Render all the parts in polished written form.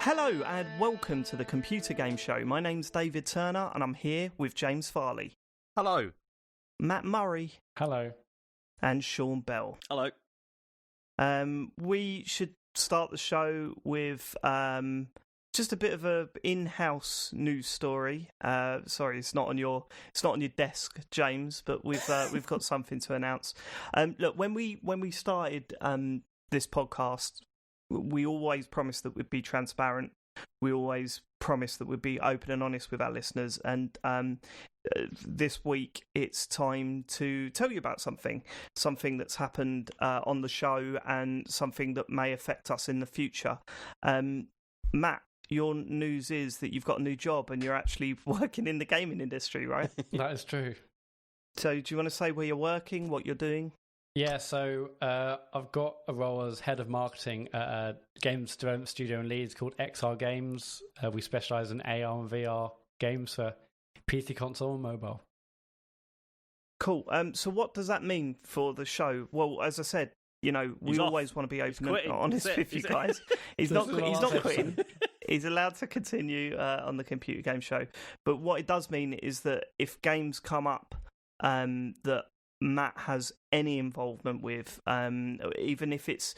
Hello and welcome to the Computer Game Show. My name's David Turner and I'm here with James Farley. Hello. Matt Murray. Hello. And Sean Bell. Hello. We should start the show with just a bit of a in-house news story. Sorry, it's not on your desk, James, but we've got something to announce. Look, when we started this podcast, we always promised that we'd be transparent. We always promised that we'd be open and honest with our listeners. And this week, it's time to tell you about something that's happened on the show and something that may affect us in the future. Matt, your news is that you've got a new job and you're actually working in the gaming industry, right? That is true. So do you want to say where you're working, what you're doing? Yeah, so I've got a role as head of marketing at a games development studio in Leeds called XR Games. We specialise in AR and VR games for PC, console and mobile. Cool. So what does that mean for the show? Well, as I said, we always want to be open and honest with you guys. He's not quitting. He's allowed to continue on the Computer Game Show. But what it does mean is that if games come up that Matt has any involvement with, even if he's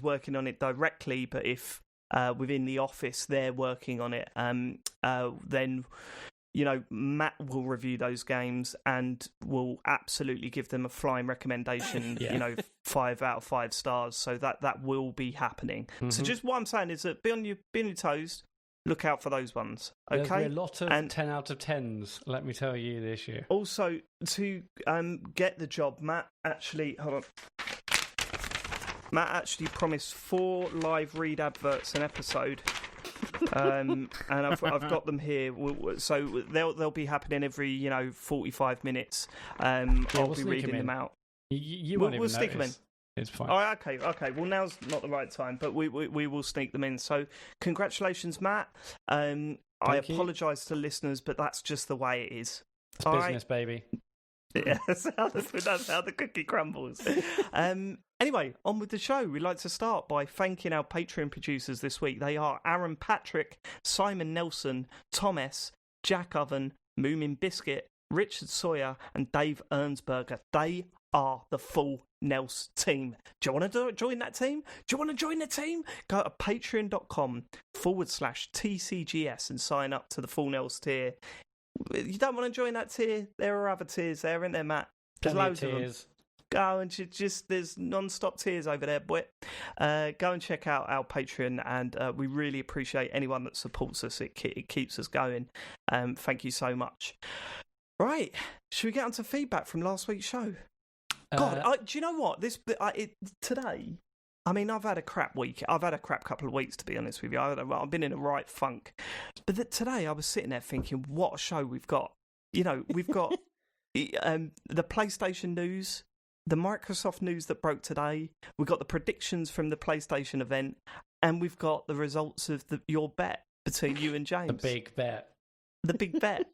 working on it directly, but if within the office they're working on it, then Matt will review those games and will absolutely give them a flying recommendation. 5 out of 5 stars. So that will be happening. Mm-hmm. So just what I'm saying is that be on your toes. Look out for those ones, okay? There's a lot of 10 out of 10s, let me tell you, this year. Also, to get the job, Matt actually promised 4 live read adverts an episode, and I've got them here. So they'll be happening every 45 minutes. I'll be reading them out. We'll stick them in. It's fine. Oh, okay. Well, now's not the right time, but we will sneak them in. So, congratulations, Matt. I apologise to listeners, but that's just the way it is. It's business, baby. Yeah, that's how the cookie crumbles. Anyway, on with the show. We'd like to start by thanking our Patreon producers this week. They are Aaron Patrick, Simon Nelson, Tom S, Jack Oven, Moomin Biscuit, Richard Sawyer, and Dave Ernsberger. They are the full Nels team. Do you want to join that team? Do you want to join the team? Go to patreon.com/TCGS and sign up to the full Nels tier. You don't want to join that tier? There are other tiers there, aren't there, Matt? There's loads of them. Go and there's non-stop tiers over there, boy. Go and check out our Patreon, and we really appreciate anyone that supports us. It keeps us going. Thank you so much. Right, should we get on to feedback from last week's show? God, do you know what? Today, I mean, I've had a crap week. I've had a crap couple of weeks, to be honest with you. I've been in a right funk. But today, I was sitting there thinking, what a show we've got. We've got the PlayStation news, the Microsoft news that broke today. We've got the predictions from the PlayStation event, and we've got the results of your bet between you and James. The big bet. The big bet.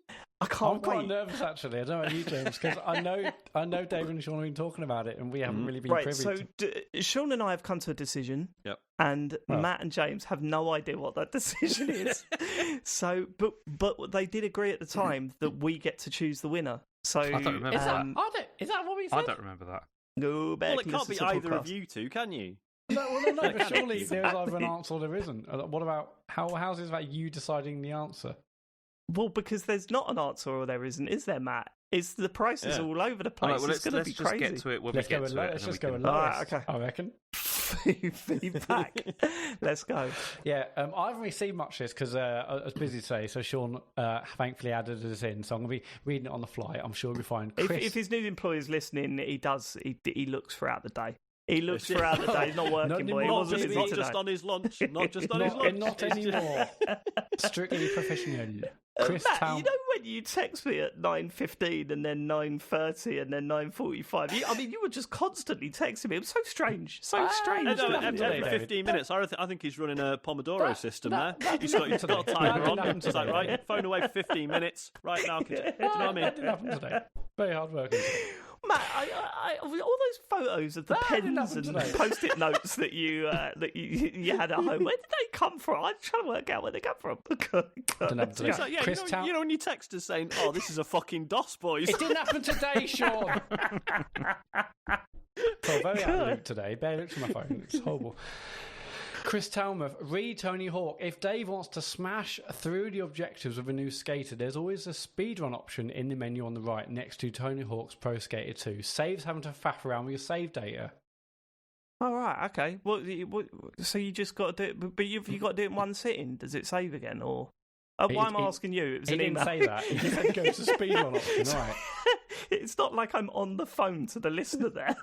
I can't I'm quite nervous, actually. I don't know about you, James, because I know David and Sean have been talking about it, and we haven't really been privy to. Sean and I have come to a decision, and Matt and James have no idea what that decision is. So, but they did agree at the time that we get to choose the winner. So I don't remember is that what we said? I don't remember that. No, it can't be either of you two, can you? No, but surely there's either an answer or there isn't. What about how's it about you deciding the answer? Well, because there's not an answer or there isn't, is there, Matt? The price is all over the place. It's going to be crazy. Let's just get to it when we get to it. Let's just go with lowest, okay. I reckon. Feedback. Let's go. Yeah, I haven't received much of this because I was busy today, so Sean thankfully added us in, so I'm going to be reading it on the fly. I'm sure we'll find Chris. If his new employer's listening, he looks throughout the day. He looks throughout the day. He's not working, boy. Not just on his lunch. Not just on his lunch. Not anymore. Strictly professional. Chris Matt, Town. you know when you text me at 9:15 and then 9:30 and then 9:45? I mean, you were just constantly texting me. It was so strange. Every 15 minutes. I think he's running a Pomodoro system there. He's got a timer on. It's like, right, phone away for 15 minutes. Right now. Do you know what I mean? That didn't happen today. Very hard working. Matt, all those photos of the pens and post-it notes that you had at home, where did they come from? I'm trying to work out where they come from. It's like, you know when you text us saying, "Oh, this is a fucking DOS, boys." It didn't happen today, Sean. So very out of loop today. Bear looks at my phone. It's horrible. Chris Talmuth, read Tony Hawk. If Dave wants to smash through the objectives of a new skater, there's always a speedrun option in the menu on the right next to Tony Hawk's Pro Skater 2. Saves having to faff around with your save data. Oh, right, okay. So you just got to do it, but you got to do it in one sitting. Does it save again, or why am I asking you? It was an email. He didn't say that. He said go to speedrun option, right? It's not like I'm on the phone to the listener there.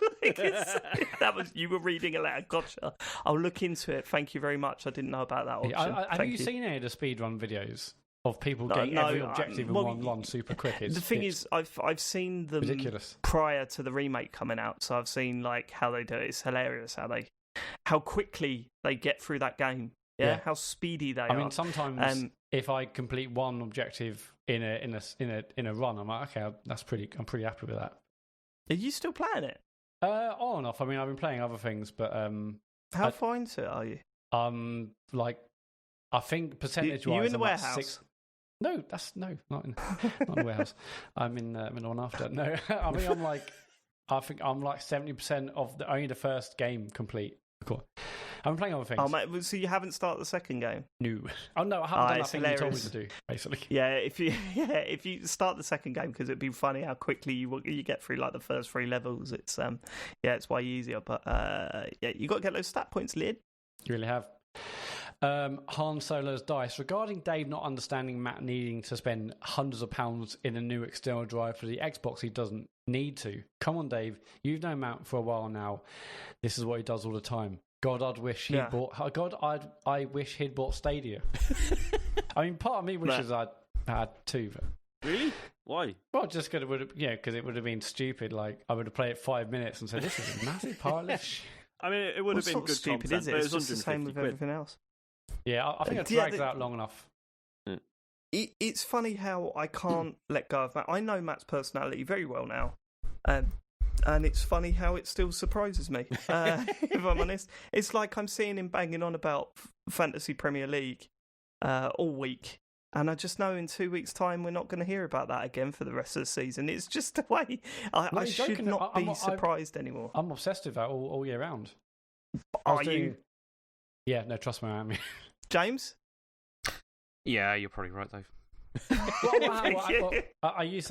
That was you were reading aloud. Gotcha. I'll look into it. Thank you very much. I didn't know about that option. Have you seen any of the speedrun videos of people getting every objective in one run super quick? The thing is, I've seen them ridiculous prior to the remake coming out, so I've seen like how they do it. It's hilarious how quickly they get through that game. Yeah, how speedy they are. I mean, sometimes if I complete one objective in a run, I'm like, okay, I'm pretty happy with that. Are you still playing it? On and off. I mean, I've been playing other things, but how far into it are you? Like I think percentage-wise, you in the warehouse? No, not in the warehouse. I'm in the one after. No, I mean I think I'm like 70% of only the first game complete. Cool. I'm playing other things. Oh, mate, so you haven't started the second game? No. Oh no, I haven't done that thing you told me to do. Basically. Yeah, if you start the second game, because it'd be funny how quickly you get through like the first 3 levels. It's it's way easier. But you got to get those stat points, Lid. You really have. Han Solo's Dice. Regarding Dave not understanding Matt needing to spend hundreds of pounds in a new external drive for the Xbox he doesn't need to. Come on, Dave. You've known Matt for a while now. This is what he does all the time. God, I wish he'd bought Stadia. I mean, part of me wishes I'd had two. But... Really? Why? Well, just because it would have been stupid. Like, I would have played it 5 minutes and said, this is a massive part of this. I mean, it would have been good stupid, content, is it? But It's just the same with everything else. Yeah, I think it drags it out long enough. It's funny how I can't let go of Matt. I know Matt's personality very well now. And it's funny how it still surprises me, if I'm honest. It's like I'm seeing him banging on about Fantasy Premier League all week. And I just know in 2 weeks' time we're not going to hear about that again for the rest of the season. It's just the way I should not be surprised anymore. I'm obsessed with that all year round. Are you? Yeah, no, trust me, I am. James? Yeah, you're probably right, Dave. What are you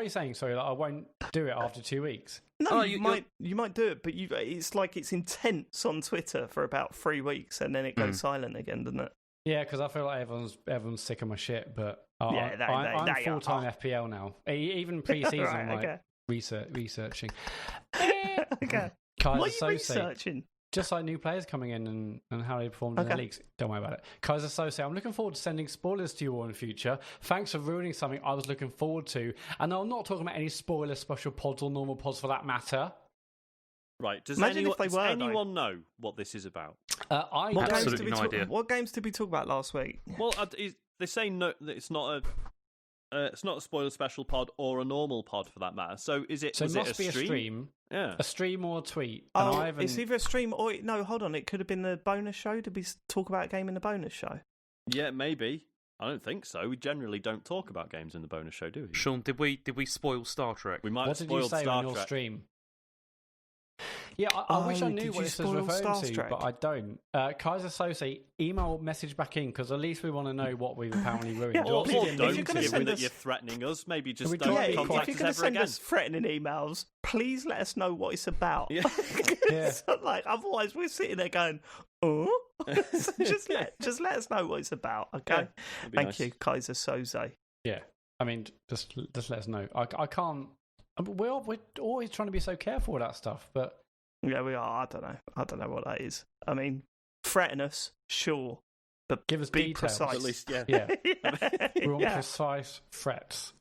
saying? Sorry, like, I won't do it after 2 weeks. No, you might do it, but it's like it's intense on Twitter for about 3 weeks, and then it goes silent again, doesn't it? Yeah, because I feel like everyone's sick of my shit. But I'm full-time FPL now. Even pre-season, right, researching. Okay. Kaiser what are you researching? Just like new players coming in and how they performed in the leagues. Don't worry about it. Kaiser Sose, I'm looking forward to sending spoilers to you all in the future. Thanks for ruining something I was looking forward to. And I'm not talking about any spoiler special pods or normal pods for that matter. Right. Does anyone know what this is about? I absolutely no idea. What games did we talk about last week? Well, they say no, that it's not a spoiler special pod or a normal pod for that matter. So is it? So it must be a stream? Yeah, a stream or a tweet. It's either a stream or no. Hold on, it could have been the bonus show. Did we talk about a game in the bonus show? Yeah, maybe. I don't think so. We generally don't talk about games in the bonus show, do we? Sean, did we spoil Star Trek? We might what have did you spoiled say Star on your Trek. stream? Yeah, I wish I knew what this was referring to, but I don't. Kaiser Sose, email message back in, because at least we want to know what we've apparently ruined. Or don't, given that you're threatening us. Maybe just don't contact us ever again. If you're going to send us threatening emails, please let us know what it's about. Yeah. Like, otherwise we're sitting there going, oh? just let us know what it's about, okay? Thank you, Kaiser Sose. Yeah, I mean, just let us know. I can't... We're always trying to be so careful with that stuff, but... Yeah, we are. I don't know what that is. I mean, threaten us, sure, but give us be details. precise. At least, yeah. We want precise threats.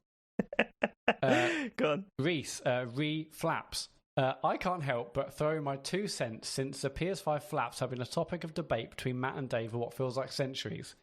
Go on. Reese, flaps. I can't help but throw my 2 cents since the PS5 flaps have been a topic of debate between Matt and Dave for what feels like centuries.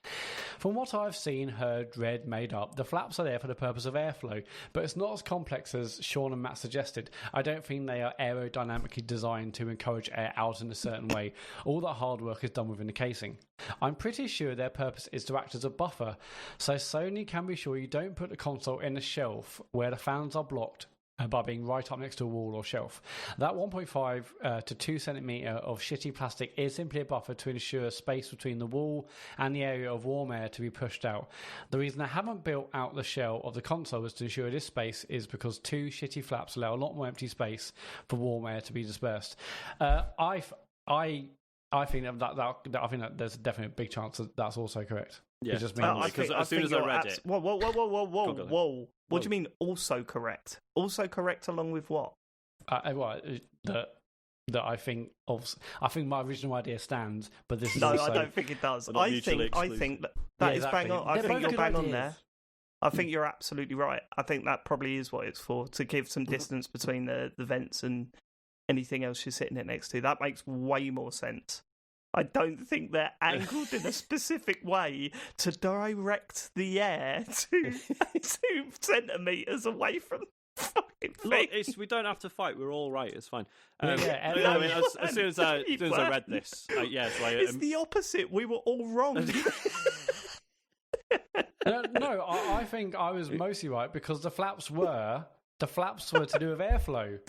From what I've seen, heard, read, made up, the flaps are there for the purpose of airflow, but it's not as complex as Sean and Matt suggested. I don't think they are aerodynamically designed to encourage air out in a certain way. All that hard work is done within the casing. I'm pretty sure their purpose is to act as a buffer, so Sony can be sure you don't put the console in a shelf where the fans are blocked by being right up next to a wall or shelf. That 1.5 to 2 centimetre of shitty plastic is simply a buffer to ensure space between the wall and the area of warm air to be pushed out. The reason I haven't built out the shell of the console is to ensure this space is because 2 shitty flaps allow a lot more empty space for warm air to be dispersed. I think that there's definitely a big chance that that's also correct. Yeah, it just means because as soon as I read it, whoa! What do you mean also correct? Also correct along with what? That I think my original idea stands, but this is no, also... I don't think it does. I think that is bang on. I think you're bang on there. I think you're absolutely right. I think that probably is what it's for, to give some distance between the vents and anything else you're sitting it next to. That makes way more sense. I don't think they're angled in a specific way to direct the air to 2 centimetres away from the fucking thing. Look, we don't have to fight. We're all right. It's fine. As soon as I read this, it's the opposite. We were all wrong. No, I think I was mostly right because the flaps were to do with airflow,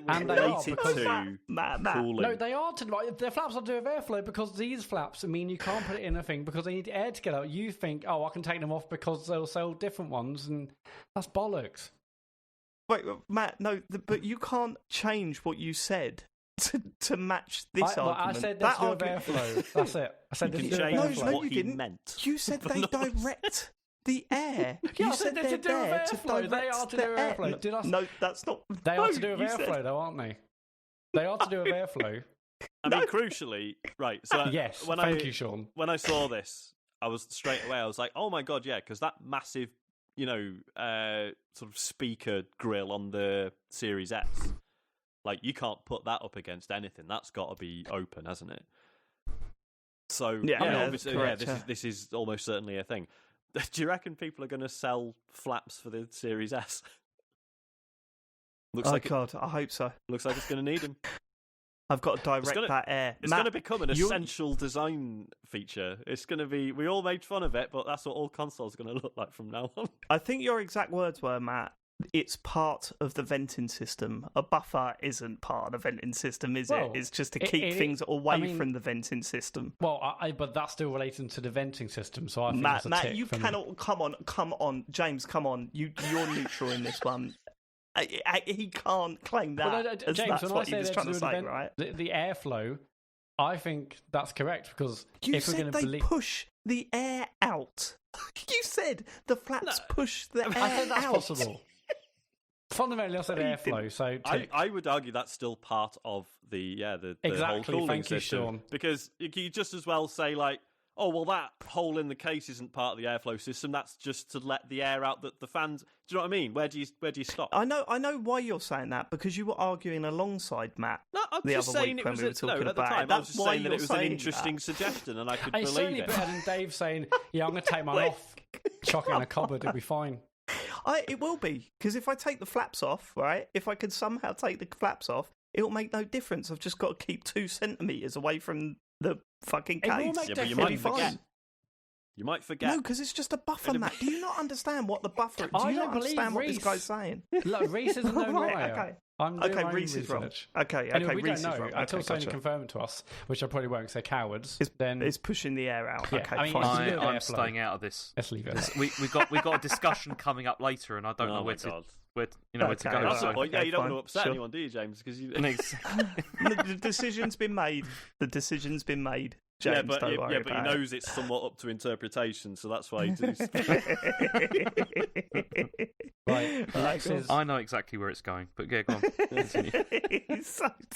and they are because Matt. No, they are the flaps are to do with airflow because these flaps mean you can't put it in a thing because they need air to get out. You think, oh, I can take them off because they'll sell different ones, and that's bollocks. Wait, Matt, no, but you can't change what you said to match this argument. I said that's to do with airflow. That's it. I said you this can change what you he didn't. meant. You said they direct the air. You said they're to do with airflow. They are to do with airflow. No, that's not. They are to do with airflow, though, aren't they? They are to do with airflow. I mean, crucially, right? So yes. Thank you, Sean. When I saw this, I was straight away. I was like, "Oh my god, yeah!" Because that massive, sort of speaker grill on the Series S, like you can't put that up against anything. That's got to be open, hasn't it? So obviously, correct, this is almost certainly a thing. Do you reckon people are going to sell flaps for the Series S? God, I hope so. Looks like it's going to need them. I've got to direct that air. It's going to become an essential design feature. It's going to be... We all made fun of it, but that's what all consoles are going to look like from now on. I think your exact words were, Matt, it's part of the venting system. A buffer isn't part of the venting system, is it? It's just to keep things away from the venting system. Well, but that's still relating to the venting system, so I think Matt, you cannot... Come on, James, come on. You're neutral in this one. He can't claim that. Well, James, that's what he was trying to say, right? The airflow, I think that's correct because you said they push the air out. You said the flaps push the air out. I said that's possible. Fundamentally, I said airflow. So I would argue that's still part of the whole cooling Thank system. you, Sean. Because you just as well say like, oh well, that hole in the case isn't part of the airflow system. That's just to let the air out that the fans. Do you know what I mean? Where do you stop? I know why you're saying that because you were arguing alongside Matt. No, I'm just saying it was at the time. I was just saying that it was an interesting suggestion, and I could believe it. It's certainly better than Dave saying, "Yeah, I'm going to take mine off, chuck it in a cupboard, it'll be fine." It will be, because if I take the flaps off, right, if I could somehow take the flaps off, it'll make no difference. I've just got to keep 2 centimetres away from the fucking case. Yeah, but you might forget. You might forget. No, because it's just a buffer, Matt. Do you not understand what the buffer is? Do you not understand what this guy's saying? Look, Reese is a known liar. Okay. I'm doing my Reese is research. wrong. Okay, anyway, we Reese don't know is wrong. until Sony confirm it to us, which I probably won't because they're cowards. It's pushing the air out. Yeah, okay, I mean, fine. I'm staying out of this. Let's leave it. We got a discussion coming up later, and I don't know where to go. That's the point. Yeah, you don't want to upset anyone, do you, James? Because the decision's been made. The decision's been made. James. but don't worry but he about knows it's somewhat up to interpretation, so that's why he does. Right, Alexis. I know exactly where it's going, but yeah, go on.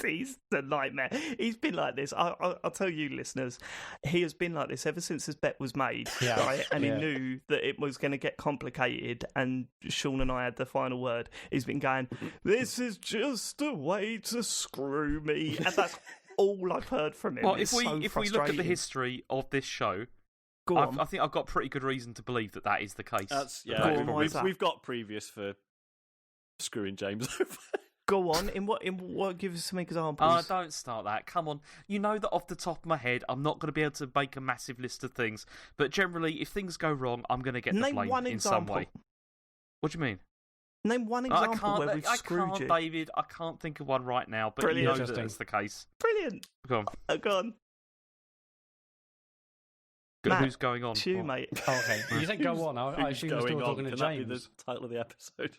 He's the nightmare. He's been like this. I'll tell you, listeners, he has been like this ever since this bet was made, right? And he knew that it was going to get complicated, and Sean and I had the final word. He's been going, "This is just a way to screw me," and that's all I've heard from him. Well, if we look at the history of this show, I think I've got pretty good reason to believe that is the case. We've got previous for screwing James over. Go on. In what? Give us some examples. Don't start that. Come on. You know that off the top of my head, I'm not going to be able to make a massive list of things. But generally, if things go wrong, I'm going to get the blame in some way. What do you mean? Name one example where we've screwed you. David. I can't think of one right now, but you know that that's the case. Brilliant. Go on. Go on. Matt, who's going on? It's you, mate. Oh, okay. You said go on. I assume you're still talking to James. That be the title of the episode?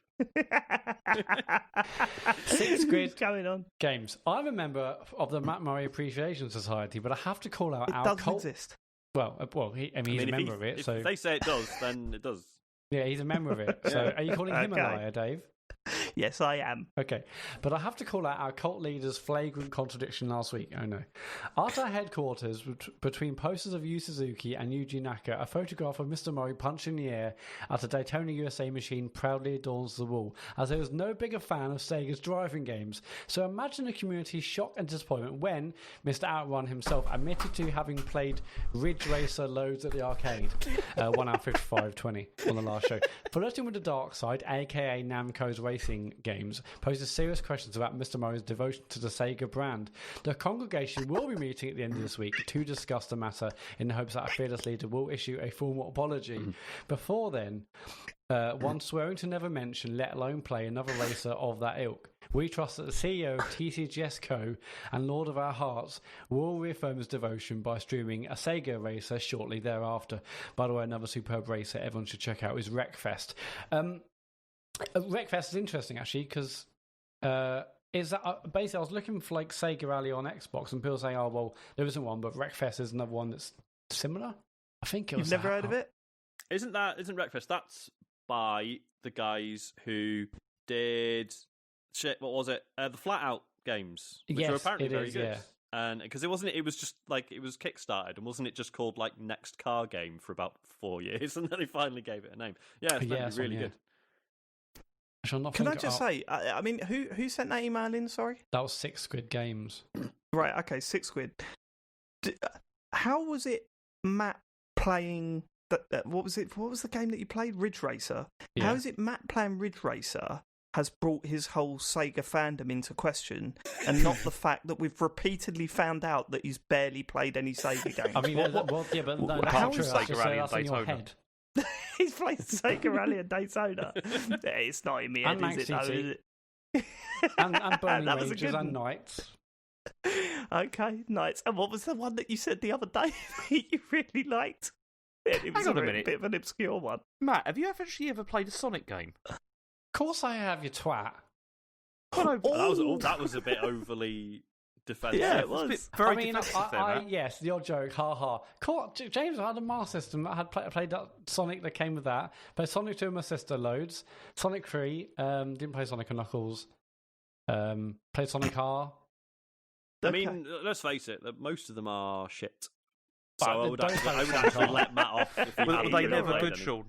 6 Squid going on. Games. I'm a member of the Matt Murray Appreciation Society, but I have to call out it our doesn't cult. Exist. Well, he's a member of it. If so they say it does, then it does. Yeah, he's a member of it. So are you calling him a liar, Dave? Yes, I am. Okay, but I have to call out our cult leader's flagrant contradiction last week. Oh no. At our headquarters, between posters of Yu Suzuki and Yuji Naka, a photograph of Mr. Murray punching the air at a Daytona USA machine proudly adorns the wall, as there was no bigger fan of Sega's driving games. So imagine the community's shock and disappointment when Mr. Outrun himself admitted to having played Ridge Racer loads at the arcade, 1 hour 55:20 on the last show. Flirting with the dark side, aka Namco's racing games, poses serious questions about Mr. Murray's devotion to the Sega brand. The congregation will be meeting at the end of this week to discuss the matter in the hopes that a fearless leader will issue a formal apology. Before then, one swearing to never mention, let alone play, another racer of that ilk. We trust that the CEO of TCGS Co. and Lord of our Hearts will reaffirm his devotion by streaming a Sega racer shortly thereafter. By the way, another superb racer everyone should check out is Wreckfest. Wreckfest is interesting actually because basically I was looking for like Sega Rally on Xbox and people saying, oh well, there isn't one, but Wreckfest is another one that's similar. I think it was. You've never heard of it? Isn't Wreckfest? That's by the guys who did what was it? The Flat Out games, which are apparently very good. Yeah. And because it was just like it was kickstarted, and wasn't it just called like Next Car Game for about 4 years, and then they finally gave it a name. Yeah, it's really good. Can I just say, I mean, who sent that email in, sorry? That was 6 Squid Games. Right, okay, 6 Squid. How was it Matt playing, what was the game that you played? Ridge Racer? Yeah. How is it Matt playing Ridge Racer has brought his whole Sega fandom into question, and not the fact that we've repeatedly found out that he's barely played any Sega games? I mean, how is Sega Rally and Daytona? He's played Sega Rally and Daytona. It's not in me head, is it? and Burning Rangers and Knights. Okay, Knights. And what was the one that you said the other day that you really liked? It was Hang on a a minute. bit of an obscure one. Matt, have you actually ever played a Sonic game? Of course I have, you twat. That was a bit overly defensive. Yeah, it was. Very defensive there, yes, your joke, ha. Cool. James, I had a Master System that had played that Sonic that came with that. Played Sonic 2 with my sister loads. Sonic 3, didn't play Sonic and Knuckles. Played Sonic R. I mean, let's face it, most of them are shit. So I would actually let Matt off. Were they never good, Sean?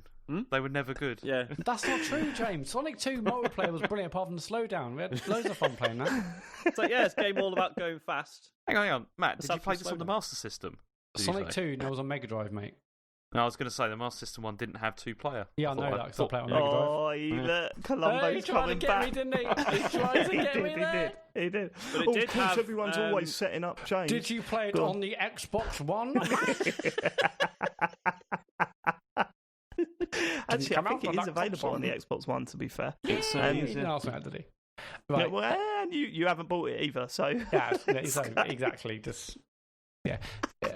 They were never good. Yeah. That's not true, James. Sonic 2 multiplayer was brilliant apart from the slowdown. We had loads of fun playing that. It's like, it's a game all about going fast. Hang on. Matt, did you play this on the Master System? Sonic 2, no, it was on Mega Drive, mate. No, I was going to say the Master System one didn't have 2-player. Yeah, I know that because I played it on Mega Drive. Oh, Columbo's coming back. He tried to get me, didn't he? He tried to get me there. He did. But it did have, everyone's always setting up James. Did you play it on the Xbox One? Actually, I think it is available on the Xbox One, to be fair. It's did he? Right. Yeah, well, and you haven't bought it either, so... Yeah, exactly. Just... Yeah.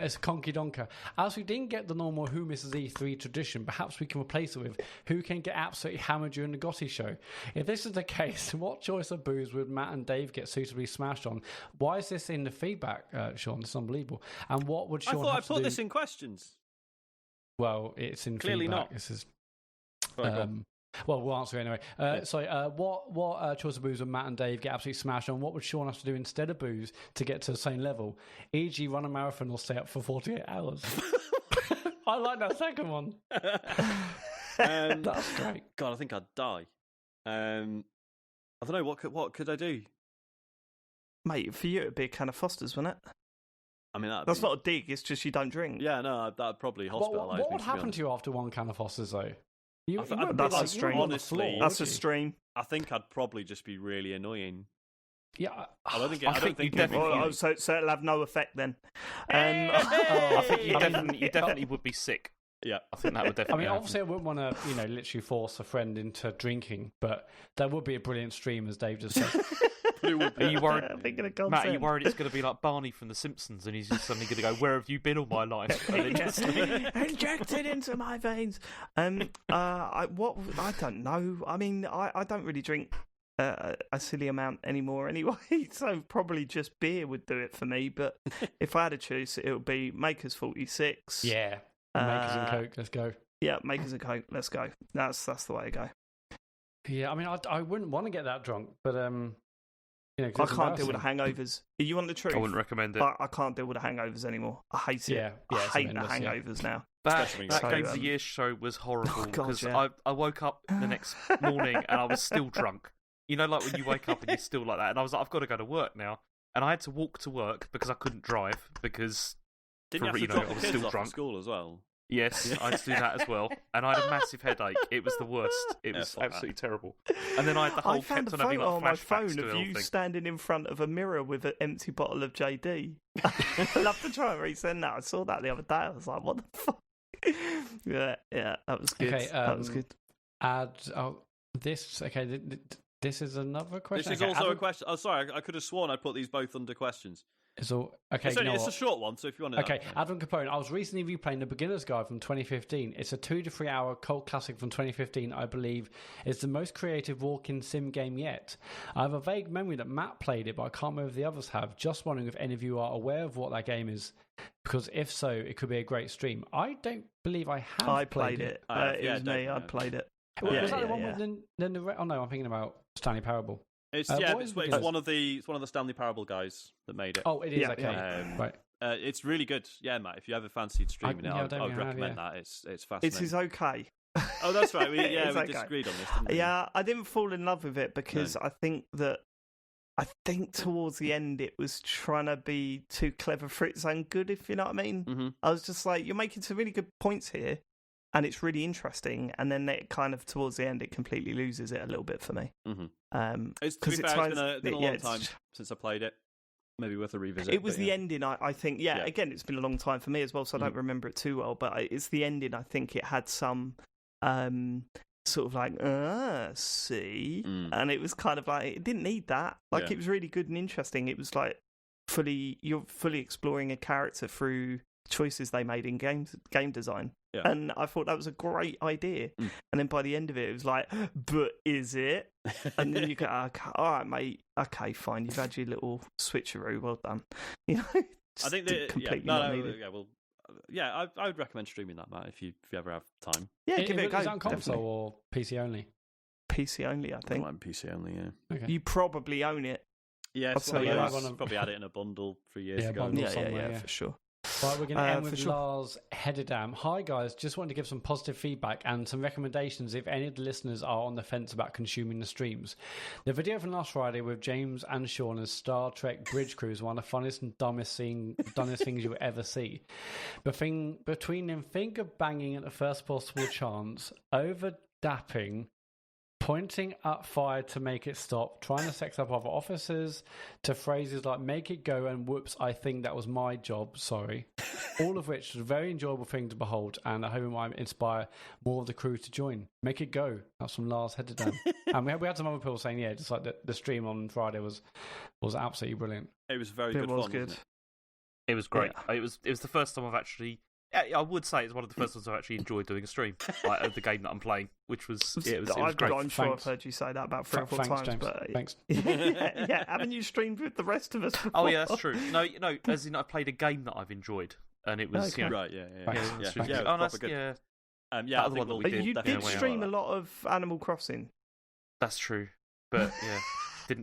It's Conky Donker. As we didn't get the normal Who Misses E3 tradition, perhaps we can replace it with who can get absolutely hammered during the Gotti show. If this is the case, what choice of booze would Matt and Dave get suitably smashed on? Why is this in the feedback, Sean? It's unbelievable. And what would Sean I put this in questions. Well, it's in clearly feedback. not. This is. Well, we'll answer anyway. What choice of booze would Matt and Dave get absolutely smashed on? What would Sean have to do instead of booze to get to the same level? E.g., run a marathon or stay up for 48 hours. I like that second one. That's great. God, I think I'd die. I don't know, what could I do? Mate, for you it'd be a can of Foster's, wouldn't it? I mean, that's not a dig, it's just you don't drink. Yeah, no, that'd probably hospitalise me. What would happen to you after one can of Foster's, though? That's a stream. Honestly, that's a stream. I think I'd probably just be really annoying. Yeah, I don't think it'd be funny. So it'll have no effect then. I think you definitely would be sick. Yeah, I think that would definitely. Obviously, I wouldn't want to, literally force a friend into drinking, but that would be a brilliant stream, as Dave just said. Are you worried, Matt? Are you worried it's going to be like Barney from The Simpsons, and he's just suddenly going to go, "Where have you been all my life?" Injected into my veins. I don't know. I mean, I don't really drink a silly amount anymore anyway, so probably just beer would do it for me. But if I had to choose, it would be Makers 46. Yeah, Makers and Coke. Let's go. Yeah, Makers and Coke. Let's go. That's the way to go. Yeah, I mean, I wouldn't want to get that drunk, but I can't deal with the hangovers. You want the truth? I wouldn't recommend it. I can't deal with the hangovers anymore. I hate it. Yeah, I hate the hangovers now. That Game of the Year show was horrible because I woke up the next morning and I was still drunk. You know, like when you wake up and you're still like that. And I was like, I've got to go to work now. And I had to walk to work because I couldn't drive because I was still drunk. At school as well. Yes, I had to do that as well. And I had a massive headache. It was the worst. It was absolutely terrible. And then I had the whole kept on having on my phone of you standing in front of a mirror with an empty bottle of JD. I'd love to try and resend that. I saw that the other day. I was like, what the fuck? Yeah, that was good. Okay, that was good. This is another question. This is also a question. Oh, sorry, I could have sworn I'd put these both under questions. It's a short one, so if you want to. Okay, Adam Capone. I was recently replaying The Beginner's Guide from 2015. It's a 2 to 3 hour cult classic from 2015. I believe it's the most creative walk-in sim game yet. I have a vague memory that Matt played it, but I can't remember if the others have. Just wondering if any of you are aware of what that game is, because if so, it could be a great stream. I don't believe I have. I played it. It was me. I played it. Was that the one with oh no, I'm thinking about Stanley Parable. It's one of the Stanley Parable guys that made it. Oh, it is okay. Right. It's really good. Yeah, Matt. If you ever fancied streaming it, I would recommend that. It's fascinating. It is okay. Oh, that's right. We disagreed on this, didn't we? Yeah, I didn't fall in love with it because I think towards the end it was trying to be too clever for its own good, if you know what I mean. Mm-hmm. I was just like, you're making some really good points here, and it's really interesting, and then it kind of towards the end it completely loses it a little bit for me. Mm-hmm. It's been a long time since I played it. Maybe worth a revisit. It was the ending, I think. Yeah, again, it's been a long time for me as well, so I don't remember it too well. But it's the ending. I think it had some sort of like, see, and it was kind of like it didn't need that. Like it was really good and interesting. It was like you're fully exploring a character through choices they made in game design. Yeah. And I thought that was a great idea. And then by the end of it was like, but is it? And then you go, okay, all right, mate. Okay, fine. You've had your little switcheroo. Well done. You know, I think that completely not needed. I would recommend streaming that, Matt, if you ever have time. Yeah, give it a go. Is that on console or PC only? PC only, I think. PC only, yeah. Okay. You probably own it. Yeah, probably had it in a bundle 3 years ago. Yeah, for sure. Right, we're going to end with Lars Hedderdam. Hi guys, just wanted to give some positive feedback and some recommendations if any of the listeners are on the fence about consuming the streams. The video from last Friday with James and Sean as Star Trek Bridge Crew is one of the funnest and dumbest things you'll ever see. Between them finger banging at the first possible chance, over dapping, pointing at fire to make it stop, trying to sex up other officers, to phrases like make it go and whoops, I think that was my job, sorry. All of which is a very enjoyable thing to behold, and I hope it might inspire more of the crew to join. Make it go. That's from Lars Hedderdam. And we had some other people saying, just like the stream on Friday was absolutely brilliant. It was very good fun, wasn't it? It was great. Yeah. It was the first time I've actually. I would say it's one of the first ones I've actually enjoyed doing a stream of the game that I'm playing, which was it was great. I'm sure I've heard you say that about 3 or 4 times, James. but thanks. yeah, haven't you streamed with the rest of us before? Oh yeah, that's true. No, as in I played a game that I've enjoyed, and it was right. You did stream a lot of Animal Crossing. That's true, but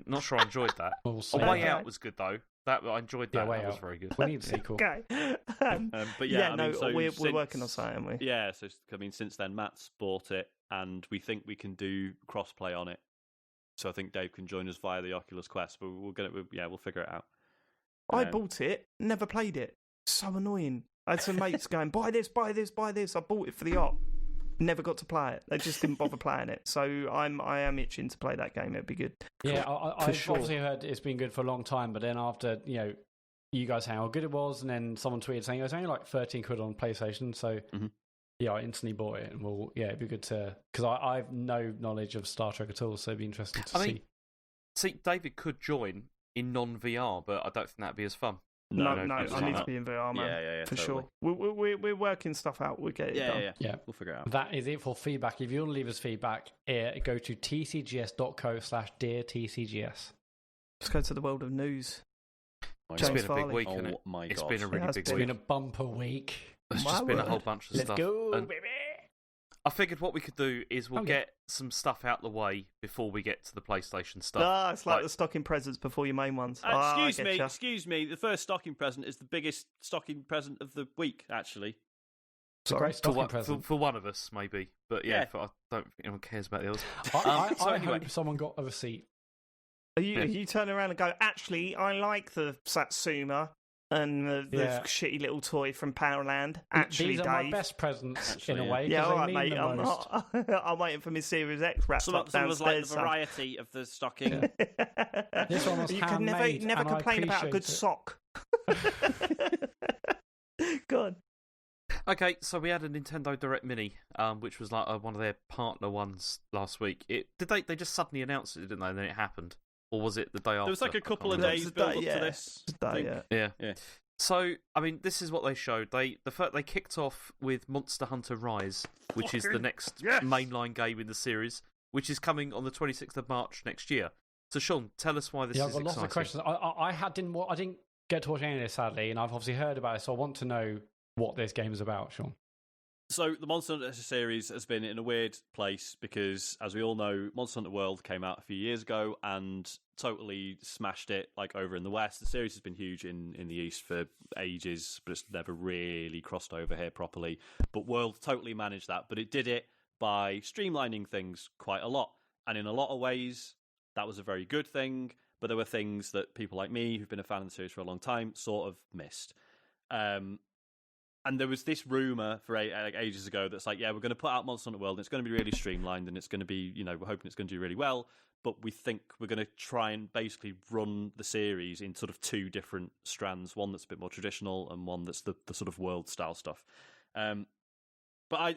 not sure I enjoyed that. Way Out was good though. That I enjoyed that. That was very good. We need a sequel. Okay. But yeah, we're working on something, aren't we? Yeah, so since then, Matt's bought it, and we think we can do crossplay on it. So I think Dave can join us via the Oculus Quest. But we'll figure it out. I bought it, never played it. So annoying. I had some mates going, buy this, buy this, buy this. I bought it for the op. Never got to play it. They just didn't bother playing it. So I am itching to play that game. It'd be good. Yeah, I've obviously heard it's been good for a long time, but then after you guys saying how good it was, and then someone tweeted saying it was only like 13 quid on PlayStation. So yeah, I instantly bought it, and it'd be good to because I have no knowledge of Star Trek at all, so it'd be interesting to see. See, David could join in non-VR, but I don't think that'd be as fun. No, I need to be in VR, man. Yeah, for totally. Sure. We're working stuff out. We'll get it done. Yeah, we'll figure it out. That is it for feedback. If you want to leave us feedback, go to tcgs.co/deartcgs. Let's go to the world of news. It's been a big week, isn't it? Oh my God. It's been a really big week. It's been a bumper week. It's just been a whole bunch of stuff. Let's go, baby! I figured what we could do is we'll get some stuff out the way before we get to the PlayStation stuff. It's like the stocking presents before your main ones. Excuse me. The first stocking present is the biggest stocking present of the week, actually. It's a great stocking present. For one of us, maybe. But I don't think anyone cares about the others. I hope someone got a receipt. Are you turning around and go, actually, I like the Satsuma and the shitty little toy from Powerland. Actually, these are Dave, my best presents in a way. Yeah, all right, mate. I'm waiting for my Series X wrapped up downstairs. Was like the variety of the stocking. This one was you can never complain about a good sock. Good. Okay, so we had a Nintendo Direct Mini, which was like one of their partner ones last week. They just suddenly announced it, didn't they? And then it happened. Or was it the day after? There was like a couple of days built up to this. Yeah. So, I mean, this is what they showed. They kicked off with Monster Hunter Rise, which is the next mainline game in the series, which is coming on the 26th of March next year. So, Sean, tell us why this is exciting. I've got lots of questions. I didn't get to watch any of this, sadly, and I've obviously heard about it, so I want to know what this game is about, Sean. So the Monster Hunter series has been in a weird place because, as we all know, Monster Hunter World came out a few years ago and totally smashed it like over in the West. The series has been huge in the East for ages, but it's never really crossed over here properly. But World totally managed that, but it did it by streamlining things quite a lot. And in a lot of ways, that was a very good thing, but there were things that people like me, who've been a fan of the series for a long time, sort of missed. And there was this rumor for ages ago that's like, we're going to put out Monster Hunter World, and it's going to be really streamlined, and it's going to be, we're hoping it's going to do really well, but we think we're going to try and basically run the series in sort of two different strands, one that's a bit more traditional and one that's the sort of World-style stuff. But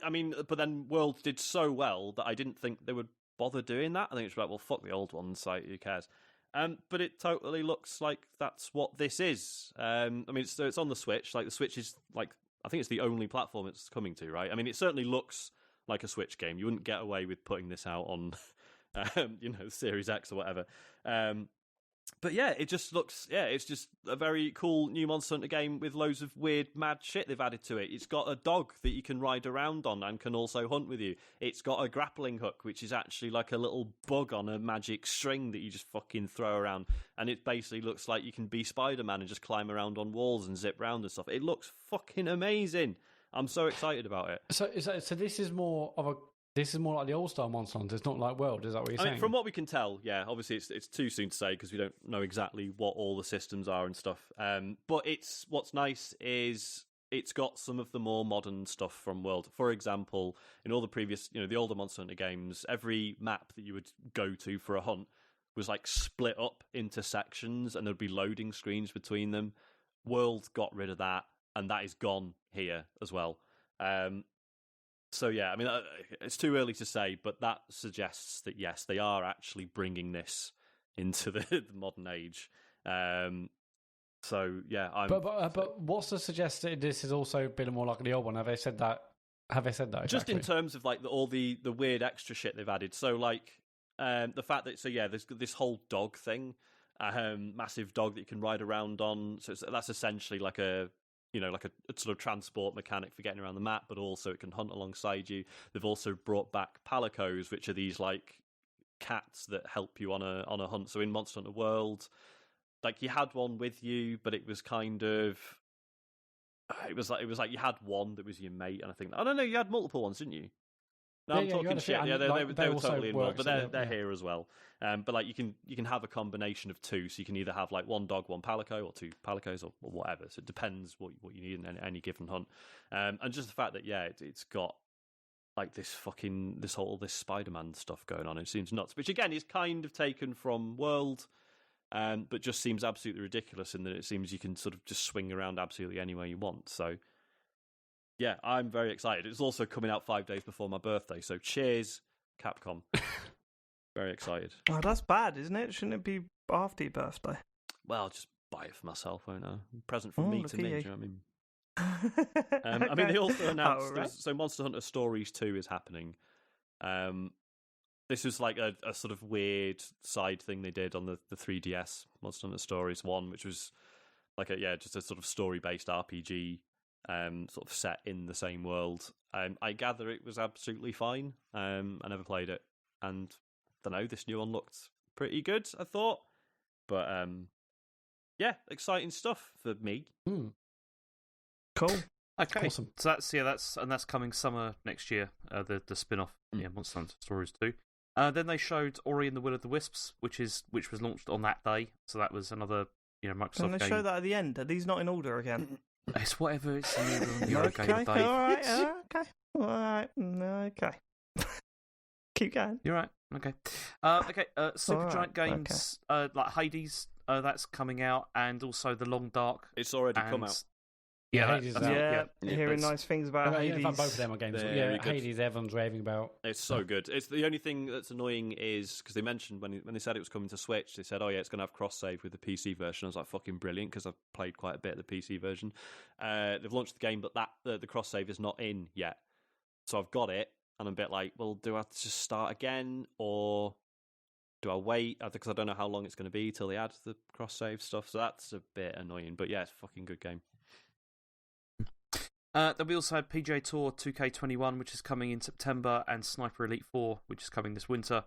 then World did so well that I didn't think they would bother doing that. I think it's like, well, fuck the old ones, like, who cares? But it totally looks like that's what this is. It's on the Switch. Like, the Switch is, like, I think it's the only platform it's coming to, right? I mean, it certainly looks like a Switch game. You wouldn't get away with putting this out on, Series X or whatever. But yeah, it just looks, it's just a very cool new Monster Hunter game with loads of weird, mad shit they've added to it. It's got a dog that you can ride around on and can also hunt with you. It's got a grappling hook, which is actually like a little bug on a magic string that you just fucking throw around. And it basically looks like you can be Spider-Man and just climb around on walls and zip around and stuff. It looks fucking amazing. I'm so excited about it. So this is more of a... This is more like the All-Star Monster Hunter. It's not like World. Is that what you're saying? From what we can tell, yeah. Obviously, it's too soon to say because we don't know exactly what all the systems are and stuff. But what's nice is it's got some of the more modern stuff from World. For example, in all the previous, the older Monster Hunter games, every map that you would go to for a hunt was like split up into sections, and there'd be loading screens between them. World got rid of that, and that is gone here as well. So yeah, I mean, it's too early to say, but that suggests that yes, they are actually bringing this into the modern age. So yeah, But what's to suggest that this is also a bit more like the old one? Have they said that? Exactly? Just in terms of like all the weird extra shit they've added. So like the fact that there's this whole dog thing, massive dog that you can ride around on. So that's essentially like a sort of transport mechanic for getting around the map, but also it can hunt alongside you. They've also brought back palicos, which are these like cats that help you on a hunt. So in Monster Hunter World, like you had one with you, but it was kind of it was like you had one that was your mate, and I don't know, you had multiple ones, didn't you? No, I'm talking shit. Yeah, they were totally involved, but they're here as well. But like you can have a combination of two, so you can either have like one dog, one palico, or two palicos, or whatever. So it depends what you need in any given hunt. And just the fact that it's got like this Spider-Man stuff going on. It seems nuts, which again is kind of taken from World. But just seems absolutely ridiculous in that it seems you can sort of just swing around absolutely anywhere you want. So, yeah, I'm very excited. It's also coming out 5 days before my birthday, so cheers, Capcom. Very excited. Oh, that's bad, isn't it? Shouldn't it be after your birthday? Well, I'll just buy it for myself, won't I? Present from me to me, do you know what I mean? I mean, they also announced, so Monster Hunter Stories 2 is happening. This was like a sort of weird side thing they did on the 3DS, Monster Hunter Stories 1, which was like just a sort of story-based RPG sort of set in the same world. I gather it was absolutely fine. I never played it. And I don't know, this new one looked pretty good, I thought. But yeah, exciting stuff for me. Cool. Okay, awesome. So that's coming summer next year. The spin-off, Monster Hunter Stories 2. Then they showed Ori and the Will of the Wisps, which was launched on that day. So that was another Microsoft game. And they show that at the end. Are these not in order again? It's whatever. It's in order on the okay, game, Dave. all right, okay. Keep going. You're right. Okay. Supergiant Games, like Hades, that's coming out, and also The Long Dark. It's already come out. Yeah, hearing nice things about Hades. In fact, both of them are games. Hades, everyone's raving about. It's so good. It's the only thing that's annoying is because they mentioned when they said it was coming to Switch, they said, "Oh yeah, it's going to have cross save with the PC version." I was like, "Fucking brilliant!" Because I've played quite a bit of the PC version. They've launched the game, but the cross save is not in yet. So I've got it, and I'm a bit like, "Well, do I have to just start again, or do I wait?" Because I don't know how long it's going to be till they add the cross save stuff. So that's a bit annoying. But yeah, it's a fucking good game. Then we also had PGA Tour 2K21, which is coming in September, and Sniper Elite 4, which is coming this winter.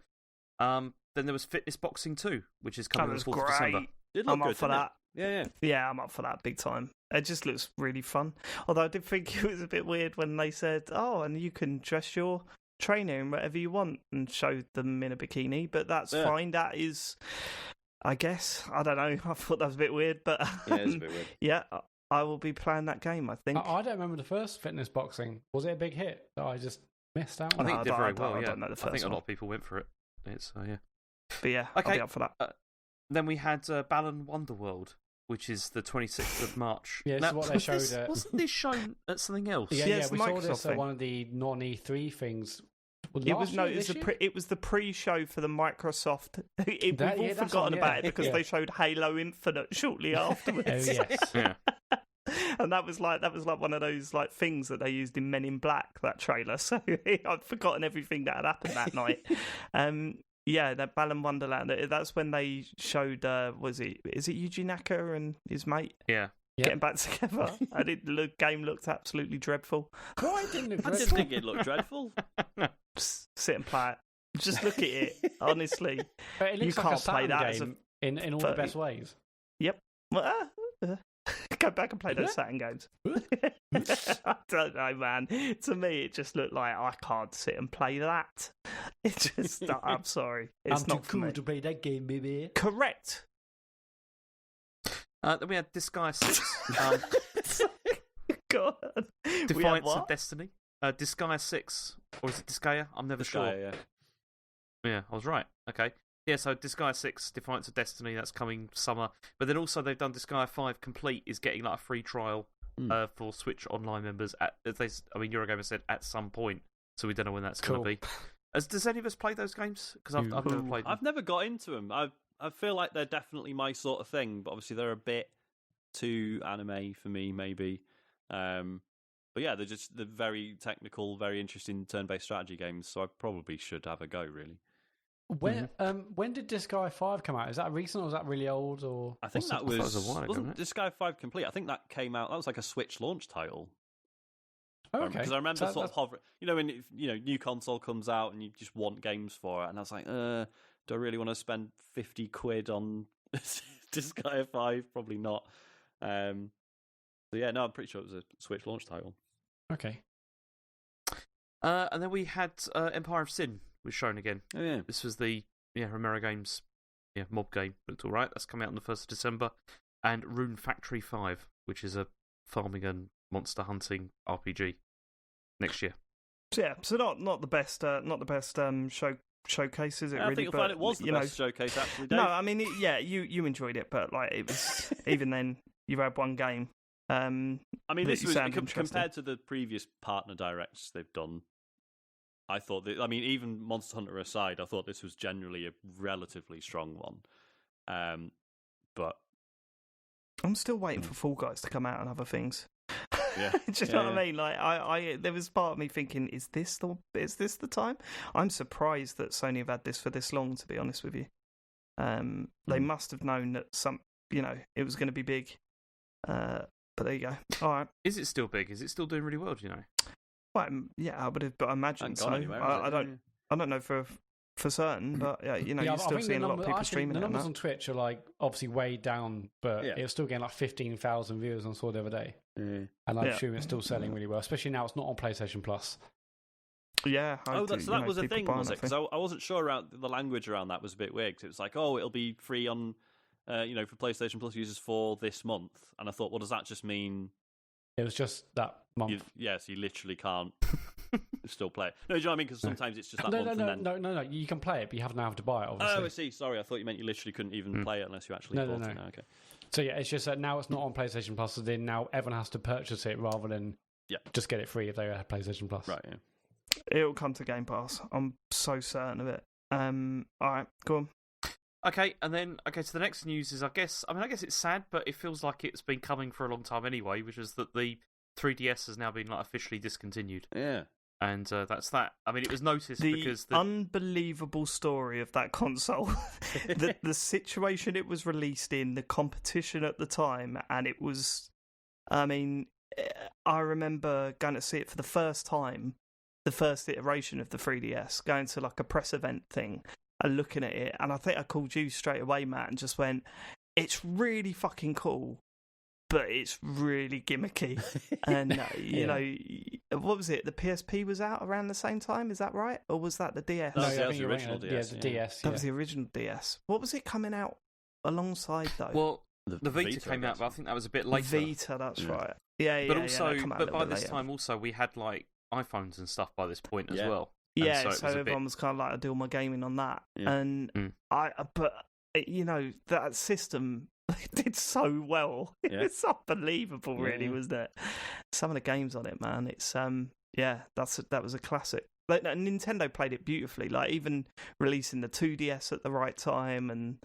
Then there was Fitness Boxing 2, which is coming on the 4th of December. I'm up for that. Yeah, I'm up for that big time. It just looks really fun. Although I did think it was a bit weird when they said, "Oh, and you can dress your trainer in whatever you want," and showed them in a bikini. But that's fine. That is, I guess, I don't know. I thought that was a bit weird, but yeah, it's a bit weird. Yeah. I will be playing that game, I think. I don't remember the first Fitness Boxing. Was it a big hit that I just missed out on? I think it did very well, yeah. I think a lot of people went for it. It's, yeah. But yeah, okay. I'll be up for that. Then we had Balan Wonderworld, which is the 26th of March. Yeah, now, what they showed. Wasn't this shown at something else? Yeah, we saw this at one of the non-E3 things. It was the pre-show for the Microsoft. We've all forgotten about it because they showed Halo Infinite shortly afterwards. Oh yes, yeah. And that was like one of those like things that they used in Men in Black, that trailer. So I'd forgotten everything that had happened that night. Yeah, that Balan Wonderland. That's when they showed. Is it Yuji Naka and his mate? Yeah. Getting back together. And the game looked absolutely dreadful. Why didn't it? I didn't think it looked dreadful. Sit and play it. Just look at it. Honestly, it looks you like can't a play that game in all the best ways. Yep. Go back and play those Saturn games. I don't know, man. To me, it just looked like I can't sit and play that. It just, I'm sorry. It's not too cool to play that game, baby. Correct. Then we had Disgaea 6. God. Defiance of Destiny. Disgaea 6. Or is it Disgaea? I'm never sure. Yeah, I was right. Okay. Yeah, so Disgaea 6, Defiance of Destiny, that's coming summer. But then also they've done Disgaea 5 Complete is getting like a free trial for Switch Online members. Eurogamer said at some point, so we don't know when that's going to be. Does any of us play those games? Because I've never played them. I've never got into them. I feel like they're definitely my sort of thing, but obviously they're a bit too anime for me, maybe. But yeah, they're very technical, very interesting turn-based strategy games. So I probably should have a go. Really. When did Disgaea 5 come out? Is that recent or was that really old? Or I think that was a while ago, wasn't Disgaea 5 complete? I think that came out. That was like a Switch launch title. okay, Because I remember sort of hovering. When new console comes out and you just want games for it, and I was like, do I really want to spend £50 on Disgaea 5? Probably not. So yeah, no, I'm pretty sure it was a Switch launch title. Okay. And then we had Empire of Sin was shown again. Oh, yeah. This was the Romero Games mob game. Looked all right. That's coming out on the 1st of December. And Rune Factory 5, which is a farming and monster hunting RPG next year. Yeah, so not the best showcase, is it? I really? think you'll find it was the best showcase actually. Dave. No, I mean, you enjoyed it, but like it was even then you had one game. I mean, this was compared to the previous partner directs they've done. I thought that. I mean, even Monster Hunter aside, I thought this was generally a relatively strong one. But I'm still waiting for Fall Guys to come out and other things. Yeah, do you know what I mean? Like, I there was part of me thinking, is this the time? I'm surprised that Sony have had this for this long. To be honest with you, they must have known that it was going to be big. But there you go. All right. Is it still big? Is it still doing really well? Do you know? Well, yeah, I would have, but I imagine so. I don't know for certain, but you're still seeing a lot of people streaming it. The numbers on Twitch are like obviously way down, but it was still getting like 15,000 viewers on saw the other day, and I'm sure it's still selling really well. Especially now it's not on PlayStation Plus. Yeah. So that was a thing, was it? Because I wasn't sure around the language around that was a bit weird. It was like, it'll be free on, for PlayStation Plus users for this month, and I thought, well, does that just mean? It was just that month. So you literally can't still play it. No, do you know what I mean? Because sometimes it's just that month. No. You can play it, but you have now have to buy it, obviously. Oh, I see. Sorry, I thought you meant you literally couldn't even play it unless you actually bought it. No, okay. So yeah, it's just that now it's not on PlayStation Plus, so then now everyone has to purchase it rather than just get it free if they have PlayStation Plus. Right, yeah. It'll come to Game Pass. I'm so certain of it. All right, go on. Okay, and then so the next news is I guess it's sad, but it feels like it's been coming for a long time anyway, which is that the 3DS has now been officially discontinued. Yeah. And that's that. I mean, it was noticed because the unbelievable story of that console, the situation it was released in, the competition at the time, and it was. I mean, I remember going to see it for the first time, the first iteration of the 3DS, going to like a press event thing. And looking at it, and I think I called you straight away, Matt, and just went, "It's really fucking cool, but it's really gimmicky." And what was it? The PSP was out around the same time. Is that right, or was that the DS? No, that was the original DS. Yeah, the DS. That was the original DS. What was it coming out alongside though? Well, the Vita came out, but I think that was a bit later. Vita, that's right. Yeah. But also, but by this time, also we had like iPhones and stuff by this point as well. Yeah, so everyone was kind of like, I do all my gaming on that, and that system did so well. It's unbelievable, really, wasn't it? Some of the games on it, man. It's that was a classic. Like Nintendo played it beautifully, like even releasing the 2DS at the right time, and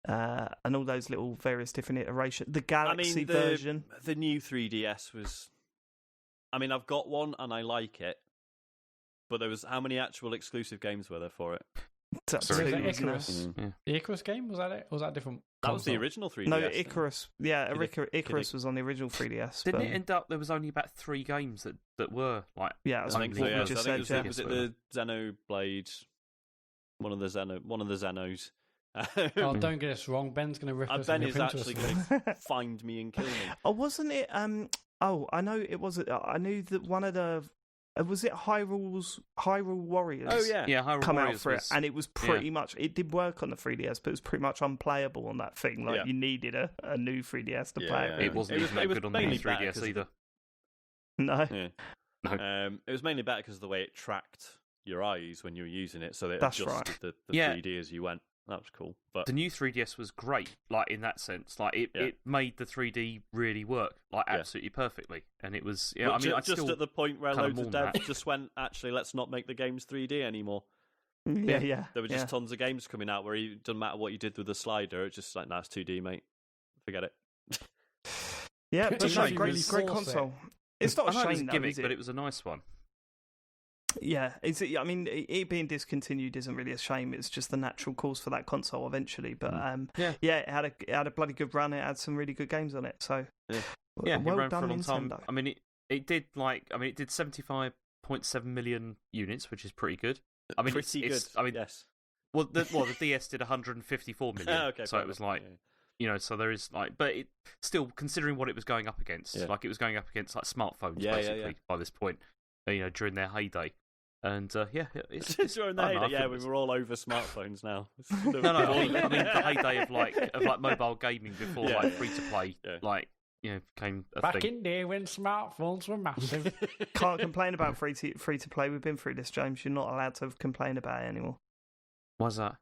all those little various different iterations. The Galaxy version, the new 3DS was. I mean, I've got one and I like it. But there was how many actual exclusive games were there for it? Was that Icarus? The Icarus game, was that it? Or was that different? That was the original 3DS. No, Icarus. Yeah, Icarus was on the original 3DS. Didn't it end up there was only about 3 games that were like? Yeah, I think so. Yeah. Was it the Xenoblade? One of the Xenos. Don't get us wrong. Ben's going to rip us. Ben is actually going to find me and kill me. Oh, wasn't it? I know it wasn't. I knew that one of the. Was it Hyrule Warriors? Oh yeah, Hyrule come Warriors out for it, and it was pretty much. It did work on the 3DS, but it was pretty much unplayable on that thing. Like you needed a new 3DS to play it. It wasn't even that good on the new 3DS either. No. Yeah. No. It was mainly better because of the way it tracked your eyes when you were using it, so it That's adjusted the 3D as you went. That was cool. But the new 3DS was great, like in that sense. Like it made the 3D really work, like absolutely perfectly. And it was, I mean, just at the point where loads of devs just went, actually, let's not make the games 3D anymore. Yeah. There were just tons of games coming out where it doesn't matter what you did with the slider. It's just like, nah, it's 2D, mate. Forget it. Yeah, but It's a shame, great console. It's not a shame, it was a gimmick, is it? but it was a nice one. Yeah, I mean, it being discontinued isn't really a shame. It's just the natural course for that console eventually. But it had a bloody good run. It had some really good games on it. So yeah, well it ran done, for a long Nintendo. time. I mean, it did 75.7 million units, which is pretty good. I mean, pretty good. I mean, yes. Well, the DS did 154 million. Okay, so it was like, so there is but it still, considering what it was going up against, like it was going up against like smartphones basically by this point, during their heyday. And it's during the heyday, we were all over smartphones now. No, I mean the heyday of like mobile gaming before like free to play, became a back thing. in there when smartphones were massive. Can't complain about free to play. We've been through this, James. You're not allowed to complain about it anymore. Why's that?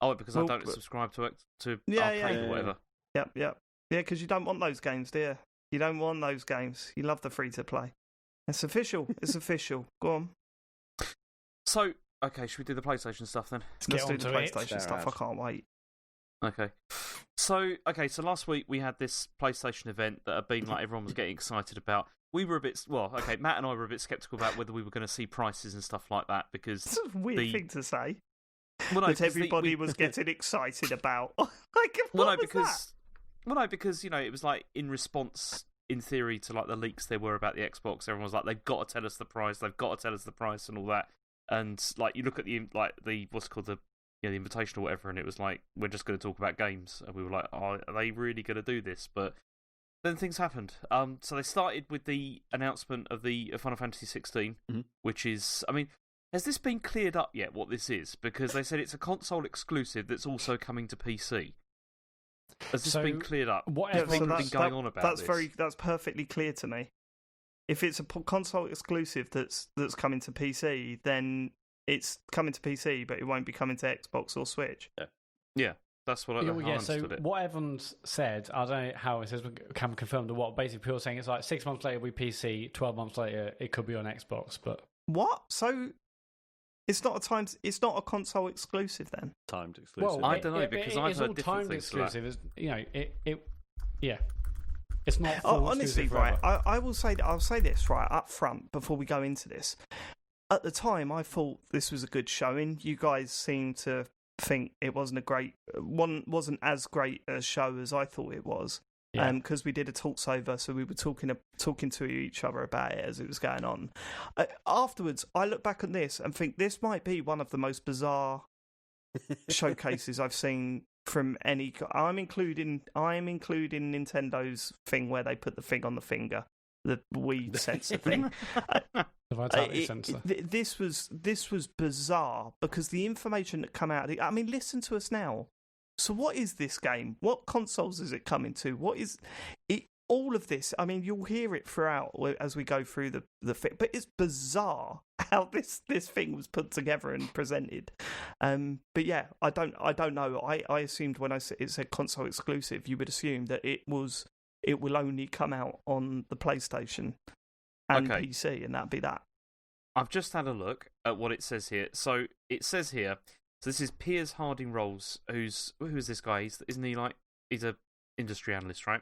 Oh, because I don't subscribe to Arcade or whatever. Yep. Yeah, because you don't want those games, do you? You don't want those games. You love the free to play. It's official. It's official. Go on. So, okay, should we do the PlayStation stuff then? Let's do the PlayStation stuff. I can't wait. Okay. So last week we had this PlayStation event that had been like everyone was getting excited about. We were a bit, Matt and I were a bit sceptical about whether we were going to see prices and stuff like that because it's a weird thing to say. Well, no, that everybody was getting excited about. Because it was like in response, in theory, to like the leaks there were about the Xbox. Everyone was like, they've got to tell us the price, and all that. And like you look at the what's it called, the invitation or whatever, and it was like, we're just going to talk about games, and we were like, oh, are they really going to do this? But then things happened. So they started with the announcement of the Final Fantasy 16, which is, I mean, has this been cleared up yet, what this is? Because they said it's a console exclusive that's also coming to PC. Has this been cleared up? Whatever been going on about that's this? That's perfectly clear to me. If it's a console exclusive that's coming to PC, then it's coming to PC, but it won't be coming to Xbox or Switch. Yeah, that's what I understood it. What Evan's said, I don't know how it says, can confirm what. Basically, people are saying it's like 6 months later it'll be PC, 12 months later it could be on Xbox, but what? So it's not a console exclusive then? Timed exclusive. Well, I don't know because I've heard different things. It's all timed exclusive. It's not full honestly, right? I'll say this right up front before we go into this. At the time, I thought this was a good showing. You guys seemed to think it wasn't as great a show as I thought it was. Because we did a talks-over, so we were talking to each other about it as it was going on. Afterwards, I look back on this and think this might be one of the most bizarre showcases I've seen from any. I'm including Nintendo's thing where they put the thing on the finger, the Wii sensor thing. The vitality sensor. This was bizarre because the information that come out. I mean, listen to us now. So what is this game? What consoles is it coming to? What is it? All of this, I mean, you'll hear it throughout as we go through the thing, but it's bizarre how this thing was put together and presented. But yeah, I don't know. I assumed when it said console exclusive, you would assume that it will only come out on the PlayStation and PC, and that'd be that. I've just had a look at what it says here. So it says here. So this is Piers Harding Rolls, who is this guy? Isn't he he's a industry analyst, right?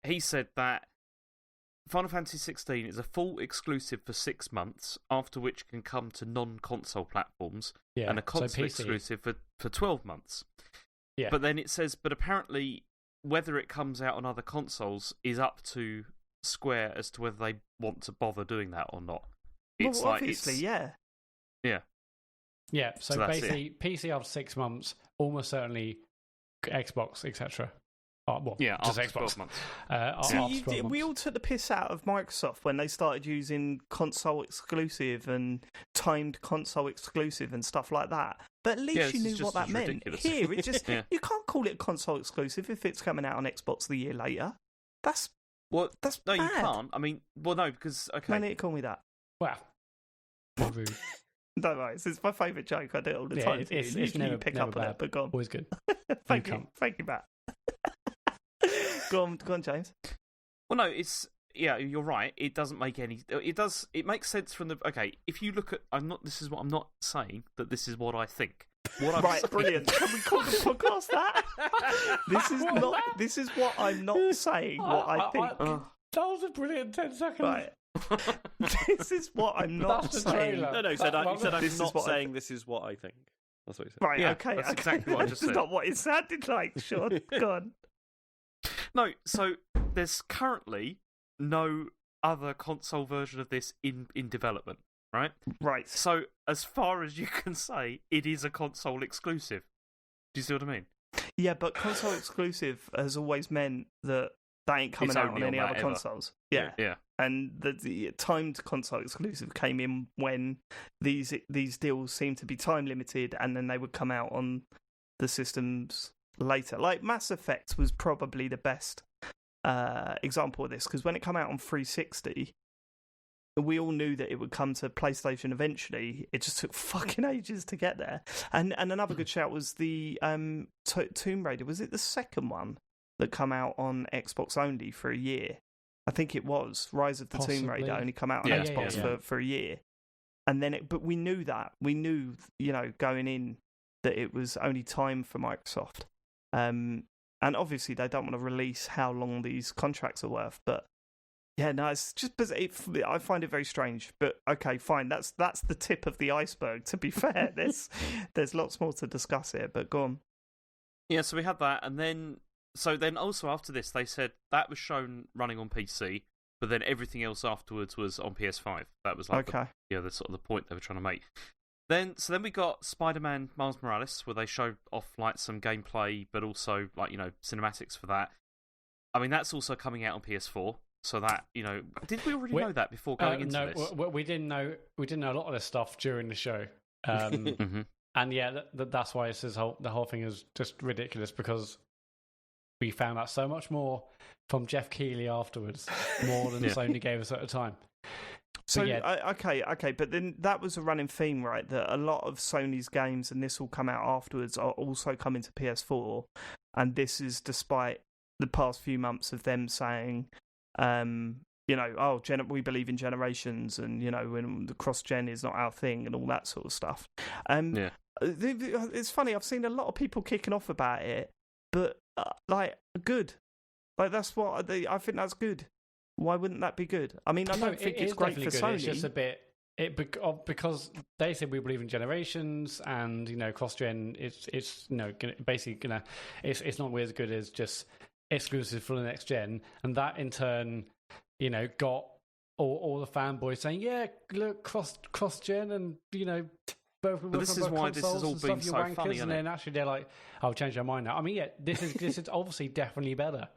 He said that Final Fantasy 16 is a full exclusive for 6 months, after which can come to non-console platforms, and a console exclusive for 12 months. Yeah. But then it says, but apparently whether it comes out on other consoles is up to Square as to whether they want to bother doing that or not. Well, obviously, yeah. Yeah. Yeah, so basically, PC after 6 months, almost certainly Xbox, etc. Just Xbox. 12 months. We all took the piss out of Microsoft when they started using console exclusive and timed console exclusive and stuff like that. But at least you knew what that meant. Ridiculous. Here, it just you can't call it a console exclusive if it's coming out on Xbox the year later. That's no, bad. You can't. I mean, no, because No need to call me that. Wow. Rude. Don't worry, it's my favourite joke. I do it all the time. It's never, you pick never up bad. on it, but go on. Always good. Thank you, Matt. Go on, James. Well, no, you're right. It doesn't make any. It makes sense from the. Okay, if you look at, I'm not saying that this is what I think. Brilliant. Can we call the podcast that? This is what I'm not saying. What I think. That was a brilliant 10 seconds. Right. This is what I'm not That's the saying. trailer. No, he said I'm not saying this is what I think. That's what he said. Right, Yeah, okay. that's exactly what I just said. It's not what it sounded like, Sean. Go on. No, so there's currently no other console version of this in development, right? Right. So, as far as you can say, it is a console exclusive. Do you see what I mean? Yeah, but console exclusive has always meant that they ain't coming out on any other consoles. Yeah. And the timed console exclusive came in when these deals seemed to be time limited, and then they would come out on the systems later. Like Mass Effect was probably the best example of this, because when it came out on 360, we all knew that it would come to PlayStation eventually. It just took fucking ages to get there. And another good shout was the Tomb Raider. Was it the second one that come out on Xbox only for a year? I think it was. Rise of the Tomb Raider only come out on Xbox for a year. And then but we knew that. We knew, going in that it was only time for Microsoft. And obviously they don't want to release how long these contracts are worth, but yeah, no, it's just I find it very strange. But okay, fine. That's the tip of the iceberg. To be fair, there's lots more to discuss here. But go on. Yeah, so we had that, and then also after this, they said that was shown running on PC, but then everything else afterwards was on PS5. That was like the sort of the point they were trying to make. Then we got Spider-Man Miles Morales, where they showed off like some gameplay, but also like cinematics for that. I mean, that's also coming out on PS4. So that did we already know that before going into this? No, we didn't know. We didn't know a lot of this stuff during the show, and yeah, that's why the whole thing is just ridiculous, because we found out so much more from Geoff Keighley afterwards, more than Sony gave us at the time. So okay, but then that was a running theme, right? That a lot of Sony's games, and this will come out afterwards, are also coming to PS4, and this is despite the past few months of them saying, we believe in generations, and when the cross-gen is not our thing, and all that sort of stuff. It's funny. I've seen a lot of people kicking off about it, but good. Like that's what I think that's good. Why wouldn't that be good? I mean, I don't think it's great for Sony. It's just a bit because they said we believe in generations, and cross-gen. It's basically it's not as good as just exclusive for the next gen, and that in turn, got all the fanboys saying, "Yeah, look, cross gen, and both." But this is why this has all been so funny, and then actually they're like, "I'll change their mind now." I mean, yeah, this is obviously definitely better.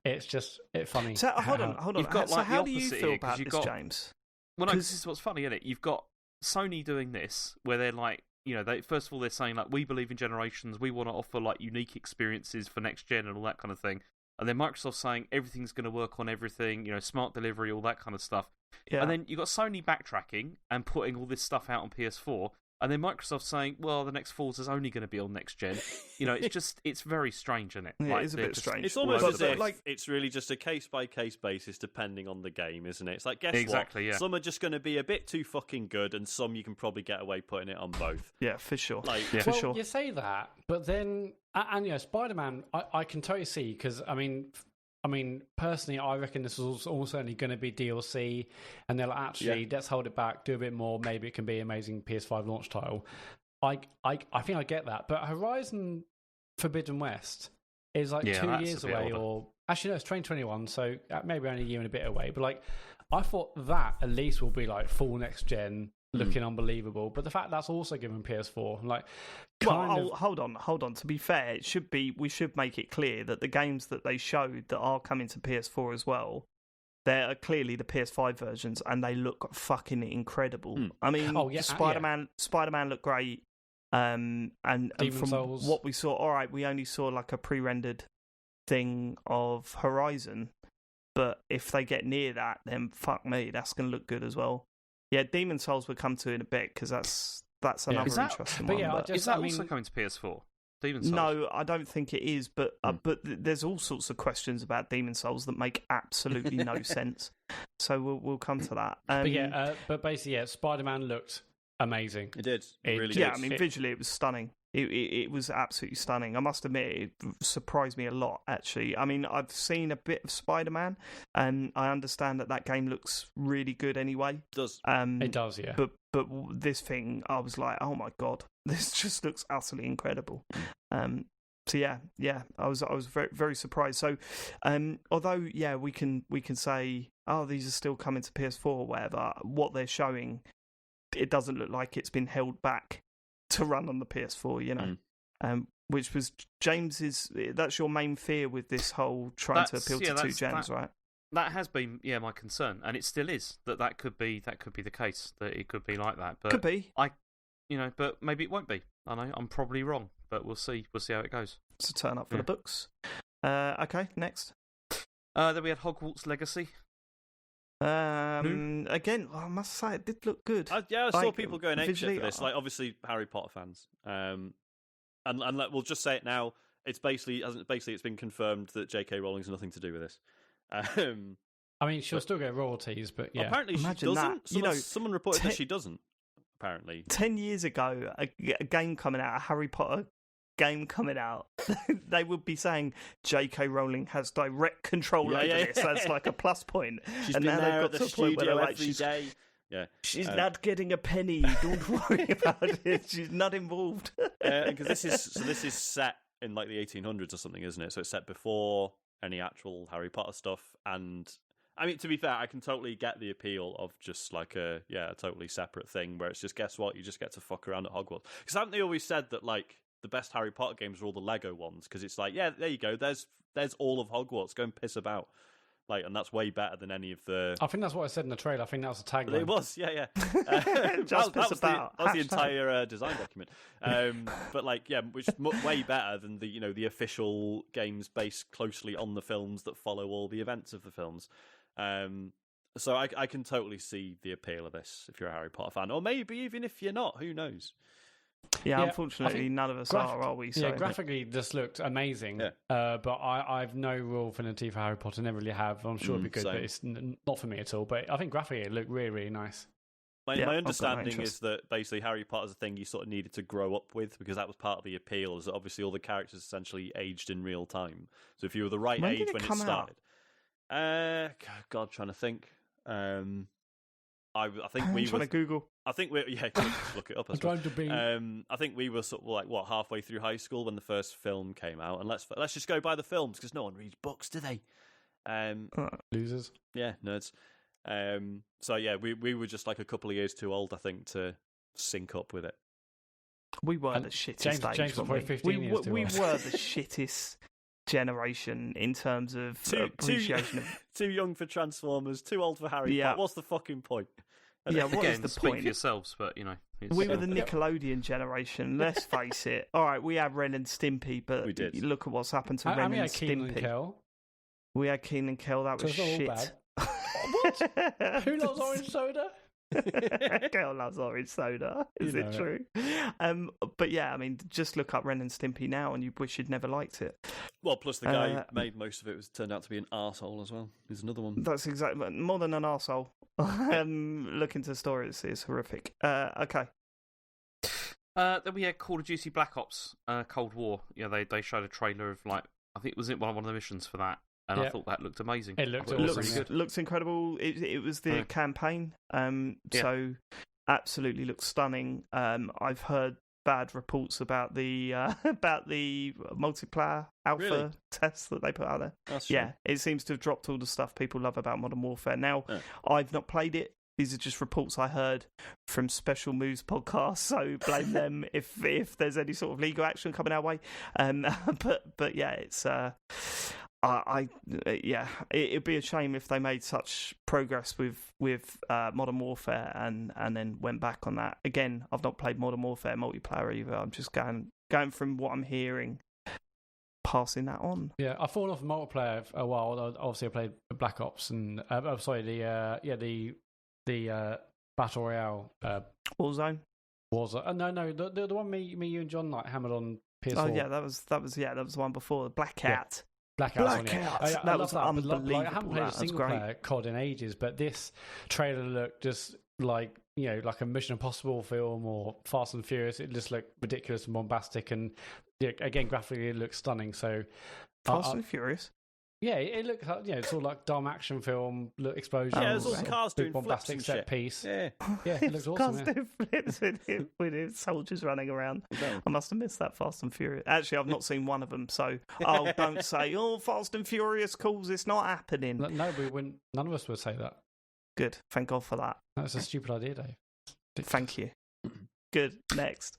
It's just funny. So hold on. You've got, so how do you feel about this, James? Well, no, this is what's funny, isn't it? You've got Sony doing this, where they're like, they first of all they're saying like, we believe in generations, we want to offer like unique experiences for next gen and all that kind of thing. And then Microsoft saying everything's going to work on everything, smart delivery, all that kind of stuff. Yeah. And then you've got Sony backtracking and putting all this stuff out on PS4. And then Microsoft saying, well, the next Forza's only going to be on next gen. It's very strange, isn't it? Yeah, it is a bit strange. It's almost as if it's really just a case-by-case basis depending on the game, isn't it? It's like, guess what? Yeah. Some are just going to be a bit too fucking good, and some you can probably get away putting it on both. Yeah, for sure. For sure. You say that, but then... And Spider-Man, I can totally see, because, I mean, personally, I reckon this was also only going to be DLC, and they're like, actually, let's hold it back, do a bit more, maybe it can be an amazing PS5 launch title. I think I get that, but Horizon Forbidden West is like 2 years away, or... Actually, no, it's 2021, so maybe only a year and a bit away, but I thought that at least will be full next-gen, looking unbelievable, but the fact that's also given PS4, hold on. To be fair, we should make it clear that the games that they showed that are coming to PS4 as well, they're clearly the PS5 versions, and they look fucking incredible. I mean, Spider-Man looked great, and from Souls. What we saw, all right, we only saw like a pre-rendered thing of Horizon, but if they get near that, then fuck me, that's going to look good as well. Yeah, Demon's Souls we'll come to in a bit, because that's another interesting one. Is that also coming to PS4? Demon's Souls? No, I don't think it is, but there's all sorts of questions about Demon's Souls that make absolutely no sense. So we'll come to that. But basically, Spider-Man looked amazing. It did. It really did. Yeah, I mean, visually it was stunning. It was absolutely stunning. I must admit, it surprised me a lot, actually. I mean, I've seen a bit of Spider-Man, and I understand that game looks really good anyway. It does. It does, yeah. But this thing, I was like, oh my God, this just looks utterly incredible. So yeah, I was very, very surprised. So, although we can say, oh, these are still coming to PS4 or whatever, what they're showing, it doesn't look like it's been held back to run on the PS4, you know. Which was James's. That's your main fear with this whole trying to appeal to two gens, right? That has been my concern, and it still is that could be the case, that it could be like that. But could be. But maybe it won't be. I know I'm probably wrong, but we'll see. We'll see how it goes. It's a turn up for the books. Okay, next. Then we had Hogwarts Legacy. Again, I must say it did look good. I saw people going apeshit for this. Like, obviously, Harry Potter fans. And we'll just say it now. It's basically it's been confirmed that J.K. Rowling's nothing to do with this. I mean, she'll still get royalties, but yeah. Apparently, she doesn't. Someone reported that she doesn't. Apparently, 10 years ago, a game coming out, a Harry Potter game coming out, they would be saying J.K. Rowling has direct control over this. That's like a plus point. She's and been now there they've got at the to a point where studio they're every like, day. Yeah, she's not getting a penny. Don't worry about it. She's not involved. Because this is set in like the 1800s or something, isn't it? So it's set before any actual Harry Potter stuff. And I mean, to be fair, I can totally get the appeal of just like a totally separate thing where it's just, guess what, you just get to fuck around at Hogwarts. Because haven't they always said that like the best Harry Potter games are all the Lego ones? Because it's like, yeah, there you go. There's all of Hogwarts. Go and piss about. Like, and that's way better than any of the. I think that's what I said in the trailer. I think that was the tagline. It was, yeah. Just that piss about. That was the entire design document. But like, yeah, which is way better than the official games based closely on the films that follow all the events of the films. So I can totally see the appeal of this if you're a Harry Potter fan, or maybe even if you're not. Who knows? Yeah, unfortunately, none of us are we? So. Yeah, graphically, this looked amazing. Yeah. But I've no real affinity for Harry Potter. Never really have. I'm sure it'd be good, but it's not for me at all. But I think graphically, it looked really, really nice. My understanding is that basically Harry Potter's a thing you sort of needed to grow up with, because that was part of the appeal. Is that obviously all the characters essentially aged in real time. So if you were the right age when it started, God, trying to think. I think we were trying to Google. I think we just look it up. I'm trying to be. I think we were sort of like halfway through high school when the first film came out, and let's just go by the films because no one reads books, do they? Losers. Yeah, nerds. So yeah, we were just like a couple of years too old, I think, to sync up with it. We were the shittest James was probably 15 years too we old. were the shittest generation in terms of appreciation. Too young for Transformers, too old for Harry Potter. What's the fucking point? Yeah, what Again, is the speak point? for yourselves, but we were the Nickelodeon generation. Let's face it. All right, we had Ren and Stimpy, but we did. Look at what's happened to Ren and Stimpy. We had Keen and Kel. That was shit. Bad. What? Who loves orange soda? Kel loves orange soda. Is it true? But yeah, I mean, just look up Ren and Stimpy now, and you wish you'd never liked it. Well, plus the guy who made most of it turned out to be an arsehole as well. There's another one. That's exactly more than an arsehole. Look into the story; it's horrific. Okay. Then we had Call of Duty Black Ops Cold War. Yeah, they showed a trailer of like, I think it was one of the missions for that. And I thought that looked amazing. It looked good. Looks incredible. It was the campaign, so absolutely looks stunning. I've heard bad reports about the multiplayer alpha tests that they put out there. That's it seems to have dropped all the stuff people love about Modern Warfare. Now, I've not played it. These are just reports I heard from Special Moves podcast, so blame them if there's any sort of legal action coming our way. But yeah, it's. It'd be a shame if they made such progress with Modern Warfare and then went back on that. Again, I've not played Modern Warfare multiplayer either. I'm just going from what I'm hearing, passing that on. Yeah, I've fallen off multiplayer for a while. Obviously, I played Black Ops and the Battle Royale. Warzone. No, the one me, you and John like hammered on PS4. Oh yeah, that was the one before the Blackout. Blackout. That was unbelievable. I haven't played a single player COD in ages, but this trailer looked just like like a Mission Impossible film or Fast and Furious, it just looked ridiculous and bombastic, and again graphically it looks stunning. So Fast and Furious. Yeah, it looks like, it's all like dumb action film, explosions. Yeah, there's all cars doing bombastic flips set and shit. piece. Yeah, it looks awesome. Cars doing flips with soldiers running around. I must have missed that Fast and Furious. Actually, I've not seen one of them, so don't say, Fast and Furious calls, it's not happening. No, we wouldn't. None of us would say that. Good, thank God for that. That's a stupid idea, Dave. Thank you. Good, next.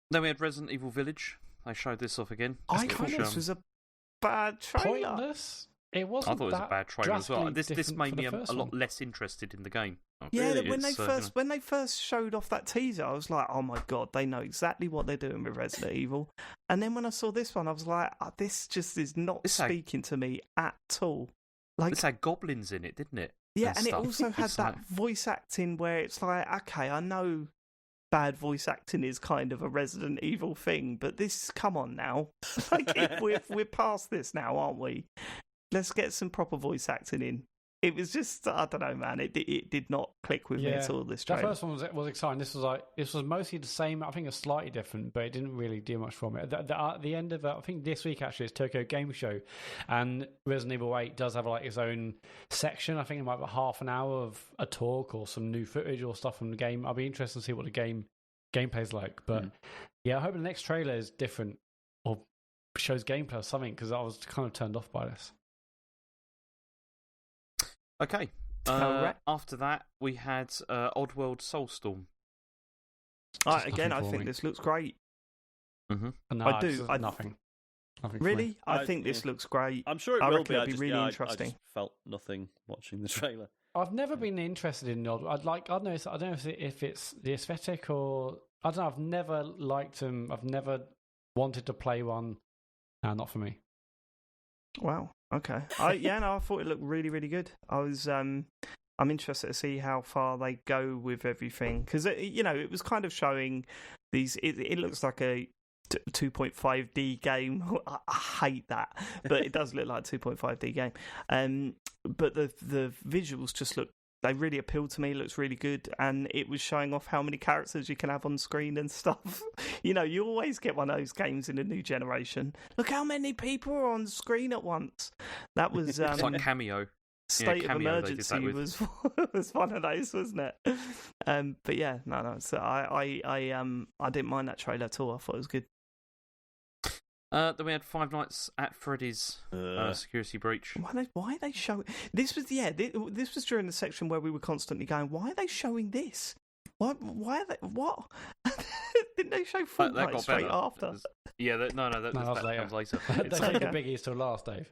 Then we had Resident Evil Village. They showed this off again. I thought this was a bad trailer. Pointless. It wasn't. I thought it was a bad trailer as well. This made me a lot less interested in the game. Yeah, really, when they first showed off that teaser, I was like, oh my God, they know exactly what they're doing with Resident Evil. And then when I saw this one, I was like, this just is not speaking to me at all. Like, it had goblins in it, didn't it? Yeah, and it also had that voice acting where it's like, okay, I know bad voice acting is kind of a Resident Evil thing, but this, come on now. Like, we're past this now, aren't we? Let's get some proper voice acting in. It was just, I don't know, man. It did not click with me at all, this trailer. The first one was exciting. This was mostly the same. I think it's slightly different, but it didn't really do much from it. At the end of I think this week actually is Tokyo Game Show, and Resident Evil 8 does have like its own section. I think it might be half an hour of a talk or some new footage or stuff from the game. I'll be interested to see what the gameplay's like. But yeah, I hope the next trailer is different or shows gameplay or something, because I was kind of turned off by this. Okay. After that, we had Oddworld Soulstorm. Again, I think this looks great. Mm-hmm. No, I do. Nothing. Really? I think this looks great. I'm sure it will be. It'll be really interesting. I just felt nothing watching the trailer. I've never been interested in the Oddworld. I don't know if it's the aesthetic or I don't know. I've never liked them. I've never wanted to play one. Not for me. Wow. Okay. I thought it looked really, really good. I'm interested to see how far they go with everything, because it was kind of showing these. It looks like a 2.5D game. I hate that, but it does look like a 2.5D game. But the visuals just look. They really appealed to me. It looks really good, and it was showing off how many characters you can have on screen and stuff. You always get one of those games in a new generation. Look how many people are on screen at once. That was it's like Cameo. State of Emergency was one of those, wasn't it? But yeah, no. So I didn't mind that trailer at all. I thought it was good. Then we had Five Nights at Freddy's Security Breach. Why are they showing this? This was during the section where we were constantly going, why are they showing this? Why are they? What? Didn't they show Fortnite straight after? Yeah, that comes later. They take the biggies till last, Dave.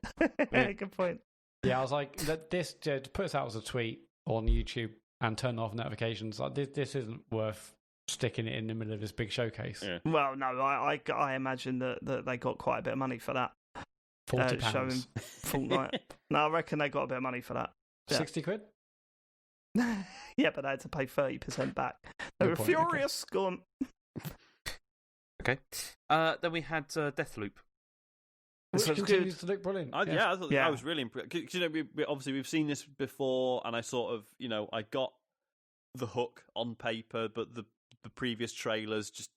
Yeah, good point. Yeah, I was like, this to put this out as a tweet on YouTube and turn off notifications. Like, this isn't worth sticking it in the middle of this big showcase. Yeah. Well, no, I imagine that they got quite a bit of money for that. £40 showing Fortnite. No, I reckon they got a bit of money for that. Yeah. 60 quid? Yeah, but they had to pay 30% back. They were furious scum. Okay. Then we had Deathloop. Which continues to look brilliant. I thought I was really impressed. Obviously we've seen this before, and I sort of, I got the hook on paper, but the previous trailers just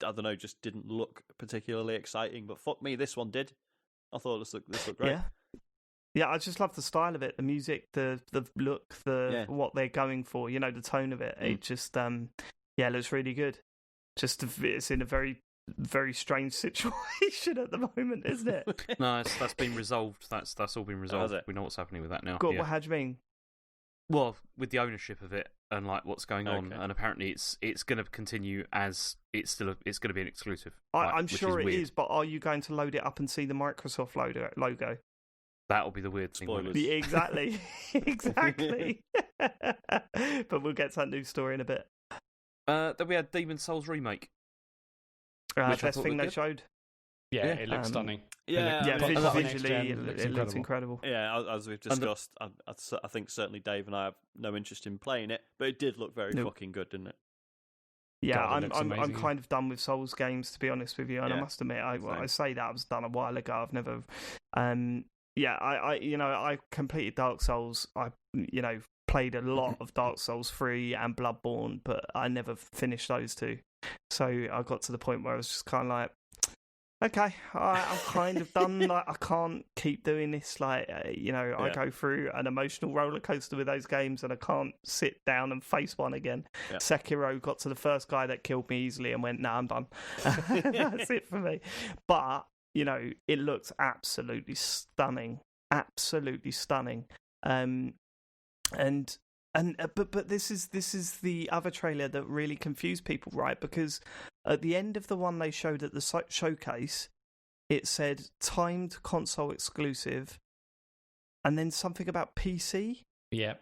didn't look particularly exciting. But fuck me, this one did. I thought this looked great. Yeah, I just love the style of it, the music, the look, what they're going for. The tone of it. It just looks really good. Just it's in a very, very strange situation at the moment, isn't it? No, that's been resolved. That's all been resolved. We know what's happening with that now. God, how do you mean? Well, with the ownership of it and like what's going on, and apparently it's going to continue as it's going to be an exclusive. I'm sure it is, but are you going to load it up and see the Microsoft logo? That'll be the weird thing. Yeah, exactly, exactly. But we'll get to that news story in a bit. Then we had Demon's Souls Remake. Best thing they showed. Yeah, it looks stunning. Visually, it looks incredible. Yeah, as we've discussed, I think certainly Dave and I have no interest in playing it, but it did look very fucking good, didn't it? Yeah, God, I'm kind of done with Souls games, to be honest with you, and I must admit, I say that I was done a while ago. I've never, I completed Dark Souls. I played a lot of Dark Souls 3 and Bloodborne, but I never finished those two. So I got to the point where I was just kind of like, okay, I'm kind of done. Like, I can't keep doing this. Like, I go through an emotional roller coaster with those games, and I can't sit down and face one again. Yeah. Sekiro got to the first guy that killed me easily and went, "Nah, I'm done." That's it for me. But it looks absolutely stunning, absolutely stunning. But this is the other trailer that really confused people, right? Because at the end of the one they showed at the showcase, it said timed console exclusive, and then something about PC. Yeah.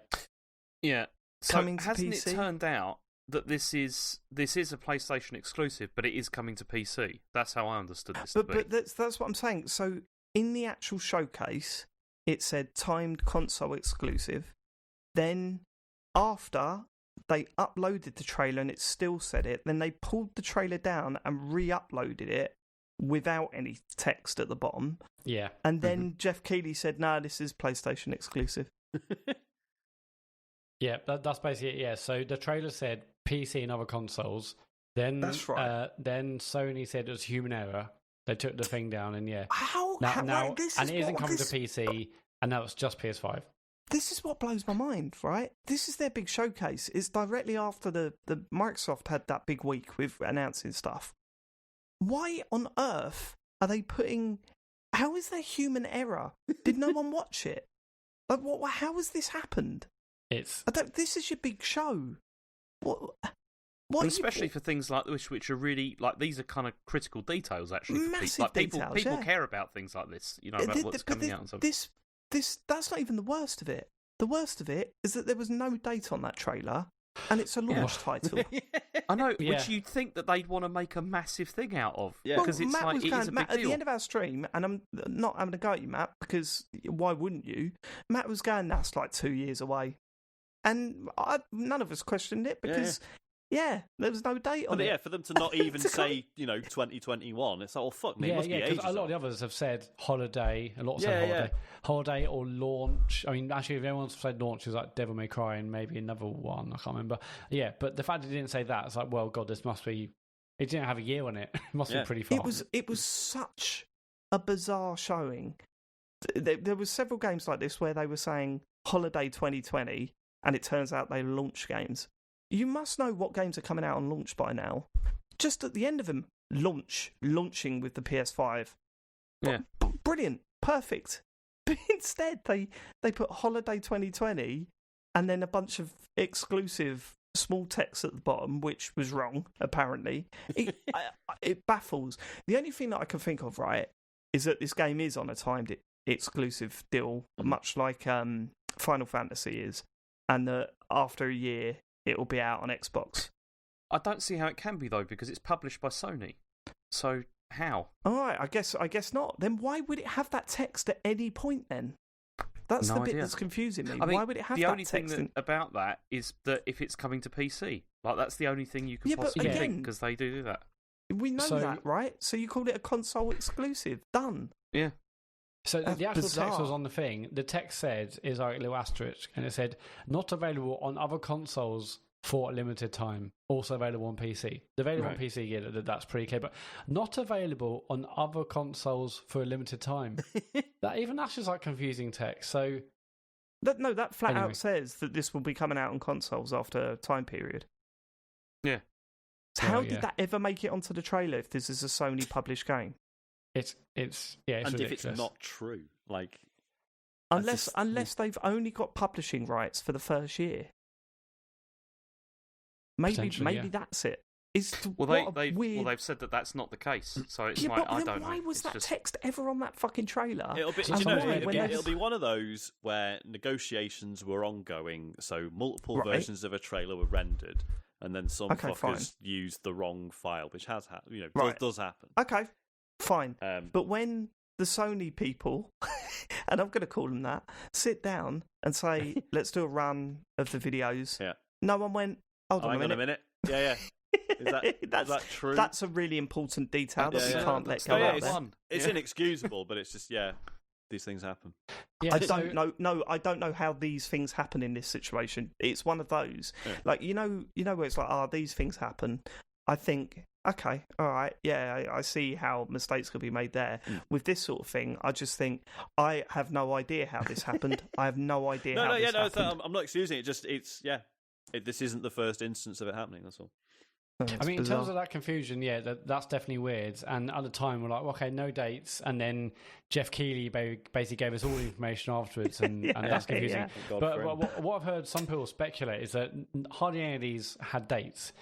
So coming to hasn't PC? It turned out that this is a PlayStation exclusive, but it is coming to PC? That's how I understood this. But that's what I'm saying. So in the actual showcase, it said timed console exclusive. Then after they uploaded the trailer and it still said it, then they pulled the trailer down and re-uploaded it without any text at the bottom. Yeah. And then Geoff Keighley said, "Nah, this is PlayStation exclusive." Yeah, that's basically it. Yeah, so the trailer said PC and other consoles. Then that's right. Then Sony said it was human error. They took the thing down, and now it isn't coming to PC, and now it's just PS5. This is what blows my mind, right? This is their big showcase. It's directly after the Microsoft had that big week with announcing stuff. Why on earth are they putting... How is there human error? Did no one watch it? Like, how has this happened? This is your big show. What and especially for things like this, which are really... Like, these are kind of critical details, actually. Massive details, people care about things like this, about what's coming out and stuff. That's not even the worst of it. The worst of it is that there was no date on that trailer, and it's a launch title. I know, which you'd think that they'd want to make a massive thing out of. Yeah, because it's Matt like, it is a big Matt, deal. At the end of our stream, and I'm not having to go at you, Matt, because why wouldn't you? Matt was going, that's like 2 years away. And none of us questioned it, because... Yeah, there was no date on it. Yeah, for them to not even say, 2021, it's like, oh, fuck me, it must be ages. Because a lot of the others have said holiday, holiday or launch. I mean, actually, if anyone's said launch, it's like Devil May Cry and maybe another one, I can't remember. Yeah, but the fact it didn't say that, it's like, well, God, this must be... It didn't have a year on it. It must be pretty far. It was such a bizarre showing. There were several games like this where they were saying holiday 2020, and it turns out they launch games. You must know what games are coming out on launch by now. Just at the end of them, launching with the PS5. Yeah. Brilliant. Perfect. But instead, they put Holiday 2020 and then a bunch of exclusive small text at the bottom, which was wrong, apparently. It baffles. The only thing that I can think of, right, is that this game is on a timed exclusive deal, much like Final Fantasy is, and that after a year... it will be out on Xbox. I don't see how it can be, though, because it's published by Sony. So, how? All right, I guess not. Then why would it have that text at any point, then? That's the bit that's confusing me. Why would it have that text? The only thing about that is that if it's coming to PC. Like, that's the only thing you can possibly think, because they do that. We know that, right? So you called it a console exclusive. Done. Yeah. So the actual text was on the thing. The text said, is like a little asterisk, and it said, not available on other consoles for a limited time. Also available on PC. Available on PC, yeah, that's pretty clear, but not available on other consoles for a limited time. That's just like confusing text. So that flat out says that this will be coming out on consoles after a time period. Yeah. So how did that ever make it onto the trailer if this is a Sony published game? It's and ridiculous. If it's not true, like unless they've only got publishing rights for the first year, maybe that's it. They've said that that's not the case, so it's I don't know. Why was that text ever on that fucking trailer? It'll be one of those where negotiations were ongoing, so multiple versions of a trailer were rendered, and then some fuckers used the wrong file, which has happened. Does happen. Okay. Fine. But when the Sony people, and I'm going to call them that, sit down and say, let's do a run of the videos, no one went, hold on a minute. Yeah. Is that true? That's a really important detail that we can't let go out there. It's inexcusable, but it's just, these things happen. Yeah, I don't know. No, I don't know how these things happen in this situation. It's one of those, like you know, where it's like, these things happen. I think, okay, all right, yeah, I see how mistakes could be made there. With this sort of thing, I just think I have no idea how this happened. I have no idea how this happened. I'm not excusing it. This isn't the first instance of it happening. That's all. I mean, in terms of that confusion, that's definitely weird. And at the time, we're like, okay, no dates. And then Geoff Keighley basically gave us all the information afterwards, and that's confusing. Yeah. But what I've heard some people speculate is that hardly any of these had dates.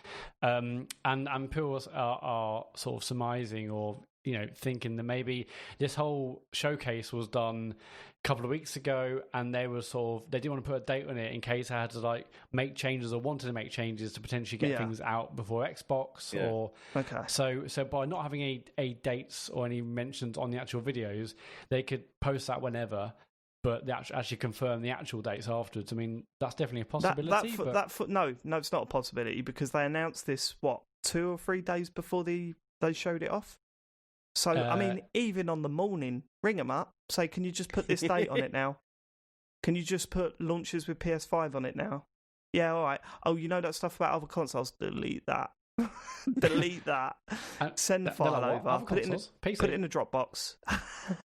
And people are sort of surmising or thinking that maybe this whole showcase was done a couple of weeks ago, and they didn't want to put a date on it in case I had to make changes or wanted to make changes to potentially get things out before Xbox or so by not having any dates or any mentions on the actual videos, they could post that whenever, but they actually confirm the actual dates afterwards. I mean, that's definitely a possibility. No, it's not a possibility, because they announced this 2 or 3 days before they showed it off. So, I mean, even on the morning, ring them up, say, can you just put this date on it now? Can you just put launches with PS5 on it now? Yeah, all right. Oh, that stuff about other consoles? Delete that. Delete that. Send the file over. Put it in a Dropbox.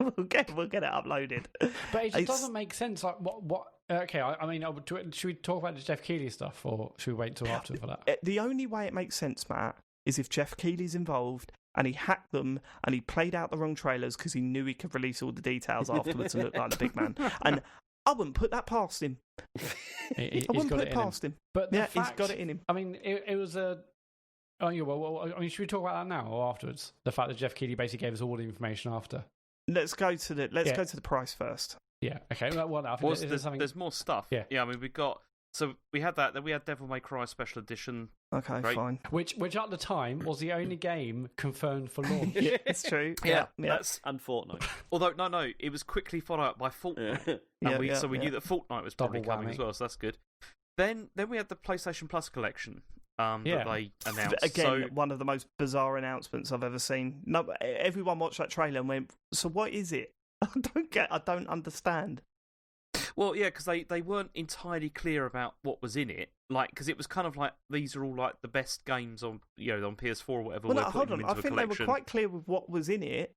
we'll get it uploaded. But it just doesn't make sense. Like, what? Okay, I mean, should we talk about the Geoff Keighley stuff, or should we wait till after for that? The only way it makes sense, Matt, is if Geoff Keighley's involved and he hacked them and he played out the wrong trailers because he knew he could release all the details afterwards and look like the big man. And I wouldn't put that past him. I wouldn't put it past him. But he's got it in him. I mean, it was a... I mean, should we talk about that now or afterwards? The fact that Geoff Keighley basically gave us all the information after. Let's go to the price first. Yeah. Okay. There's more stuff. Yeah. I mean, we had that. Then we had Devil May Cry Special Edition. Okay, fine. Which at the time was the only game confirmed for launch. Yeah, it's true. Yeah. And Fortnite. Although no, it was quickly followed up by Fortnite. So we knew that Fortnite was probably coming as well. So that's good. Then we had the PlayStation Plus collection. That they announced. Again, one of the most bizarre announcements I've ever seen. No, everyone watched that trailer and went, "So what is it? I don't understand." Well, yeah, because they weren't entirely clear about what was in it, because it was kind of like these are all like the best games on on PS4 or whatever. Well, hold on, I think they were quite clear with what was in it,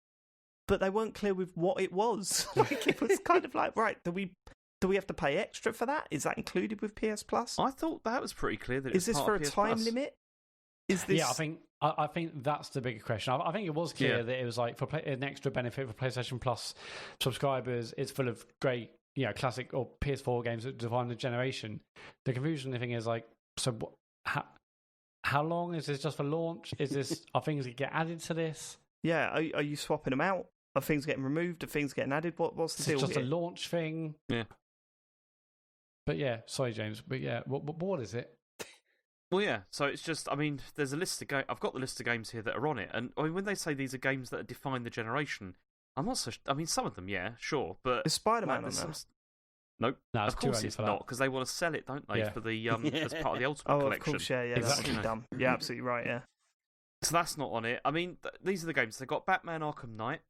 but they weren't clear with what it was. It was kind of like, right, do we have to pay extra for that? Is that included with PS Plus? I thought that was pretty clear. That is this for a time limit? Is this? Yeah, I think that's the bigger question. I think it was clear that it was like for an extra benefit for PlayStation Plus subscribers. It's full of great, classic or PS4 games that define the generation. The confusion thing is how long is this just for launch? Is this are things that get added to this? Yeah, are you swapping them out? Are things getting removed? Are things getting added? What's the deal? It's just a launch thing. Yeah. But yeah, sorry, James. But yeah, what is it? Well, yeah. So it's just, I mean, there's a list of games. I've got the list of games here that are on it, and I mean, when they say these are games that define the generation, I'm not so. I mean, some of them, yeah, sure, but is Spider-Man on there? Nope. No, of course it's not, because they want to sell it, don't they, for the as part of the Ultimate Collection. Of course, yeah, exactly. That's dumb. Yeah, absolutely right. Yeah. So that's not on it. I mean, these are the games. They've got Batman: Arkham Knight,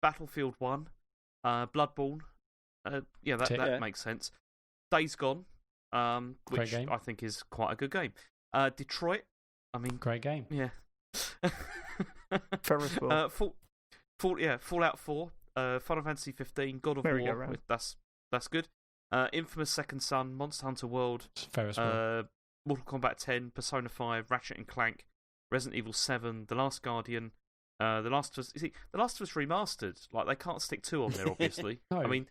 Battlefield 1, Bloodborne. That makes sense. Days Gone, which I think is quite a good game. Detroit, I mean, great game. Yeah. Ferris Wheel. Fallout 4, Final Fantasy 15, God of War. That's good. Infamous Second Son, Monster Hunter World, Ferris Wheel. Mortal Kombat 10, Persona 5, Ratchet and Clank, Resident Evil 7, The Last Guardian. The Last of Us. You see, The Last of Us remastered. Like, they can't stick 2 on there, obviously. No. I mean,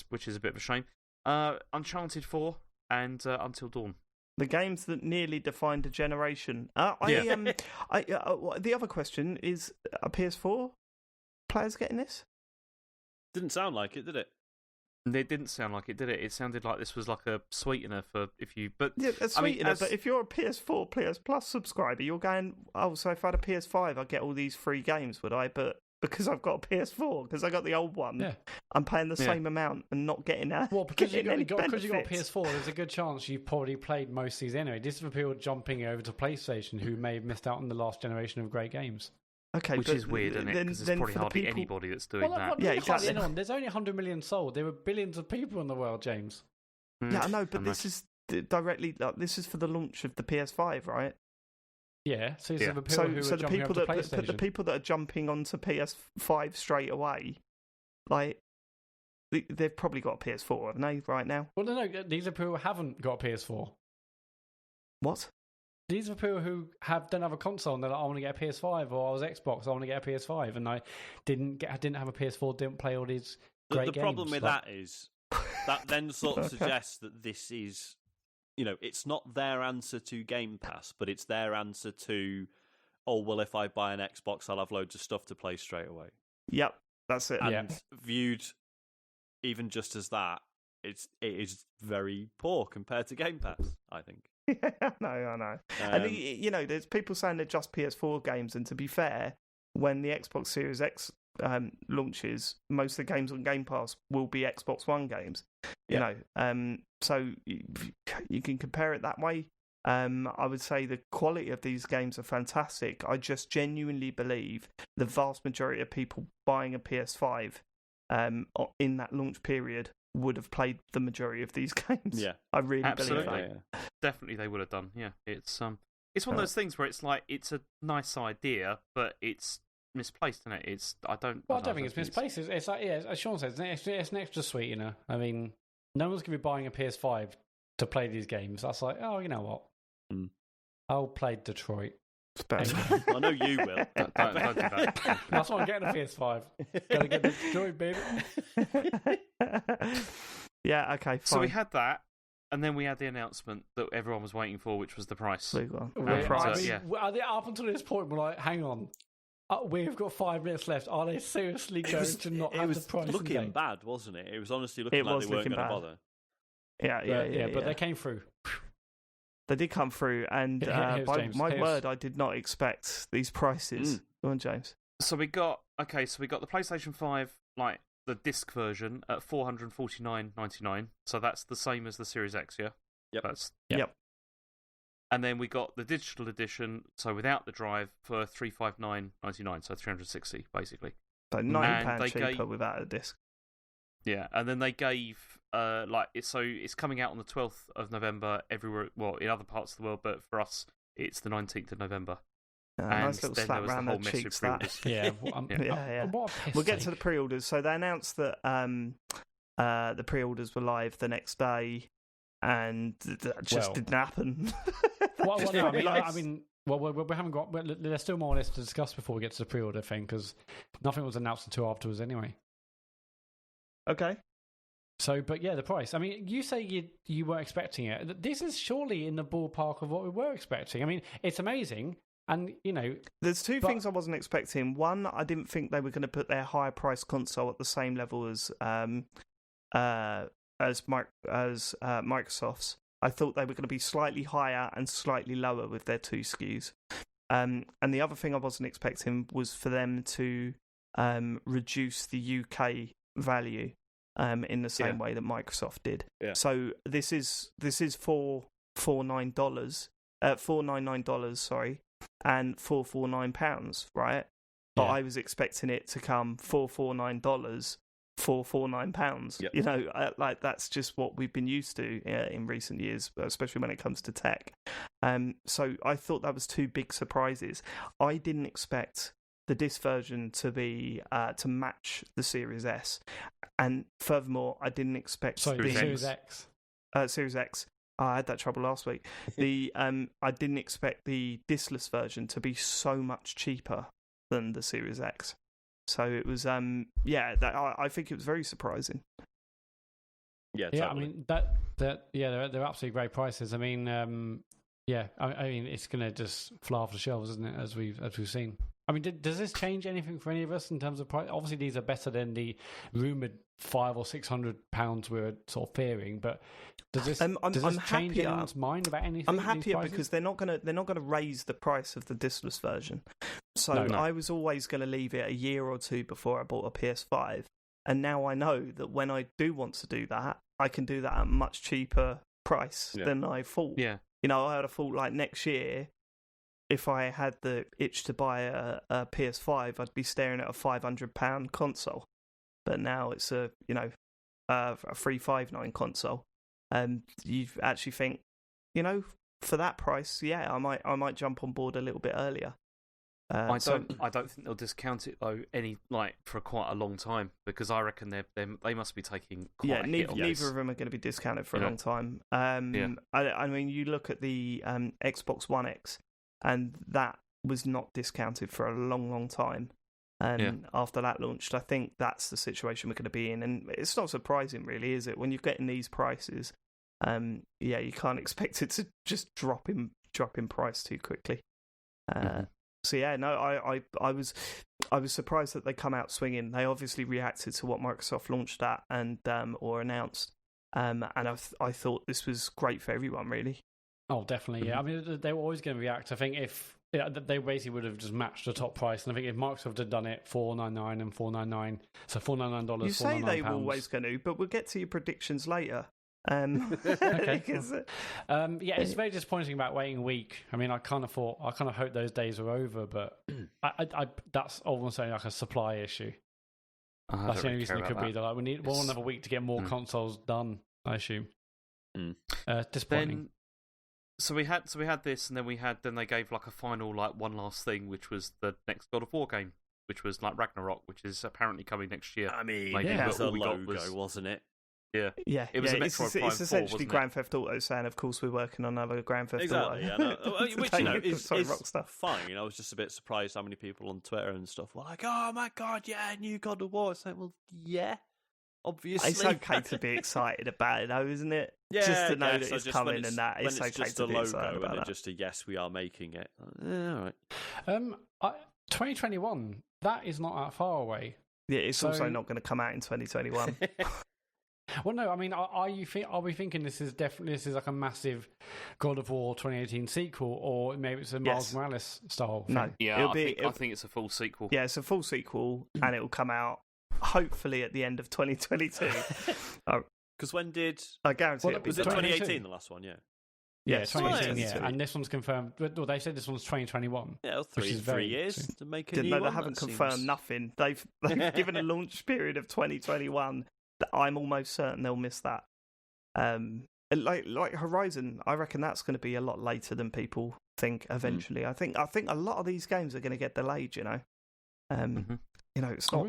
which is a bit of a shame. Uncharted 4 and Until Dawn. The games that nearly defined a generation. The other question is: are PS4 players getting this? Didn't sound like it, did it? It didn't sound like it, did it? It sounded like this was like a sweetener for if you. But yeah, a sweetener. But if you're a PS4 PS Plus subscriber, you're going, oh, so if I had a PS5, I'd get all these free games, would I? But because I've got a PS4, because I got the old one, I'm paying the same amount and not getting that. Well, because you got PS4, there's a good chance you probably played most of these anyway. This is for people jumping over to PlayStation who may have missed out on the last generation of great games. Okay, which is weird, isn't it? Because there's probably hardly anybody that's doing that. Yeah, exactly. There's only 100 million sold. There are billions of people in the world, James. Yeah, I know, but this is directly. This is for the launch of the PS5, right? Yeah. So the people that are jumping onto PS5 straight away, like they've probably got a PS4, haven't they? Right now. Well, no. These are people who haven't got a PS4. What? These are people who don't have a console and they're like, I want to get a PS5, or I was Xbox, I want to get a PS5, and I didn't have a PS4, didn't play all these great games. The problem with that is that then sort of suggests that this is, it's not their answer to Game Pass, but it's their answer to, oh, well, if I buy an Xbox, I'll have loads of stuff to play straight away. Yep, that's it. And viewed even just as that, it is very poor compared to Game Pass, I think. I know. And, there's people saying they're just PS4 games, and to be fair, when the Xbox Series X launches, most of the games on Game Pass will be Xbox One games. You know, so you can compare it that way. I would say the quality of these games are fantastic. I just genuinely believe the vast majority of people buying a PS5 in that launch period would have played the majority of these games. Yeah, I really believe that. Yeah. Definitely, they would have done. Yeah, it's one of those things where it's like it's a nice idea, but it's misplaced, isn't it? I don't think it's misplaced. It's like, as Sean says, it's an extra sweet. No one's going to be buying a PS5 to play these games. That's like, oh, you know what? I'll play Detroit. I know you will. Don't do that. That's why I'm getting a PS5. Gotta get the Detroit, baby. Yeah, okay, fine. So we had that, and then we had the announcement that everyone was waiting for, which was the price. The price. Up until this point, we're like, hang on. We've got 5 minutes left. Are they seriously going to not have the price? It was looking bad, wasn't it? It was honestly looking like they weren't going to bother. Yeah, but they came through. They did come through, and by my word, I did not expect these prices. Go on, James. So we got the PlayStation 5, like the disc version, at $449.99. So that's the same as the Series X, yeah. Yep. And then we got the digital edition, so without the drive, for $359.99. So $360 basically. So £9 cheaper without a disc. Yeah, and then they gave it's coming out on the 12th of November everywhere. Well, in other parts of the world, but for us, it's the 19th of November. And nice little slap round the cheeks. Yeah. We'll get to the pre-orders. So they announced that the pre-orders were live the next day, and that just didn't happen. We haven't got. There's still more on this to discuss before we get to the pre-order thing, because nothing was announced until afterwards anyway. Okay. So, but yeah, the price. I mean, you say you weren't expecting it. This is surely in the ballpark of what we were expecting. I mean, it's amazing, and there's two things I wasn't expecting. One, I didn't think they were going to put their higher price console at the same level as Microsoft's. I thought they were going to be slightly higher and slightly lower with their two SKUs. And the other thing I wasn't expecting was for them to reduce the UK value in the same way that Microsoft did. Yeah. So this is $499, sorry, and £449, right? But I was expecting it to come $449, £449. Yep. Like that's just what we've been used to in recent years, especially when it comes to tech. So I thought that was two big surprises. I didn't expect the disc version to be to match the Series S, and furthermore, I didn't expect Series X. Series X. I had that trouble last week. I didn't expect the discless version to be so much cheaper than the Series X. So it was, I think it was very surprising. Yeah, totally. I mean they're absolutely great prices. I mean, I mean it's going to just fly off the shelves, isn't it? As we've seen. I mean, does this change anything for any of us in terms of price? Obviously, these are better than the rumored £500 or £600 we were sort of fearing. But does this change anyone's mind about anything? I'm happier because they're not gonna raise the price of the discless version. So I was always going to leave it a year or two before I bought a PS5, and now I know that when I do want to do that, I can do that at a much cheaper price than I thought. Yeah. I had a thought like next year. if I had the itch to buy a PS5, I'd be staring at a £500 console. But now it's a $359 console, and you actually think, for that price, yeah, I might jump on board a little bit earlier. I don't think they'll discount it though for quite a long time, because I reckon they must be taking quite a hit on neither of them are going to be discounted for a long time. I mean, you look at the Xbox One X, and that was not discounted for a long, long time. After that launched, I think that's the situation we're going to be in, and it's not surprising, really, is it? When you're getting these prices, you can't expect it to just drop in price too quickly. So yeah, no, I was surprised that they come out swinging. They obviously reacted to what Microsoft launched at and or announced, and I thought this was great for everyone, really. Oh, definitely, yeah. I mean, they were always going to react. I think they basically would have just matched the top price, and I think if Microsoft had done it $499 and $499, so $499, you say they were always going to, but we'll get to your predictions later. Okay. It's very disappointing about waiting a week. I mean, I kind of hope those days are over, but I that's almost like a supply issue. That's the only reason it could be. Like, we want another week to get more consoles done, I assume. Disappointing. So we had this, and then they gave like a final, like, one last thing, which was the next God of War game, which was like Ragnarok, which is apparently coming next year. I mean, it was a logo, wasn't it? Yeah. It was it's essentially Grand Theft Auto saying, of course, we're working on another Grand Theft Auto. Exactly, which is fine. I was just a bit surprised how many people on Twitter and stuff were like, "Oh my god, yeah, new God of War." It's like, well, yeah, obviously. It's okay to be excited about it, though, isn't it? Yeah, just to know that it's coming and that. It's okay just to a be excited logo about and that. just a yes, we are making it. All right. 2021. That is not that far away. Yeah, it's also not going to come out in 2021. Well, no, I mean, are we thinking this is like a massive God of War 2018 sequel, or maybe it's a Miles Morales style thing? No, I think it's a full sequel. Yeah, it's a full sequel, and it will come out hopefully at the end of 2022. Because when did I guarantee it? Was it 2018 the last one? Yeah. Yeah, 2018. Yeah, and this one's confirmed. Well, they said this one's 2021. Yeah, 3 years to make a new one. No, they haven't confirmed nothing. They've given a launch period of 2021. I'm almost certain they'll miss that. Like Horizon, I reckon that's going to be a lot later than people think. Eventually, I think a lot of these games are going to get delayed. It's not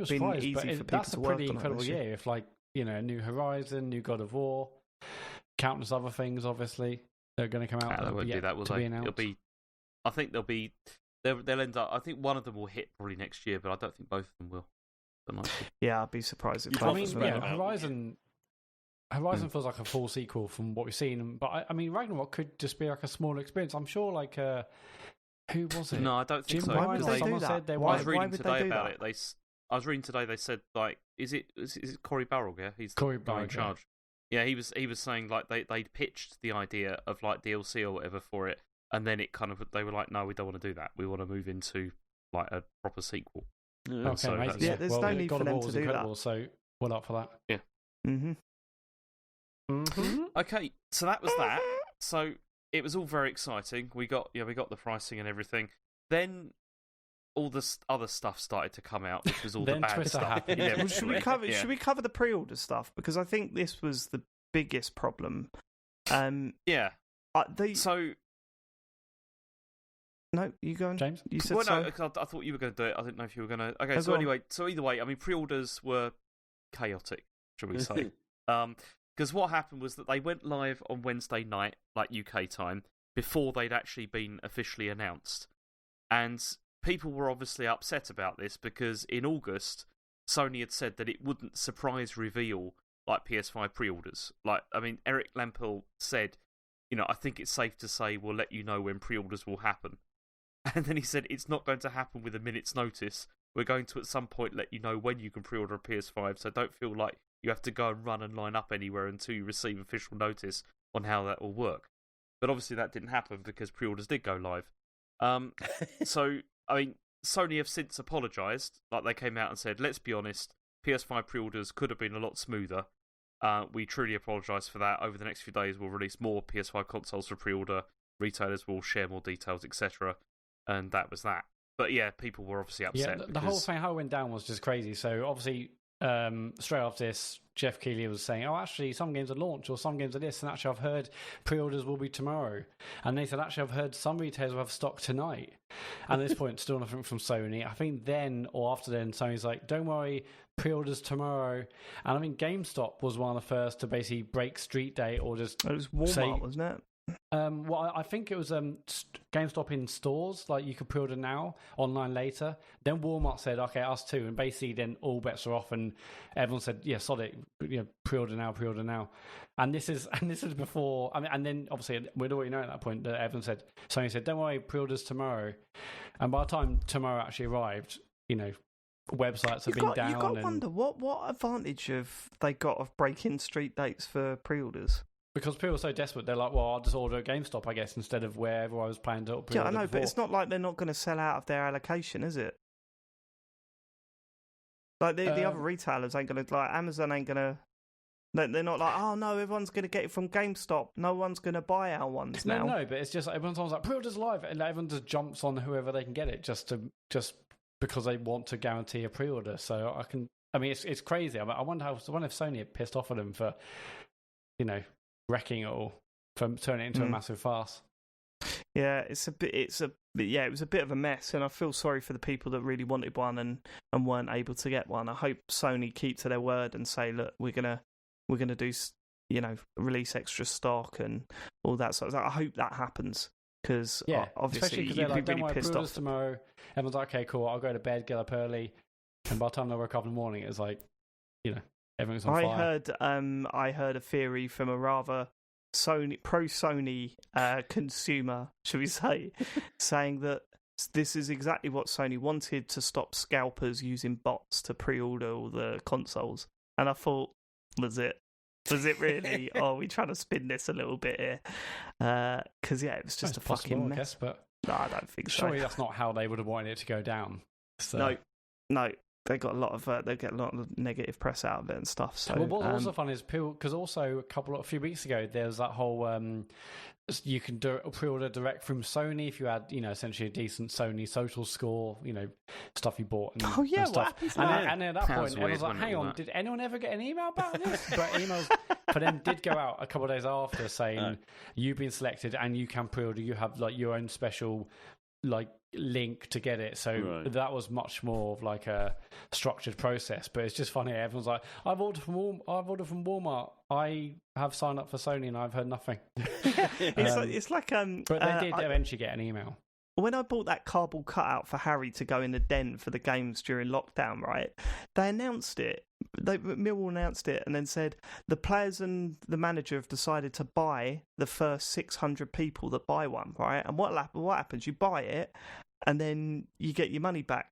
been easy for people to work on. That's a pretty incredible year. If new Horizon, new God of War, countless other things, obviously they're going to come out. They won't do that, will they? It'll be. I think they'll end up. I think one of them will hit probably next year, but I don't think both of them will. Yeah, I'd be surprised if Horizon feels like a full sequel from what we've seen, but I mean, Ragnarok could just be like a smaller experience. I'm sure, who was it? No, I don't think Jim, so. Why would they do that? I was reading today about it. I was reading today. They said, like, is it Cory Barlog? Yeah, he's the guy in charge. Yeah, he was saying, like, they pitched the idea of like DLC or whatever for it, and then they were like, no, we don't want to do that. We want to move into like a proper sequel. Okay, so amazing. Yeah, there's no need God for them to do that. So well up for that. Yeah. Okay, so that was that. So it was all very exciting. We got the pricing and everything. Then all the other stuff started to come out, which was all the bad Twitter stuff. Should we cover the pre-order stuff, because I think this was the biggest problem. No, you go on, James. You said no, I thought you were going to do it. I didn't know if you were going to. Okay, so either way, I mean, pre-orders were chaotic, shall we say? Because what happened was that they went live on Wednesday night, like UK time, before they'd actually been officially announced, and people were obviously upset about this because in August, Sony had said that it wouldn't surprise reveal like PS5 pre-orders. Like, I mean, Eric Lampel said, I think it's safe to say we'll let you know when pre-orders will happen. And then he said, it's not going to happen with a minute's notice. We're going to at some point let you know when you can pre-order a PS5, so don't feel like you have to go and run and line up anywhere until you receive official notice on how that will work. But obviously that didn't happen because pre-orders did go live. So, I mean, Sony have since apologised. Like, they came out and said, let's be honest, PS5 pre-orders could have been a lot smoother. We truly apologise for that. Over the next few days, we'll release more PS5 consoles for pre-order. Retailers will share more details, etc. and that was that. But yeah, people were obviously upset. Yeah, the whole thing, how it went down was just crazy. So obviously, straight after this, Geoff Keighley was saying, "Oh, actually, some games are launched, or some games are this, and actually, I've heard pre-orders will be tomorrow." And they said, "Actually, I've heard some retailers will have stock tonight." And at this point, still nothing from Sony. I think then or after then, Sony's like, "Don't worry, pre-orders tomorrow." And I think GameStop was one of the first to basically break street day or just. It was Walmart, wasn't it? Well, I think it was GameStop in stores, like you could pre-order now, online later. Then Walmart said, "Okay, us too," and basically then all bets are off, and everyone said, "Yeah, solid, pre-order now." And this is before. I mean, and then obviously we'd already know at that point that everyone said, Sony said, "Don't worry, pre-orders tomorrow." And by the time tomorrow actually arrived, websites have been down. You got to wonder what advantage have they got of breaking street dates for pre-orders. Because people are so desperate, they're like, well, I'll just order at GameStop, I guess, instead of wherever I was planning to pre-order. Yeah, I know, before. but it's not like they're not going to sell out of their allocation, is it? Like, the other retailers ain't going to, like, Amazon ain't going to... They're not like, oh, no, everyone's going to get it from GameStop. No one's going to buy our ones now. No, but it's just like, everyone's like, pre-order's live, and everyone just jumps on whoever they can get it just because they want to guarantee a pre-order. So it's crazy. I wonder if Sony are pissed off at them for, wrecking it all, for turning it into a massive farce. Yeah, it was a bit of a mess, and I feel sorry for the people that really wanted one and weren't able to get one. I hope Sony keep to their word and say, look, we're gonna do, release extra stock and all that sort of stuff. I hope that happens because obviously you'd be really don't worry, pissed off tomorrow. Everyone's like, okay, cool, I'll go to bed, get up early, and by the time they wake up in the morning, it's like, everything's on fire. I heard a theory from a rather pro-Sony consumer, should we say, saying that this is exactly what Sony wanted to stop scalpers using bots to pre-order all the consoles. And I thought, was it really? Or are we trying to spin this a little bit here? Because, it was just a fucking mess. I guess, but no, I don't think so. Surely that's not how they would have wanted it to go down. So. No. They get a lot of negative press out of it and stuff. So, well, what's also fun is people, because also a few weeks ago there was that whole you can pre-order direct from Sony if you had essentially a decent Sony social score, stuff you bought. And, and stuff. What happens to that? And at that point, everyone was like, "Hang on, did anyone ever get an email about this?" But emails for them did go out a couple of days after saying you've been selected and you can pre-order. You have like your own special link to get it, so that was much more of like a structured process. But it's just funny, everyone's like, I've ordered from Walmart, I have signed up for Sony and I've heard nothing. It's like but they did eventually get an email. When I bought that cardboard cutout for Harry to go in the den for the games during lockdown, right, they announced it. Millwall announced it and then said the players and the manager have decided to buy the first 600 people that buy one, right? And what happens? You buy it and then you get your money back,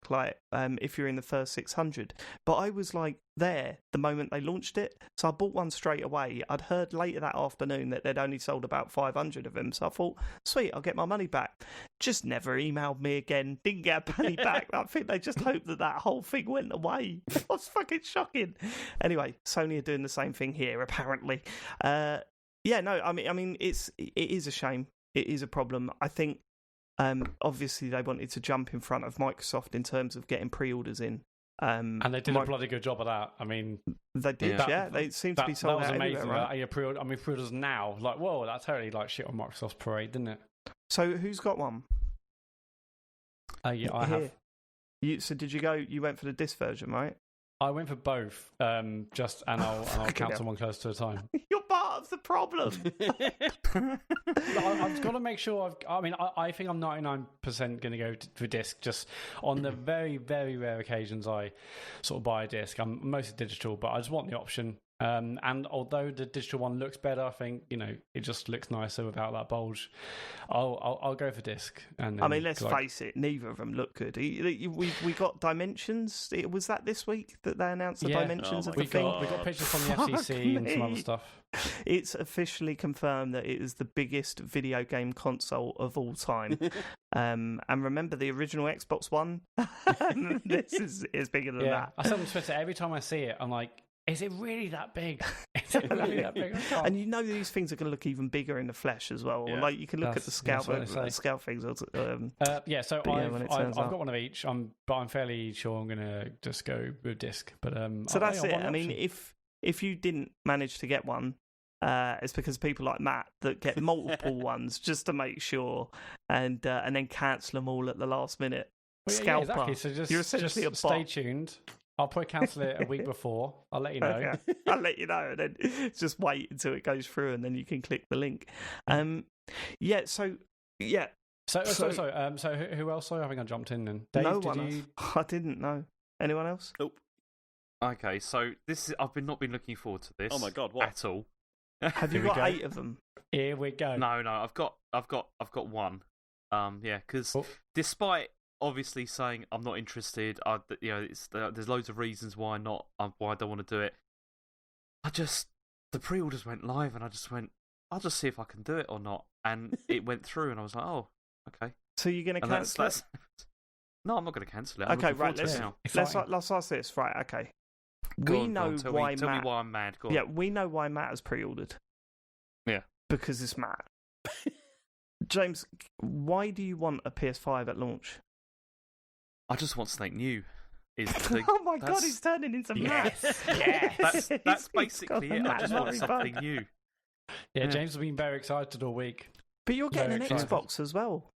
if you're in the first 600. But I was there the moment they launched it, so I bought one straight away. I'd heard later that afternoon that they'd only sold about 500 of them, so I thought, sweet, I'll get my money back. Just never emailed me again, didn't get a penny back. I think they just hoped that whole thing went away. It was fucking shocking. Anyway, Sony are doing the same thing here, apparently. I mean, it is a shame. It is a problem. I think obviously they wanted to jump in front of Microsoft in terms of getting pre-orders in. And they did a bloody good job of that. I mean, they did. They seem to be sold out. That was amazing. Right? Pre-orders now, whoa, that totally shit on Microsoft's parade, didn't it? So who's got one? I have. So did you go? You went for the disc version, right? I went for both. And I'll cancel one close to a time. You're part of the problem. I've got to make sure. I think I'm 99% going to go for disc. Just on the very, very rare occasions I sort of buy a disc. I'm mostly digital, but I just want the option. And although the digital one looks better, I think it just looks nicer without that bulge. I'll go for disc. And then, let's face it, neither of them look good. We got Dimensions. Was that this week that they announced the Dimensions of the thing? We got pictures from the FCC and some other stuff. It's officially confirmed that it is the biggest video game console of all time. And remember the original Xbox One? This is bigger than that. I said on Twitter, every time I see it, I'm like, is it really that big? And you know these things are going to look even bigger in the flesh as well. Yeah. Like you can look at the scale things. So I've got one of each. But I'm fairly sure I'm going to just go with disc. But so that's it. I mean, if you didn't manage to get one, it's because people like Matt that get multiple ones just to make sure, and then cancel them all at the last minute. Scalper. Exactly. So you're essentially just stay tuned. I'll probably cancel it a week before. I'll let you know. Okay. I'll let you know, and then just wait until it goes through, and then you can click the link. So who else? Sorry, I think I jumped in. And Dave, no one. I didn't know. Anyone else? Nope. Okay, so this is, I've not been looking forward to this. Oh my god, what? At all? Have you got 8 of them? Here we go. No, I've got one. Because despite obviously saying I'm not interested, there's loads of reasons why not, why I don't want to do it. The pre-orders went live, and I just went, I'll just see if I can do it or not, and it went through, and I was like, oh, okay. So you're going to cancel it? No, I'm not going to cancel it. Okay, right. Let's ask this. Right, okay. Tell me why I'm mad. Go on. Yeah, we know why Matt has pre-ordered. Yeah, because it's Matt. James, why do you want a PS5 at launch? I just want something new. Oh my god, he's turning into Matt. Yes. That's basically it. I just want something new. Yeah, James has been very excited all week. But you're getting an Xbox as well.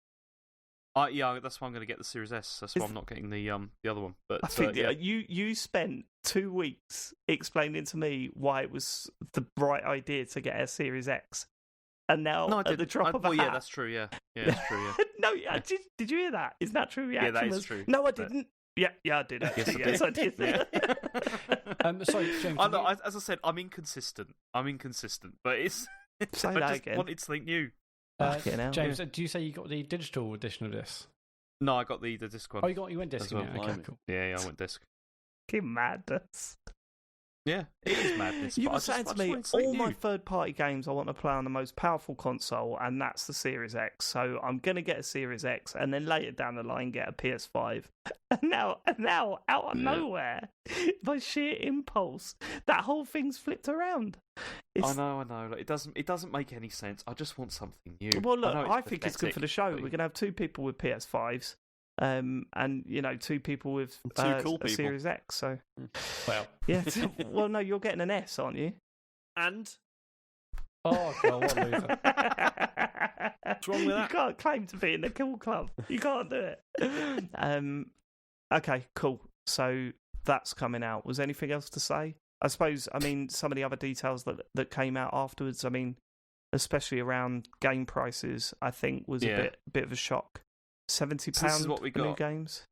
That's why I'm going to get the Series S. That's why I'm not getting the other one. But I think you spent 2 weeks explaining to me why it was the right idea to get a Series X, and now at the drop of a hat. Yeah, that's true. Yeah, that's true. Yeah. No, did you hear that? Is that true reaction? Yeah, that is true. No, I didn't. Yeah, I did. Yes, I did. Sorry, James. As I said, I'm inconsistent, but it's. Say I that just again. wanted something new. James, do you say you got the digital edition of this? No, I got the disc one. Oh, you went disc. Well. Okay, cool. Yeah, I went disc. Madness. Yeah, it is madness. You were saying to me, all my third-party games I want to play on the most powerful console, and that's the Series X. So I'm going to get a Series X, and then later down the line get a PS5. And now, out of nowhere, by sheer impulse, that whole thing's flipped around. I know. Like, it doesn't make any sense. I just want something new. Well, look, I think it's good for the show. We're going to have 2 people with PS5s. And 2 people with cool people. Series X. So, well, yeah. Well, no, you're getting an S, aren't you? And oh god, what a loser! What's wrong with that? You can't claim to be in the cool club. You can't do it. Okay, cool. So that's coming out. Was anything else to say? I suppose. I mean, some of the other details that came out afterwards. I mean, especially around game prices, I think was a bit of a shock. £70 for new games?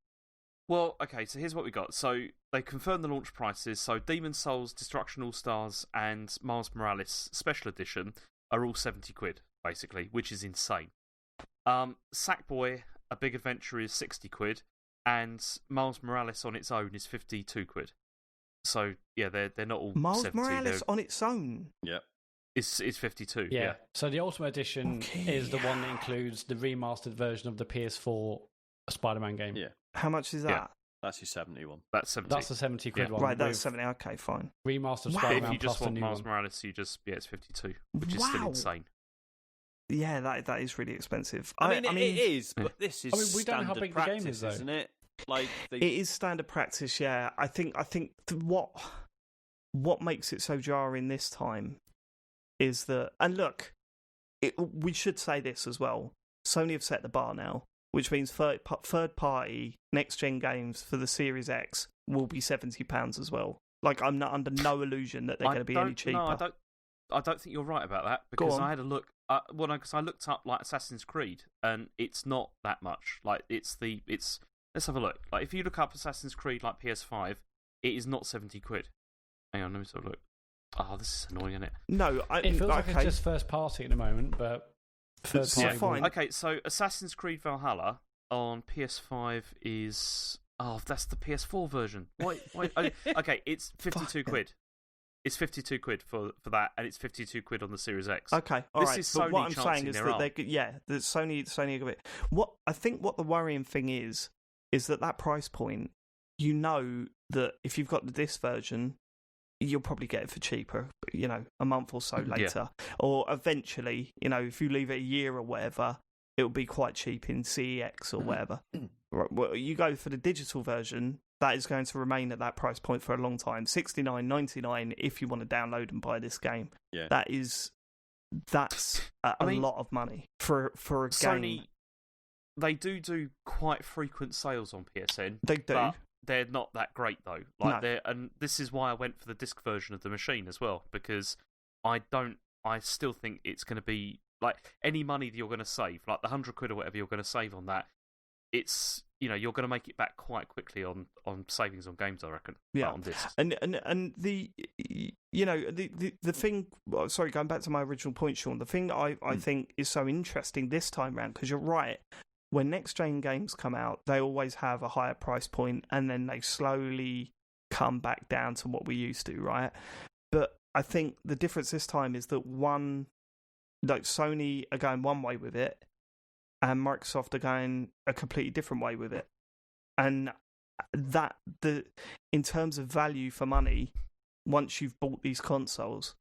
Well, okay, so here's what we got. So they confirmed the launch prices. So Demon's Souls, Destruction All Stars, and Miles Morales Special Edition are all £70, basically, which is insane. Sackboy, A Big Adventure is £60, and Miles Morales on its own is £52. So, yeah, they're not all Miles 70. Morales on its own? Yep. It's 52. Yeah. So the Ultimate Edition is the one that includes the remastered version of the PS4 Spider-Man game. Yeah. How much is that? Yeah. That's your 71. That's 70. That's the £70 one. Right, that's 70. Okay, fine. Remastered Spider-Man. If you just plus want the Miles one. Morales, it's 52, which is still insane. Yeah, that is really expensitive. I mean, it is, but this is we don't know how big practice, the game is, though. Isn't it? Like it is standard practice. Yeah, I think what makes it so jarring this time is that, and look, we should say this as well. Sony have set the bar now, which means third party next gen games for the Series X will be £70 as well. Like, I'm not under no illusion that they're going to be any cheaper. No, I don't think you're right about that, because I had a look. Because I looked up like Assassin's Creed, and it's not that much. Like it's. Let's have a look. Like if you look up Assassin's Creed like PS5, it is not £70. Hang on, let me sort of look. Oh, this is annoying, isn't it? No, it feels like it's just first party at the moment, but third party. Fine. Okay, so Assassin's Creed Valhalla on PS5 is that's the PS4 version. Why? Okay, it's £52. It's £52 for that, and it's £52 on the Series X. Okay, all right. But what I'm saying is that the Sony. What I think the worrying thing is that price point. You know that if you've got the disc version, you'll probably get it for cheaper, a month or so later. Or eventually, if you leave it a year or whatever, it'll be quite cheap in CEX or whatever. Right, well, you go for the digital version, that is going to remain at that price point for a long time. $69.99 if you want to download and buy this game. Yeah. That's a lot of money for a Sony, game. They do quite frequent sales on PSN. They do. But they're not that great though. And this is why I went for the disc version of the machine as well, because I still think it's going to be like any money that you're going to save, like the £100 or whatever you're going to save on that. It's you're going to make it back quite quickly on savings on games, I reckon. Yeah, on discs. And the the thing. Sorry, going back to my original point, Sean. The thing I think is so interesting this time round, because you're right. When next-gen games come out, they always have a higher price point, and then they slowly come back down to what we used to, right? But I think the difference this time is that Sony are going one way with it, and Microsoft are going a completely different way with it. And in terms of value for money, once you've bought these consoles,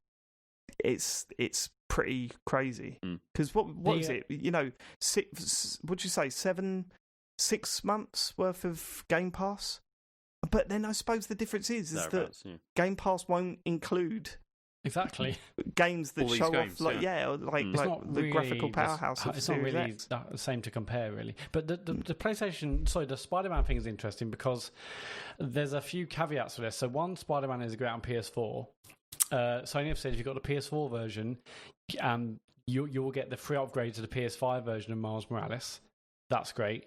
it's pretty crazy. Because what is it? What'd you say? 6 months worth of Game Pass? But then I suppose the difference is that Game Pass won't include exactly games that show games, off the graphical powerhouse of it's not Series really X. the same to compare, really. But the PlayStation, the Spider-Man thing is interesting because there's a few caveats for this. So one, Spider-Man is great on PS4. Sony have said if you've got the PS4 version, you will get the free upgrade to the PS5 version of Miles Morales. That's great.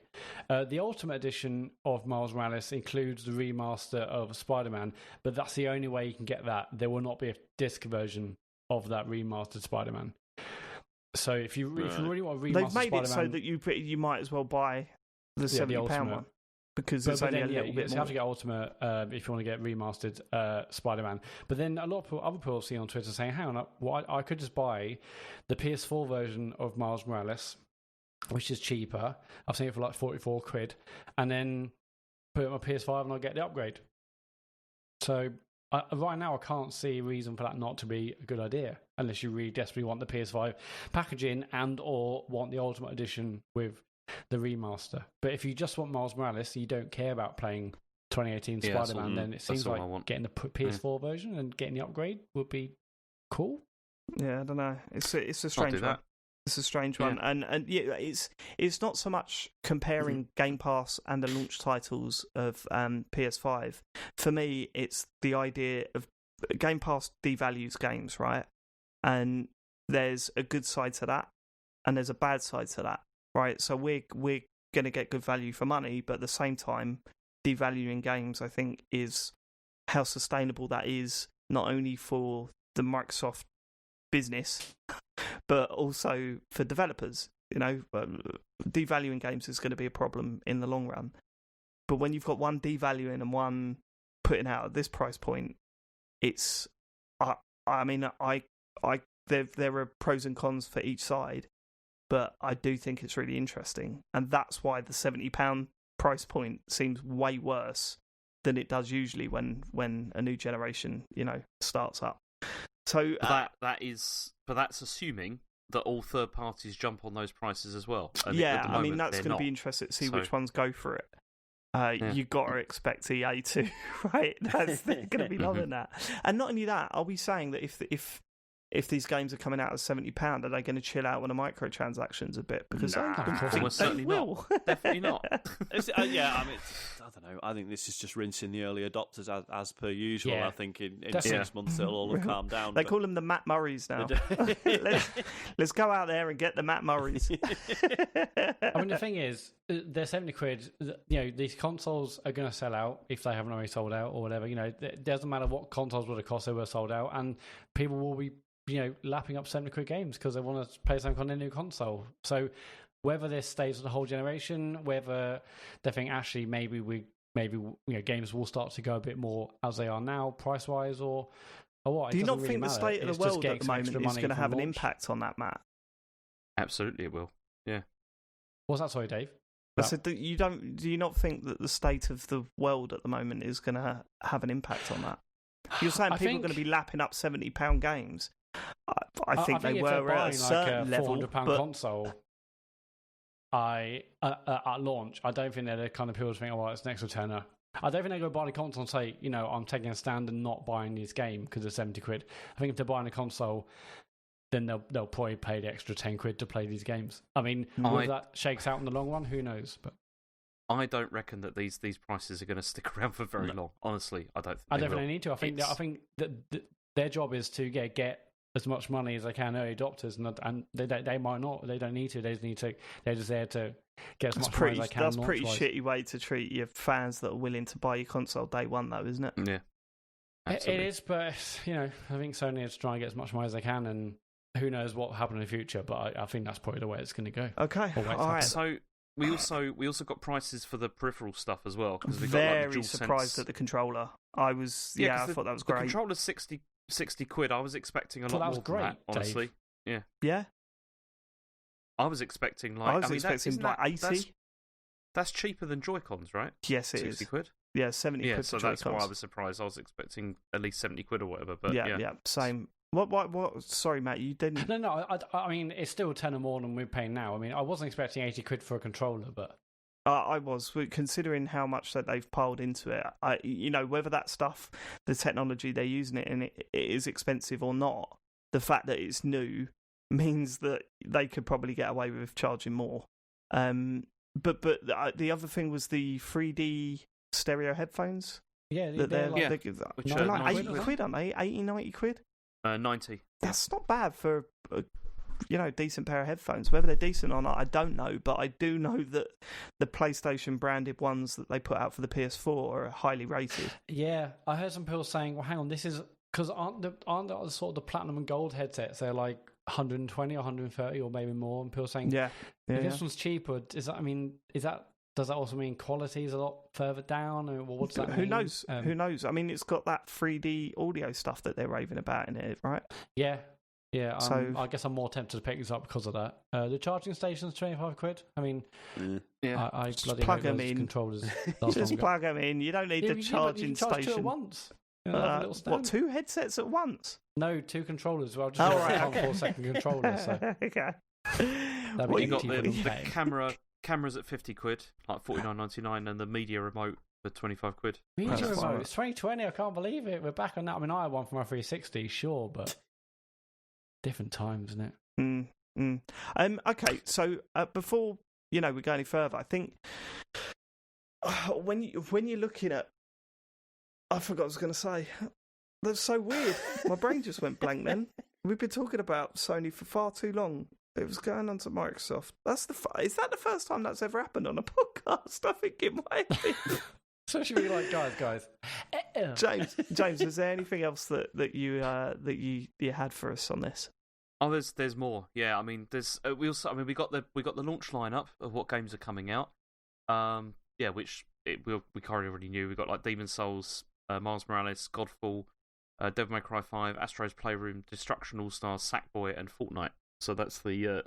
The Ultimate Edition of Miles Morales includes the remaster of Spider-Man, but that's the only way you can get that. There will not be a disc version of that remastered Spider-Man. So if you really want to remaster they've made Spider-Man, it so that you might as well buy the £70 one. Because it's only a little bit more. You have to get Ultimate if you want to get remastered Spider-Man. But then a lot of other people I've seen on Twitter saying, hang on, I could just buy the PS4 version of Miles Morales, which is cheaper. I've seen it for like £44, and then put it on my PS5 and I'll get the upgrade. So right now I can't see a reason for that not to be a good idea, unless you really desperately want the PS5 packaging and or want the Ultimate Edition with the remaster. But if you just want Miles Morales, you don't care about playing 2018 Spider-Man, then it seems like getting the PS4 version and getting the upgrade would be cool. Yeah, I don't know. It's a strange one. It's a strange one, and it's not so much comparing Game Pass and the launch titles of PS5. For me, it's the idea of Game Pass devalues games, right? And there's a good side to that, and there's a bad side to that. Right, so we're going to get good value for money, but at the same time, devaluing games, I think, is how sustainable that is, not only for the Microsoft business, but also for developers. Devaluing games is going to be a problem in the long run. But when you've got one devaluing and one putting out at this price point, it's, there are pros and cons for each side. But I do think it's really interesting. And that's why the £70 price point seems way worse than it does usually when a new generation, starts up. So but that's assuming that all third parties jump on those prices as well. And that's going to be interesting to see which ones go for it. You've got to expect EA to, right? That's going to be loving that. And not only that, are we saying that if these games are coming out at £70, are they going to chill out on the microtransactions a bit? Because I think certainly will. Not. Definitely not. I don't know. I think this is just rinsing the early adopters as per usual. Yeah. I think in 6 months it'll all have calmed down. They call them the Matt Murrays now. let's go out there and get the Matt Murrays. The thing is, they're £70. These consoles are going to sell out if they haven't already sold out or whatever. It doesn't matter what consoles would have cost, they were sold out, and people will be lapping up £70 games because they want to play something on their new console. So whether this stays for the whole generation, whether they think actually maybe games will start to go a bit more as they are now, price wise, or what? Do you not think the state of the world at the moment is going to have an impact on that, Matt? Absolutely, it will. Yeah. What's that? Sorry, Dave. I said that do you not think that the state of the world at the moment is going to have an impact on that? You're saying people are going to be lapping up £70 games? I think they were at a certain level. £400 console. At launch, I don't think they're the kind of people who think, "Oh, well, it's next returner." I don't think they go buy the console and say, I'm taking a stand and not buying this game because it's £70. I think if they're buying a console, then they'll probably pay the extra £10 to play these games. I mean, whether that shakes out in the long run, who knows? But I don't reckon that these prices are going to stick around for very long. Honestly, I don't. I don't think they need to. I think that their job is to get as much money as they can early adopters, and they might not. They don't need to. They just need to. They're just there to get as much money as they can. That's a pretty shitty way to treat your fans that are willing to buy your console day one, though, isn't it? Yeah, absolutely. It is. But I think Sony is trying to get as much money as they can, and who knows what will happen in the future. But I think that's probably the way it's going to go. Okay, all right. So we also got prices for the peripheral stuff as well. I'm very surprised at the controller. I was I thought that was great. The controller's £60. I was expecting a lot more than that, honestly. Dave. Yeah. I was expecting expecting 80. That's cheaper than Joy-Cons, right? Yes, it is. £60. Yeah, 70 quid. So that's why I was surprised. I was expecting at least £70 or whatever. But yeah, same. What? Sorry, Matt, you didn't. No. I mean, it's still 10 or more than we're paying now. I mean, I wasn't expecting £80 for a controller, but I was, considering how much that they've piled into it. Whether that stuff, the technology they're using it in, it is expensive or not, the fact that it's new means that they could probably get away with charging more. But the other thing was the 3D stereo headphones. Yeah, they're like 80 £90, quid, aren't they? 80, 90 quid. 90. That's not bad for a decent pair of headphones. Whether they're decent or not, I don't know, but I do know that the PlayStation branded ones that they put out for the PS4 are highly rated. Yeah, I heard some people saying, "Well, hang on, this is because aren't the sort of the platinum and gold headsets? They're like 120 or 130 or maybe more." And people saying, "If this one's cheaper, does that also mean quality is a lot further down? Or what does that mean? Who knows? Who knows? I mean, it's got that 3D audio stuff that they're raving about in it, right? Yeah. Yeah, so I guess I'm more tempted to pick this up because of that. The charging station's £25. I mean, I bloody plug them in. Controllers just plug them in. You don't need the charging station. Charge two at once. What, 2 headsets at once? No, 2 controllers. Well, just a 4-second controller. So. Okay. You got the cameras at £50, like $49.99, and the media remote for £25. Media remote. It's 2020. I can't believe it. We're back on that. I mean, I had one for my 360, sure, but different times, isn't it? Okay, so before we go any further, I think when you're looking at, I forgot what I was going to say. That's so weird. My brain just went blank. Then we've been talking about Sony for far too long. It was going on to Microsoft. Is that the first time that's ever happened on a podcast? I think it might be. So should we be like, guys? James, is there anything else that you had for us on this? Oh, there's more. Yeah, I mean, we got the launch lineup of what games are coming out. Which we currently already knew. We got like Demon's Souls, Miles Morales, Godfall, Devil May Cry 5, Astro's Playroom, Destruction All Stars, Sackboy, and Fortnite. So that's the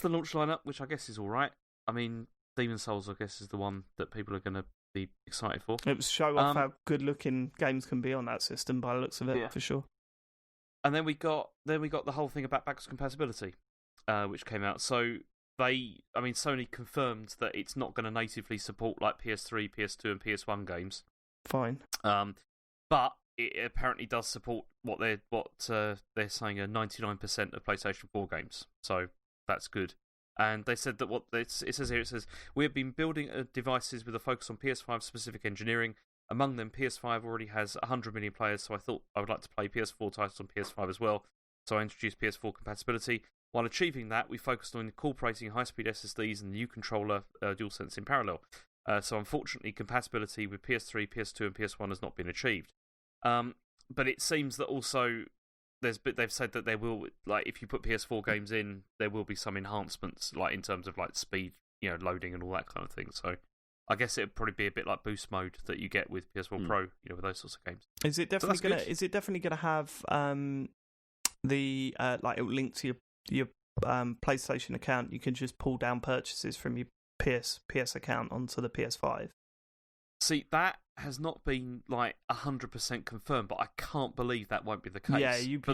launch lineup, which I guess is all right. I mean, Demon's Souls, I guess, is the one that people are going to be excited for. It was show off how good looking games can be on that system by the looks of it, for sure. And then we got the whole thing about backwards compatibility, which came out. So Sony confirmed that it's not going to natively support like PS3, PS2, and PS1 games. Fine. But it apparently does support what they're saying are 99% of PlayStation 4 games. So that's good. And they said that it says we have been building devices with a focus on PS5 specific engineering. Among them, PS5 already has 100 million players, so I thought I would like to play PS4 titles on PS5 as well. So I introduced Ps4 Compatibility. While achieving that, we focused on incorporating high-speed SSDs and the new controller DualSense in parallel. So unfortunately, compatibility with PS3, PS2, and PS1 has not been achieved. But it seems that also they've said that there will, like, if you put PS4 games in, there will be some enhancements, like in terms of like speed, loading and all that kind of thing. So I guess it'd probably be a bit like boost mode that you get with PS4 Pro, with those sorts of games. Is it definitely gonna have the like it'll link to your PlayStation account? You can just pull down purchases from your PS account onto the PS5. See, that has not been like 100% confirmed, but I can't believe that won't be the case. Yeah, you'd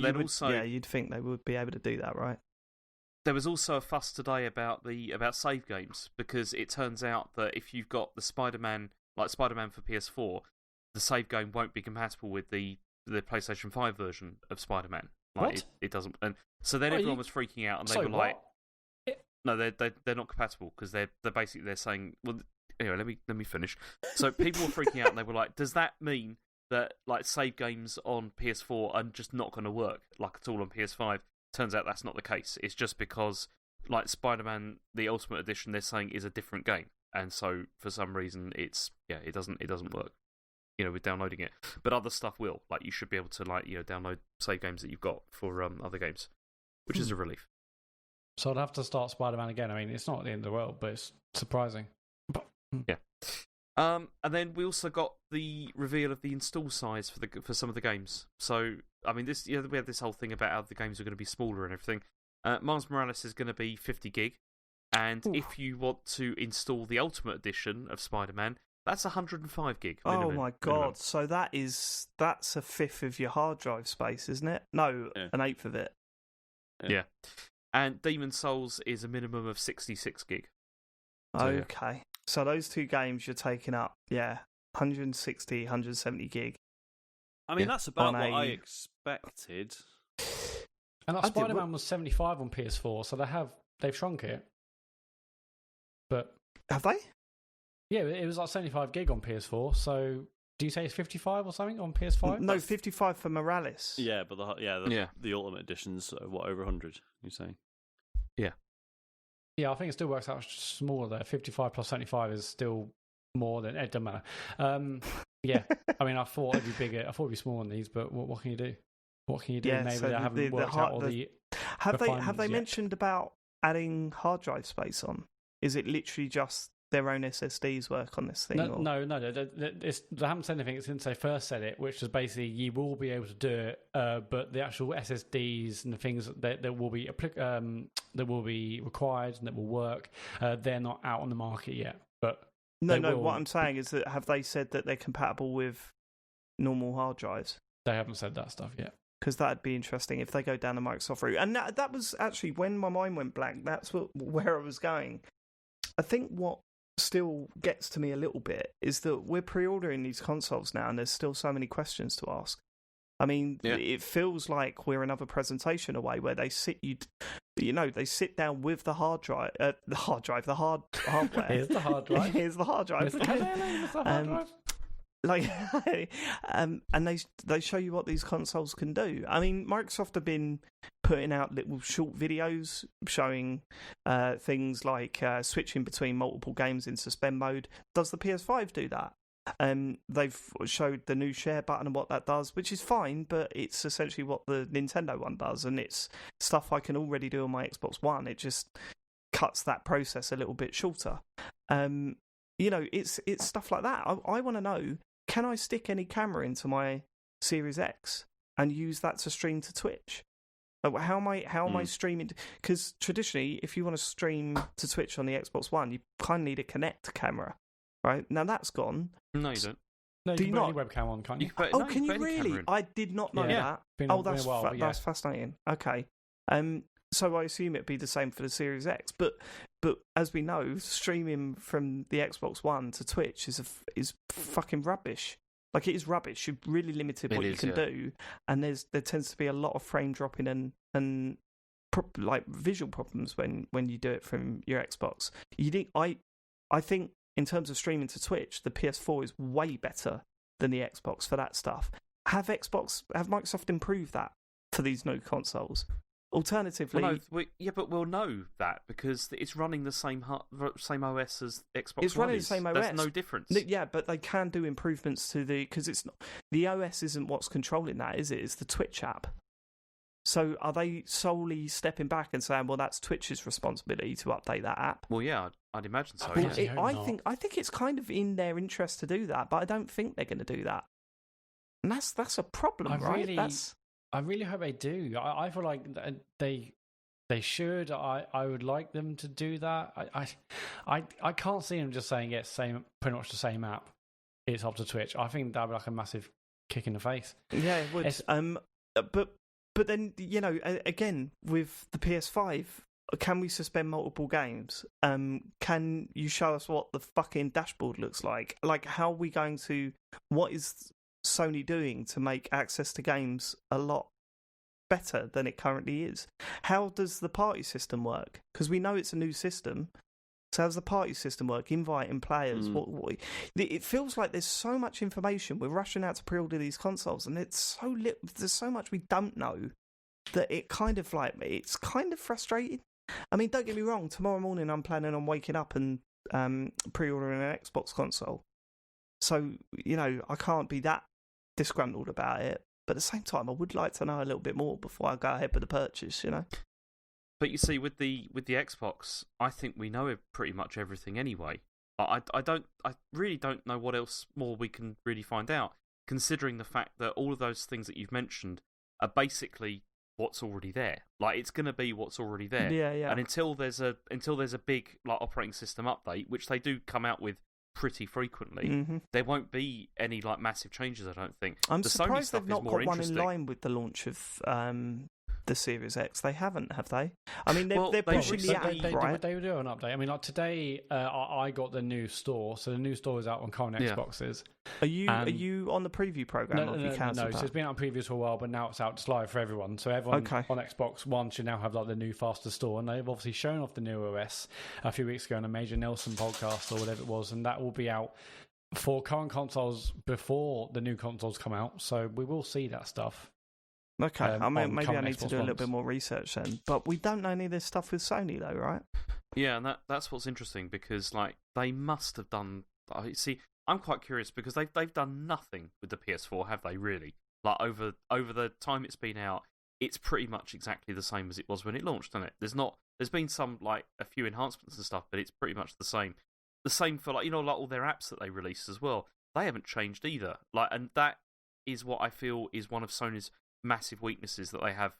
think they would be able to do that, right? There was also a fuss today about save games, because it turns out that if you've got the Spider-Man for PS4, the save game won't be compatible with the PlayStation 5 version of Spider-Man. Like, what? It doesn't. And so then everyone was freaking out, and they were like, "No, they're not compatible," because they're basically saying, well. Anyway, let me finish. So people were freaking out, and they were like, "Does that mean that like save games on PS4 are just not going to work like at all on PS5?" Turns out that's not the case. It's just because like Spider-Man: The Ultimate Edition, they're saying is a different game, and so for some reason it doesn't work. With downloading it, but other stuff will. Like you should be able to download save games that you've got for other games, which is a relief. So I'd have to start Spider-Man again. I mean, it's not the end of the world, but it's surprising. Yeah. And then we also got the reveal of the install size for some of the games. So, I mean, we had this whole thing about how the games are going to be smaller and everything. Miles Morales is going to be 50 gig, and if you want to install the Ultimate Edition of Spider-Man, that's 105 gig. Oh my god! So that's a fifth of your hard drive space, isn't it? No, an eighth of it. Yeah. And Demon's Souls is a minimum of 66 gig. So, okay. So those two games you're taking up, 160, 170 gig. I mean, that's about what I expected. And that Spider-Man was 75 on PS4, so they've shrunk it. But have they? Yeah, it was like 75 gig on PS4. So do you say it's 55 or something on PS5? No, 55 for Morales. Yeah, but the Ultimate Edition's over 100. You say? Yeah. Yeah, I think it still works out smaller there. 55 plus 75 is still more than... It doesn't matter. Yeah, I mean, I thought it'd be bigger. I thought it'd be smaller than these, but what can you do? What can you do? Yeah, maybe so they haven't worked out all the... Have they mentioned about adding hard drive space on? Is it literally just their own SSDs work on this thing? No. They haven't said anything since they first said it, which is basically you will be able to do it, but the actual SSDs and the things that will be required and that will work, they're not out on the market yet. But what I'm saying is that have they said that they're compatible with normal hard drives? They haven't said that stuff yet. Because that'd be interesting if they go down the Microsoft route. And that was actually when my mind went blank. That's where I was going. I think what still gets to me a little bit is that we're pre-ordering these consoles now, and there's still so many questions to ask. I mean, It feels like we're another presentation away where they sit they sit down with the hardware. Here's the hard drive. Here's the hard drive. And they show you what these consoles can do. I mean, Microsoft have been putting out little short videos showing things like switching between multiple games in suspend mode. Does the PS5 do that? They've showed the new share button and what that does, which is fine, but it's essentially what the Nintendo one does, and it's stuff I can already do on my Xbox One. It just cuts that process a little bit shorter. It's stuff like that. I want to know, can I stick any camera into my Series X and use that to stream to Twitch? How am I streaming? Because traditionally, if you want to stream to Twitch on the Xbox One, you kind of need a Connect camera, right? Now that's gone. No, you don't. No, you can put any webcam on, can't you? Can you really? I did not know that. That's fascinating. Okay. So I assume it'd be the same for the Series X, but as we know, streaming from the Xbox One to Twitch is fucking rubbish. Like, it is rubbish. You're really limited what you can do, and there tends to be a lot of frame dropping and visual problems when you do it from your Xbox. I think in terms of streaming to Twitch, the PS4 is way better than the Xbox for that stuff. Have Microsoft improved that for these new consoles? Alternatively, but we'll know that because it's running the same OS as Xbox. It's running the same OS. There's no difference. Yeah, but they can do improvements to because it's not, the OS isn't what's controlling that, is it? It's the Twitch app. So are they solely stepping back and saying, well, that's Twitch's responsibility to update that app? Well, yeah, I'd imagine so. I think it's kind of in their interest to do that, but I don't think they're going to do that, and that's a problem, right? I really hope they do. I feel like they should. I would like them to do that. I can't see them just saying pretty much the same app. it's up to Twitch. I think that'd be like a massive kick in the face. Yeah, it would. But then, you know, again, with the PS5, can we suspend multiple games? Can you show us what the fucking dashboard looks like? Like, how are we going to... What is Sony doing to make access to games a lot better than it currently is? How does the party system work? Because we know it's a new system. So how does the party system work? Inviting players. It feels like there's so much information. We're rushing out to pre-order these consoles, and it's so there's so much we don't know that it kind of like it's kind of frustrating. I mean, don't get me wrong. Tomorrow morning, I'm planning on waking up and pre-ordering an Xbox console. So you know, I can't be that disgruntled about it. But at the same time, I would like to know a little bit more before I go ahead with the purchase. You know. But you see, with the Xbox, I think we know pretty much everything anyway. I really don't know what else more we can really find out, considering the fact that all of those things that you've mentioned are basically what's already there. Like, it's going to be what's already there. Yeah. And until there's a big like operating system update, which they do come out with pretty frequently, there won't be any like massive changes. I don't think. I'm the surprised Sony stuff they've not is more got one in line with the launch of the Series X. They haven't, have they? I mean, they're pushing the app, right? They will do an update. I mean, like today, I got the new store, so the new store is out on current Xboxes. Are you on the preview program? No, so it's been out on previews for a while, but now it's out just live for everyone. So everyone on Xbox One should now have like the new faster store, and they've obviously shown off the new OS a few weeks ago on a Major Nelson podcast or whatever it was, and that will be out for current consoles before the new consoles come out. So we will see that stuff. Okay, I mean, maybe I need to do a little bit more research then. But we don't know any of this stuff with Sony, though, right? Yeah, and that's what's interesting, because like they must have done. See, I'm quite curious because they've done nothing with the PS4, have they? Really? Like over the time it's been out, it's pretty much exactly the same as it was when it launched, isn't it? There's been some like a few enhancements and stuff, but it's pretty much the same. The same for like like all their apps that they release as well. They haven't changed either. Like, and that is what I feel is one of Sony's massive weaknesses that they have,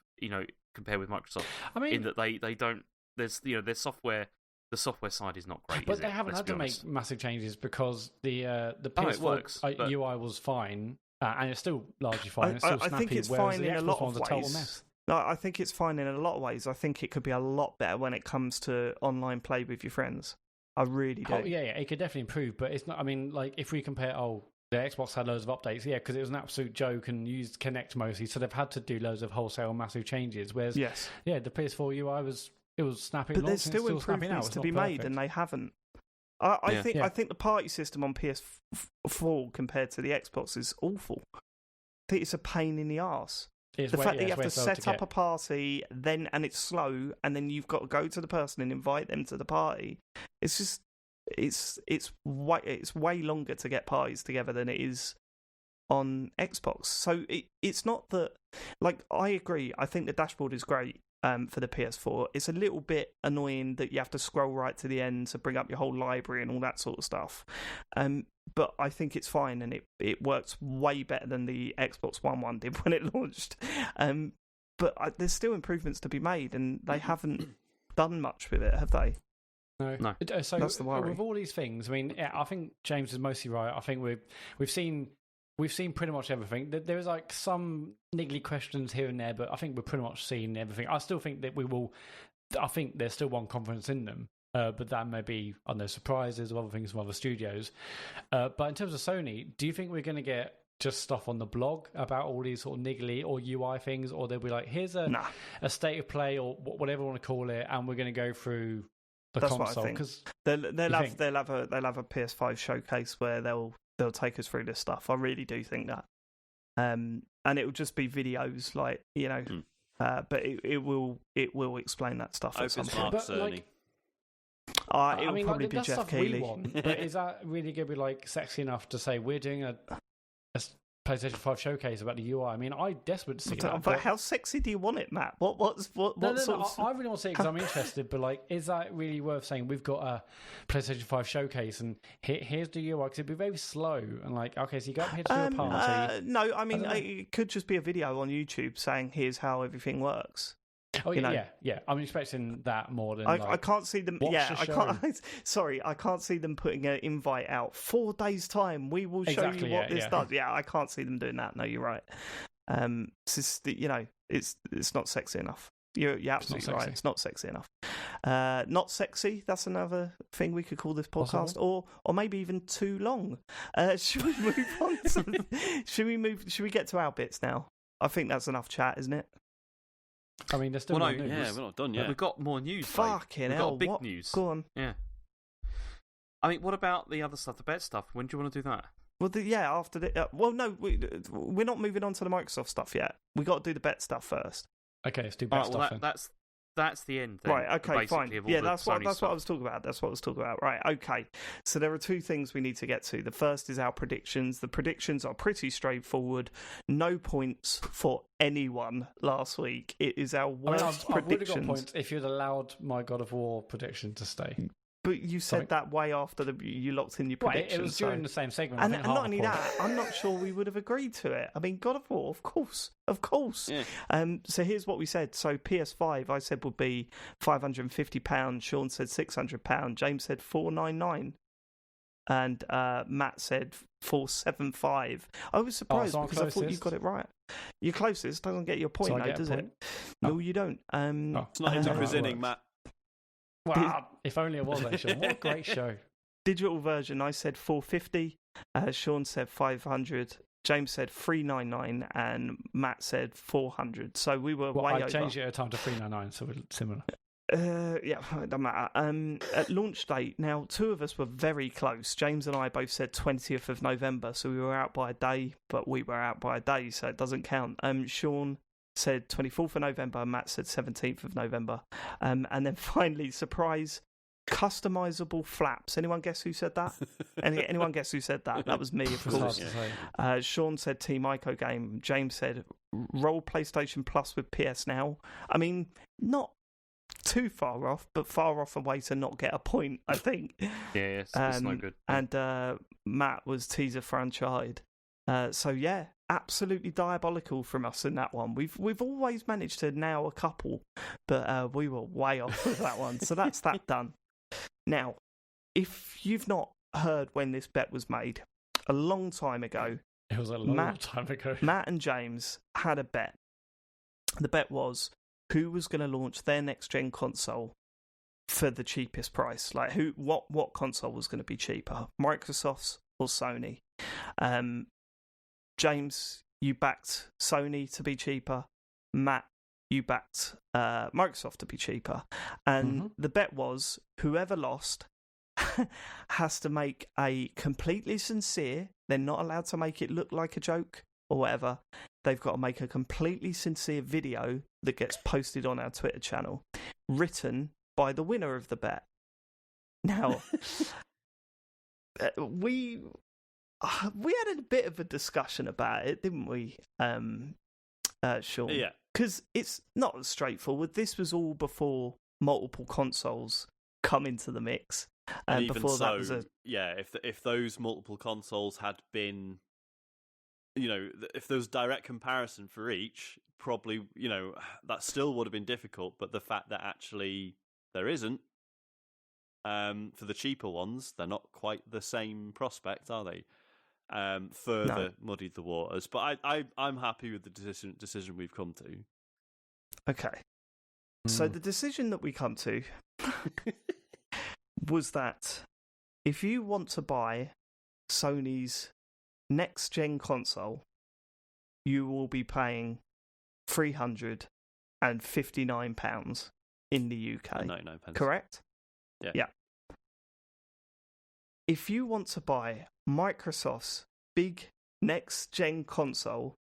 compared with Microsoft. I mean, in that they don't. There's their software. The software side is not great. But they haven't had to make massive changes because the PS4 UI was fine, and it's still largely fine. It's still snappy, I think it's fine in a lot of ways. Mess. No, I think it's fine in a lot of ways. I think it could be a lot better when it comes to online play with your friends. I really do. Oh, yeah, it could definitely improve, but it's not. I mean, like if we compare, the Xbox had loads of updates, because it was an absolute joke and used Kinect mostly, so they've had to do loads of wholesale massive changes. Whereas, the PS4 UI was snapping. But there's still improvements to be made, and they haven't. I think the party system on PS4 compared to the Xbox is awful. I think it's a pain in the arse. The fact that you have to set up a party, and it's slow, and then you've got to go to the person and invite them to the party. It's just. It's way longer to get parties together than it is on Xbox. So it's not that, like, I agree. I think the dashboard is great for the PS4. It's a little bit annoying that you have to scroll right to the end to bring up your whole library and all that sort of stuff. But I think it's fine, and it works way better than the Xbox One did when it launched. But there's still improvements to be made, and they haven't done much with it, have they? No. So that's the worry. With all these things, I mean, I think James is mostly right. I think we've seen pretty much everything. There's like some niggly questions here and there, but I think we've pretty much seen everything. I still think that we will. I think there's still one conference in them, but that may be surprises or other things from other studios. But in terms of Sony, do you think we're going to get just stuff on the blog about all these sort of niggly or UI things, or they'll be like, here's a state of play or whatever you want to call it, and we're going to go through. That's console, what I think. They'll have a PS5 showcase where they'll take us through this stuff. I really do think that, and it will just be videos, like but it will explain that stuff at some point. Sony. It will probably be Geoff Keighley. But is that really going to be like sexy enough to say we're doing a PlayStation 5 showcase about the UI? I mean, I desperately to see that. But how sexy do you want it, Matt? What I really want to see it because I'm interested, but like, is that really worth saying? We've got a PlayStation 5 showcase, and here's the UI, because it'd be very slow, and like, okay, so you go up here to do a party. No, I mean, it could just be a video on YouTube saying, here's how everything works. Oh yeah. I'm expecting that more than I can't see them. Yeah, I show. can't. Sorry, I can't see them putting an invite out 4 days time. We will show you what this does. Yeah, I can't see them doing that. No, you're right. It's just, it's not sexy enough. You're absolutely right. It's not sexy enough. Not sexy. That's another thing we could call this podcast, or maybe even too long. Should we move on? Should we get to our bits now? I think that's enough chat, isn't it? I mean, there's still more news. Yeah, we're not done yet. We've got more news. Fucking hell! We've got big news. Go on. Yeah. I mean, what about the other stuff, the bet stuff? When do you want to do that? Well, after the no, we're not moving on to the Microsoft stuff yet. We got to do the bet stuff first. Okay, let's do bet stuff. Well, that's the end. Then, right. Okay. Fine. Yeah, that's what I was talking about. Right. Okay. So there are 2 things we need to get to. The first is our predictions. The predictions are pretty straightforward. No points for anyone last week. It is our worst predictions. I would have got points if you'd allowed my God of War prediction to stay. But you said that way after you locked in your predictions. Right, it was during the same segment. And not only that, I'm not sure we would have agreed to it. I mean, God of War, of course. Yeah. So here's what we said. So PS5, I said, would be £550. Sean said £600. James said £499. And Matt said £475. I was surprised because I thought you got it right. Your closest doesn't get your point, though, does it? No, you don't. It's not into presenting, Matt. Wow, if only it was, actually. What a great show. Digital version, I said $450. Sean said $500. James said $399, and Matt said $400. So we were way over. I changed it at a time to $399, so we're similar. Yeah, it doesn't matter. At launch date, now 2 of us were very close. James and I both said 20th of November, so we were out by a day, but we were out by a day, so it doesn't count. Sean said 24th of November, Matt said 17th of November. And then finally, surprise, customizable flaps. Anyone guess who said that? Anyone guess who said that? That was me, of course. Sean said Team Ico game. James said roll PlayStation Plus with PS Now. I mean, not too far off, but far off a way to not get a point, I think. Yeah, it's no good. And Matt was teaser for Uncharted. So yeah, absolutely diabolical from us in that one. We've always managed to nail a couple, but we were way off with that one. So that's that done. Now, if you've not heard when this bet was made, a long time ago, it was a long time ago. Matt and James had a bet. The bet was who was going to launch their next gen console for the cheapest price. Like what console was going to be cheaper, Microsoft's or Sony? James, you backed Sony to be cheaper. Matt, you backed Microsoft to be cheaper. And the bet was whoever lost has to make a completely sincere, they're not allowed to make it look like a joke or whatever. They've got to make a completely sincere video that gets posted on our Twitter channel, written by the winner of the bet. Now, we had a bit of a discussion about it, didn't we, Sean? Yeah. Because it's not as straightforward. This was all before multiple consoles come into the mix. And even before that was if those multiple consoles had been, if there was direct comparison for each, probably, that still would have been difficult. But the fact that actually there isn't, for the cheaper ones, they're not quite the same prospect, are they? Further muddied the waters. But I'm happy with the decision we've come to. Okay. So the decision that we come to was that if you want to buy Sony's next gen console, you will be paying £359 in the UK. 99 pence. Correct? Yeah. If you want to buy Microsoft's big next gen console,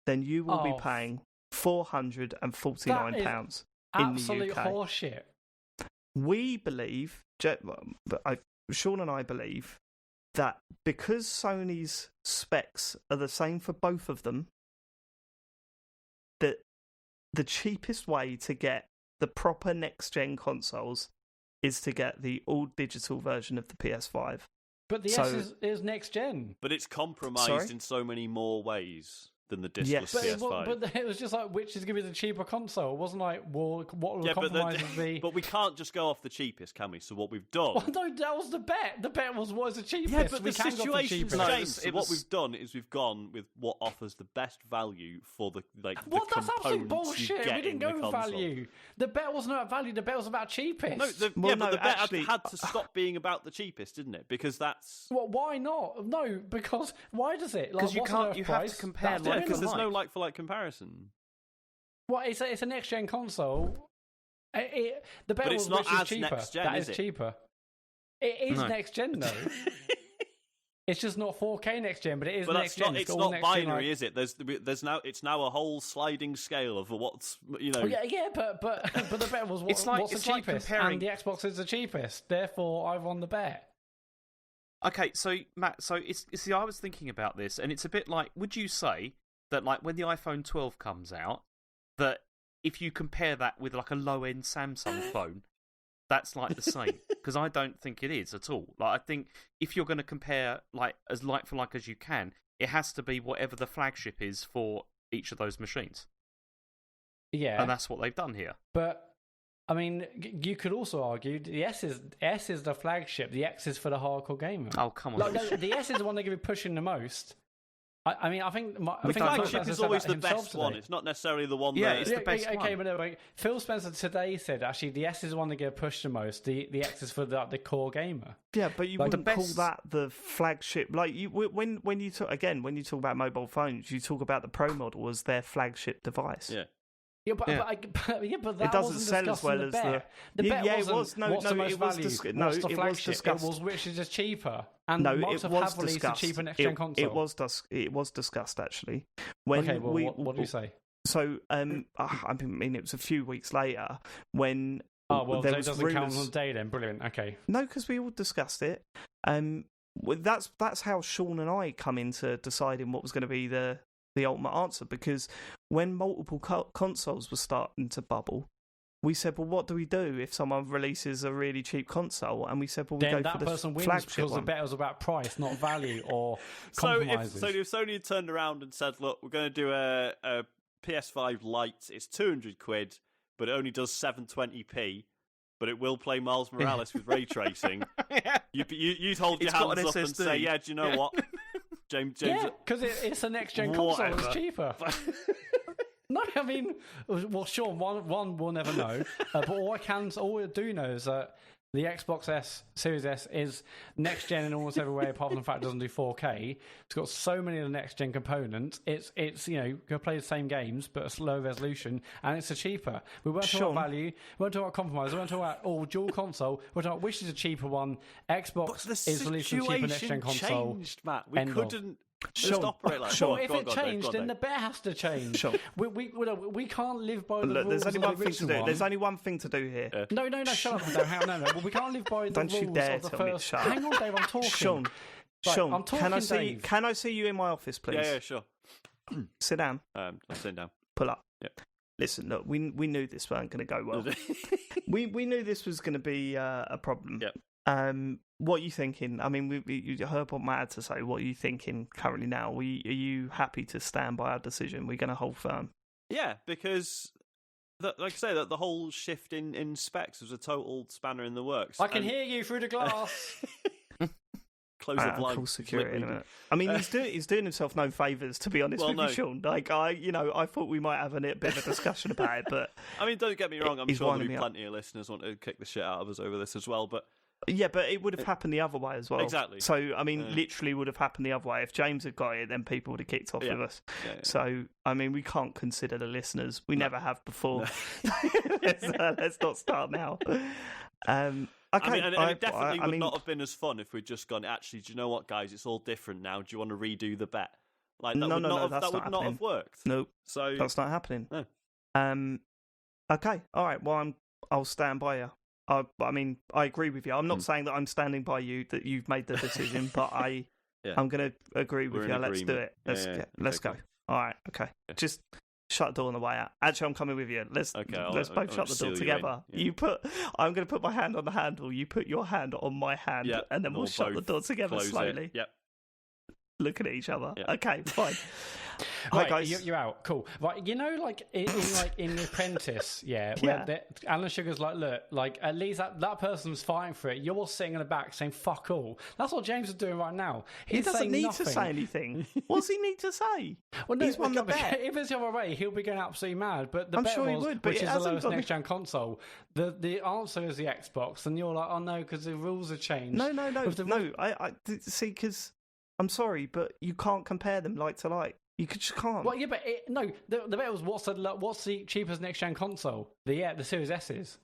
then you will be paying £449 in the UK. Absolute horseshit. We believe, Sean and I believe, that because Sony's specs are the same for both of them, that the cheapest way to get the proper next-gen consoles is to get the all-digital version of the PS5. But the S is next-gen. But it's compromised in so many more ways. than the discless PS5. But it was just like, which is going to be the cheaper console? It wasn't like, well, what will the compromises be? But we can't just go off the cheapest, can we? So what we've done... Well, no, that was the bet. The bet was what is the cheapest. Yeah, but we the situation's changed. So what we've done is we've gone with what offers the best value for the What? That's absolute bullshit. We didn't go with value. The bet wasn't about value. The bet was about cheapest. The bet had to stop being about the cheapest, didn't it? Because that's... Well, why not? No, because why does it? Because you can't. You have to compare. Because there's no like-for-like comparison. Well, it's a next-gen console. The bet was not as cheaper. next-gen, that is is it? cheaper. It is next-gen, though. It's just not 4K next-gen, but it is next-gen. It's not binary, is it? There's now a whole sliding scale of what's, you know... Yeah, but the bet was what's the cheapest, and the Xbox is the cheapest. Therefore, I've won the bet. Okay, so Matt, see, I was thinking about this, and it's a bit like, would you say that like when the iPhone 12 comes out, that if you compare that with like a low-end Samsung phone, that's like the same? Because I don't think it is at all. Like, I think if you're going to compare like for like as you can, it has to be whatever the flagship is for each of those machines. Yeah, and that's what they've done here. But I mean, you could also argue the S is the flagship. The X is for the hardcore gamer. Oh, come on. Like, no, the S is the one they're going to be pushing the most. I mean, I think the flagship is always the best one. It's not necessarily the one. Yeah, it's the best one. Okay, but no, like, Phil Spencer today said actually the S is the one they're going to push the most. The X is for the core gamer. Yeah, but you wouldn't call that the flagship. Like when you talk about mobile phones, you talk about the Pro model as their flagship device. Yeah. Yeah, but that it doesn't sell as well as the bet. It was what's the most value? What's the flagship? It was which is just cheaper. And Microsoft have released a cheaper next-gen console. It was discussed actually. What do you say? So I mean, it was a few weeks later when. Oh well, so it doesn't count on the day then. Brilliant. Okay. No, because we all discussed it. That's how Sean and I come into deciding what was going to be the ultimate answer, because when multiple consoles were starting to bubble, we said, well, what do we do if someone releases a really cheap console? And we said, well, we go for the person wins flagship because one. the bet was about price, not value or compromises. So if Sony had turned around and said, look, we're going to do a PS5 Lite, it's £200, but it only does 720p, but it will play Miles Morales with ray tracing, you'd hold your hands up and say, yeah, do you know what? James, yeah, because it's a next-gen console. It's cheaper. No, I mean, well, sure, one we'll never know. But all we do know is that the Xbox S Series S is next-gen in almost every way, apart from the fact it doesn't do 4K. It's got so many of the next-gen components. It's going to play the same games, but a low resolution, and it's a cheaper. We weren't talking about value. We weren't talking about compromise. We weren't talking about dual console. We're talking about which is a cheaper one. Xbox is releasing a cheaper next-gen console. Changed, Matt. We couldn't just operate like that. Sure, if it changed, then the bet has to change. Sure. We can't live by the rules. There's only one thing to do. There's only one thing to do here. No, shut up. No. We can't live by the rules of the first. Hang on, Dave. I'm talking. Sean, I'm talking. Can I see you in my office, please? Yeah, sure. Sit down. I'm sitting down. Pull up. Yep. Listen, look, we knew this weren't going to go well. we knew this was going to be a problem. Yep. What are you thinking? I mean, you heard what Matt had to say. What are you thinking currently now? Are you happy to stand by our decision? We're going to hold firm. Yeah, because, like I say, that the whole shift in specs was a total spanner in the works. I can hear you through the glass. Close the blinds. Call security in a minute. I mean, he's doing himself no favours, to be honest with you, Sean. Like I thought we might have a bit of a discussion about it, but I mean, don't get me wrong. I'm sure there'll be plenty of listeners want to kick the shit out of us over this as well, but. Yeah, but it would have happened the other way as well. Exactly. So, I mean, literally would have happened the other way. If James had got it, then people would have kicked off with us. Yeah. So, I mean, we can't consider the listeners. We never have before. No. Let's not start now. Okay. I mean, and it definitely would not have been as fun if we'd just gone, actually, do you know what, guys? It's all different now. Do you want to redo the bet? Like, that would not have worked. Nope. So that's not happening. No. Okay. All right. Well, I'll stand by you. I mean, I agree with you. I'm not saying that I'm standing by you, that you've made the decision, but I'm going to agree with you. Let's do it. Let's go. All right. Okay. Yeah. Just shut the door on the way out. Actually, I'm coming with you. Let's both shut the door together. I'm going to put my hand on the handle. You put your hand on my hand, and then we'll shut the door together slowly. Yep. Looking at each other. Yep. Okay, fine. Right, Hi guys. you're out. Cool. Right, you know, like in The Apprentice, where Alan Sugar's like, look, like at least that person was fighting for it. You're sitting in the back saying "fuck all." That's what James is doing right now. He doesn't need to say anything. What does he need to say? Well, no, he's won the bet. If it's the other way, he'll be going absolutely mad. But the I'm bet sure he was, would, but which it is the hasn't lowest got next gen console. The answer is the Xbox, and you're like, oh no, because the rules have changed. No. I see, because I'm sorry, but you can't compare them like to like. You just can't. Well, yeah, but the bet was what's the cheapest next gen console? The Series S's.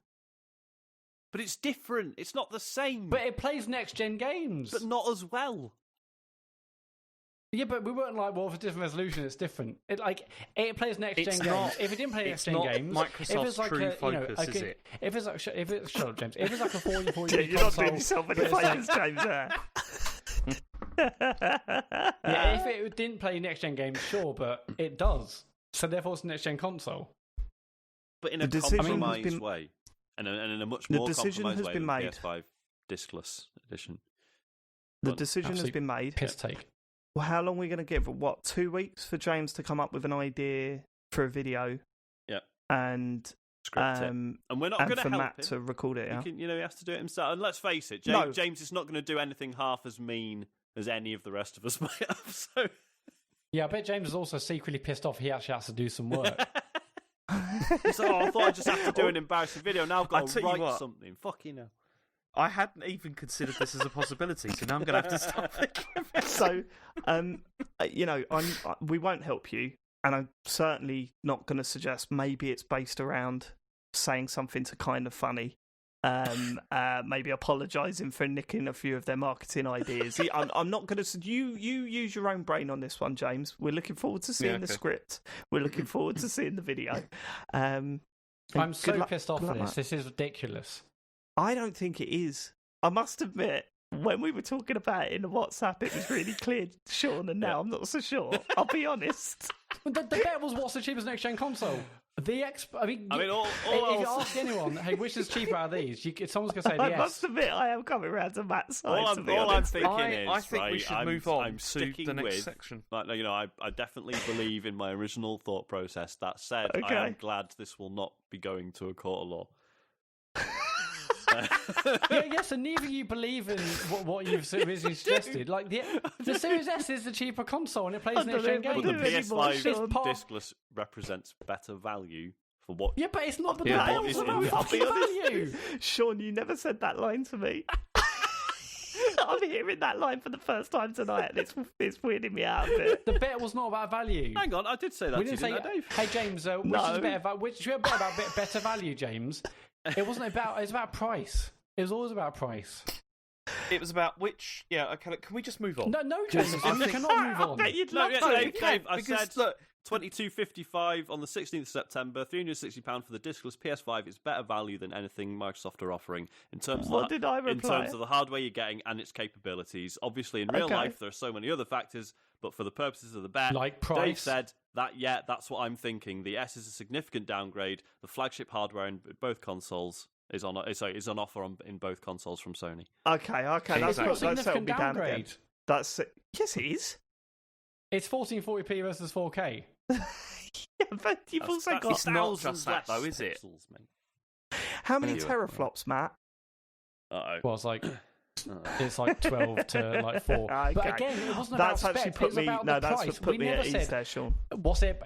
But it's different. It's not the same. But it plays next gen games. But not as well. Yeah, but we weren't like, well, for different resolution, it's different. It plays next gen games. If it didn't play next gen games, Microsoft's true focus, is it? If it's like, shut up, James. If it's like a 40 you're not doing yourself any favours, James. Yeah, if it didn't play next gen games, sure, but it does. So therefore, it's a next gen console. But in a compromised way, and in a much more compromised way than PS5 discless edition. The decision has been made. Piss take. Well, how long are we going to give? 2 weeks for James to come up with an idea for a video? Yeah. And script it. And we're not going to help Matt him to record it. He has to do it himself. And let's face it, James is not going to do anything half as mean as any of the rest of us might have. So. Yeah, I bet James is also secretly pissed off. He actually has to do some work. So I thought I just have to do an embarrassing video. Now I've got to write something. Fuck you know. I hadn't even considered this as a possibility, so now I'm going to have to stop thinking of it. So, we won't help you, and I'm certainly not going to suggest maybe it's based around saying something to kind of funny, maybe apologising for nicking a few of their marketing ideas. I'm not going to. You use your own brain on this one, James. We're looking forward to seeing the script. We're looking forward to seeing the video. I'm so pissed off at this. This is ridiculous. I don't think it is. I must admit, when we were talking about it in the WhatsApp, it was really clear, Sean, and now I'm not so sure. I'll be honest. The bet was what's the cheapest next gen console? If you ask anyone, hey, which is cheaper out of these? Someone's going to say the I must admit, I am coming around to Matt's side. All I'm thinking is, I think we should move on to the next section. I definitely believe in my original thought process. That said, I am glad this will not be going to a court of law. Yes, and neither of you believe in what you've originally suggested. Like the Series S is the cheaper console, and it plays next gen games. But the PS5 discless represents better value for what? Yeah, but it's not. But it's about value. Sean, you never said that line to me. I'm hearing that line for the first time tonight, and it's weirding me out a bit. The bet was not about value. Hang on, I did say that. We didn't say, Dave. Hey James, which is about better value, James? It wasn't about. It was about price. It was always about price. It was about which. Yeah. Okay. Can we just move on? No, James. We cannot move on. You'd love to. Dave, I said $22.55 on the 16th of September. £360 for the discless PS5 is better value than anything Microsoft are offering in terms of in terms of the hardware you're getting and its capabilities. Obviously, in real life, there are so many other factors, but for the purposes of the bet, like price. Dave said that. Yeah, that's what I'm thinking. The S is a significant downgrade. The flagship hardware in both consoles is on offer in both consoles from Sony. Okay. That's a significant downgrade. Yes, it is. It's 1440p versus 4K. Yeah, but you've also got it's not just that, though, is it? How many teraflops, Matt? Well, it's like 12 to like 4. Okay. But again, it wasn't about specs. It was about the price. That's put me at ease there, Sean.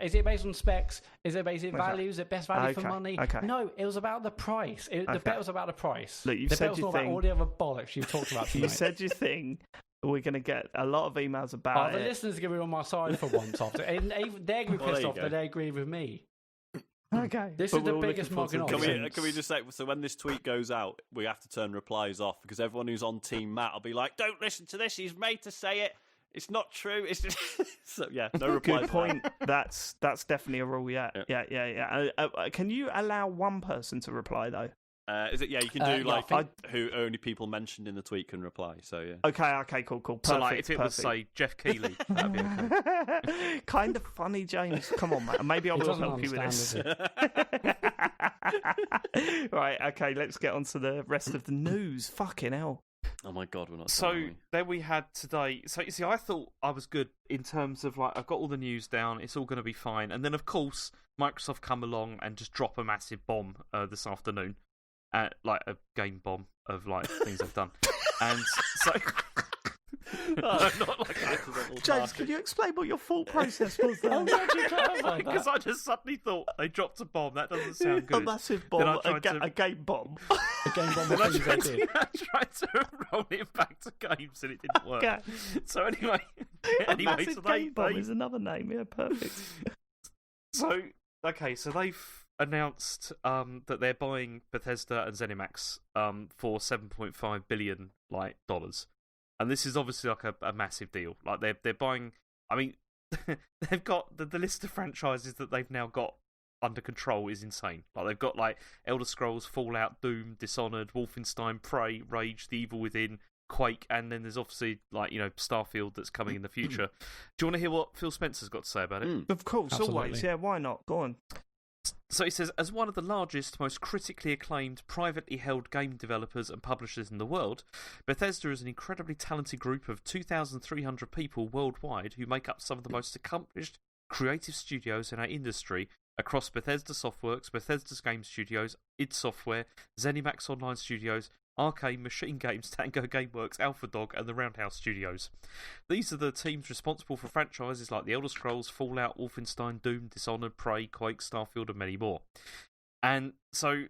Is it based on specs? Is it based on value? Is it best value for money? Okay. No, it was about the price. The bet was about the price. Look, the bet was not about all the other bollocks you've talked about tonight. You said your thing. We're going to get a lot of emails about it. The listeners are going to be on my side for once after. They're going to be pissed off that they agree with me. Okay. This is the biggest mugging off. Can we just say, so when this tweet goes out, we have to turn replies off because everyone who's on Team Matt will be like, don't listen to this, he's made to say it. It's not true. It's just... So, yeah, no replies. Good point. That's definitely a rule, yeah. Can you allow one person to reply, though? Is it? Yeah, you can do who only people mentioned in the tweet can reply. So yeah. Okay, cool. Perfect, so if it was say Geoff Keighley, that'd be okay. Kind of funny, James. Come on, man. Maybe I will help you with this. Right. Okay. Let's get on to the rest of the news. Fucking hell. Oh my god, we're not. So then we had today. So you see, I thought I was good in terms of like I've got all the news down. It's all going to be fine. And then of course Microsoft come along and just drop a massive bomb this afternoon, like a game bomb of like things I've done. And so. Not like accidental James, can you explain what your thought process was there? Because I just suddenly thought they dropped a bomb. That doesn't sound good. A massive bomb, a game bomb. A game bomb. I tried to roll it back to games and it didn't work. Okay. So anyway, a massive game bomb is another name. Yeah, perfect. So they've announced that they're buying Bethesda and Zenimax for $7.5 billion dollars. And this is obviously like a massive deal. Like they're buying. I mean, they've got the list of franchises that they've now got under control is insane. Like they've got like Elder Scrolls, Fallout, Doom, Dishonored, Wolfenstein, Prey, Rage, The Evil Within, Quake, and then there's obviously like Starfield that's coming in the future. Do you want to hear what Phil Spencer's got to say about it? Of course, Absolutely. always. Yeah, why not? Go on. So he says, as one of the largest, most critically acclaimed, privately held game developers and publishers in the world, Bethesda is an incredibly talented group of 2,300 people worldwide who make up some of the most accomplished creative studios in our industry across Bethesda Softworks, Bethesda's Game Studios, id Software, Zenimax Online Studios, Arcane, Machine Games, Tango Gameworks, Alpha Dog, and the Roundhouse Studios. These are the teams responsible for franchises like The Elder Scrolls, Fallout, Wolfenstein, Doom, Dishonored, Prey, Quake, Starfield, and many more. And so,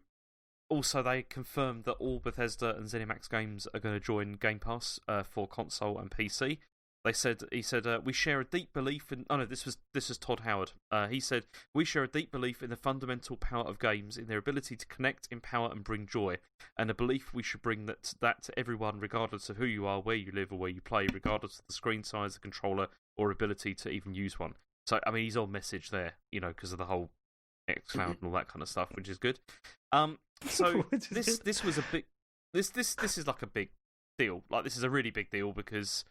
also they confirmed that all Bethesda and ZeniMax games are going to join Game Pass for console and PC. He said, we share a deep belief in... Oh no, this was Todd Howard. He said, we share a deep belief in the fundamental power of games, in their ability to connect, empower and bring joy, and a belief we should bring that to everyone, regardless of who you are, where you live or where you play, regardless of the screen size, the controller, or ability to even use one. So, I mean, he's on message there, because of the whole xCloud and all that kind of stuff, which is good. So, this was a big... This is like a big deal. Like, this is a really big deal because...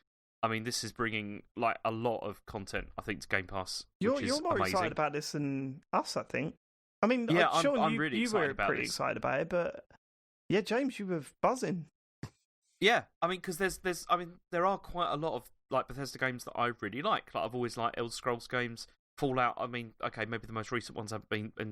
I mean, this is bringing like a lot of content, I think, to Game Pass. You're more amazing. excited about this than us, I think. I mean, yeah, Sean, I'm really you excited were about pretty this. excited about it, but yeah, James, you were buzzing. Yeah, I mean, because there are quite a lot of like Bethesda games that I really like. Like I've always liked Elder Scrolls games, Fallout. I mean, okay, maybe the most recent ones haven't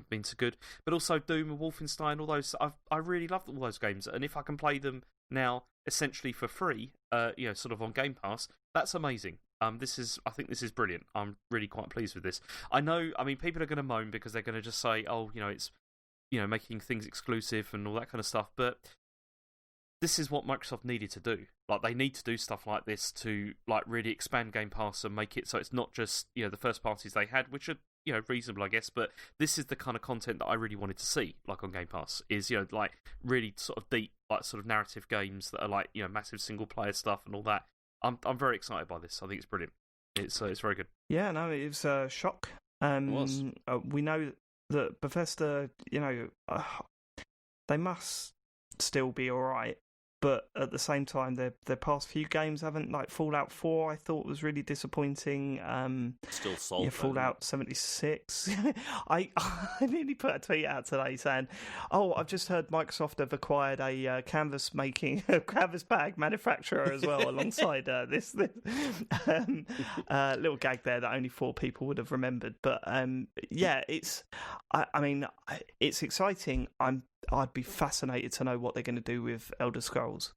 been so good, but also Doom and Wolfenstein. All those, I really love all those games, and if I can play them now essentially for free, sort of on Game Pass, that's amazing. I think this is brilliant. I'm really quite pleased with this. I know, I mean, people are going to moan because they're going to just say, oh, it's, making things exclusive and all that kind of stuff, but this is what Microsoft needed to do. Like, they need to do stuff like this to, like, really expand Game Pass and make it so it's not just, the first parties they had, which are, reasonable, I guess, but this is the kind of content that I really wanted to see, like, on Game Pass, is, like, really sort of deep, like, sort of narrative games that are, like, massive single-player stuff and all that. I'm very excited by this. I think it's brilliant. It's very good. Yeah, no, it was a shock. It was. We know that Bethesda, they must still be all right, but at the same time, their past few games haven't, like Fallout 4, I thought was really disappointing. Still sold. Yeah, Fallout 76. I nearly put a tweet out today saying, "Oh, I've just heard Microsoft have acquired a canvas bag manufacturer as well alongside this little gag there that only 4 people would have remembered." But yeah, it's exciting. I'd be fascinated to know what they're going to do with Elder Scrolls.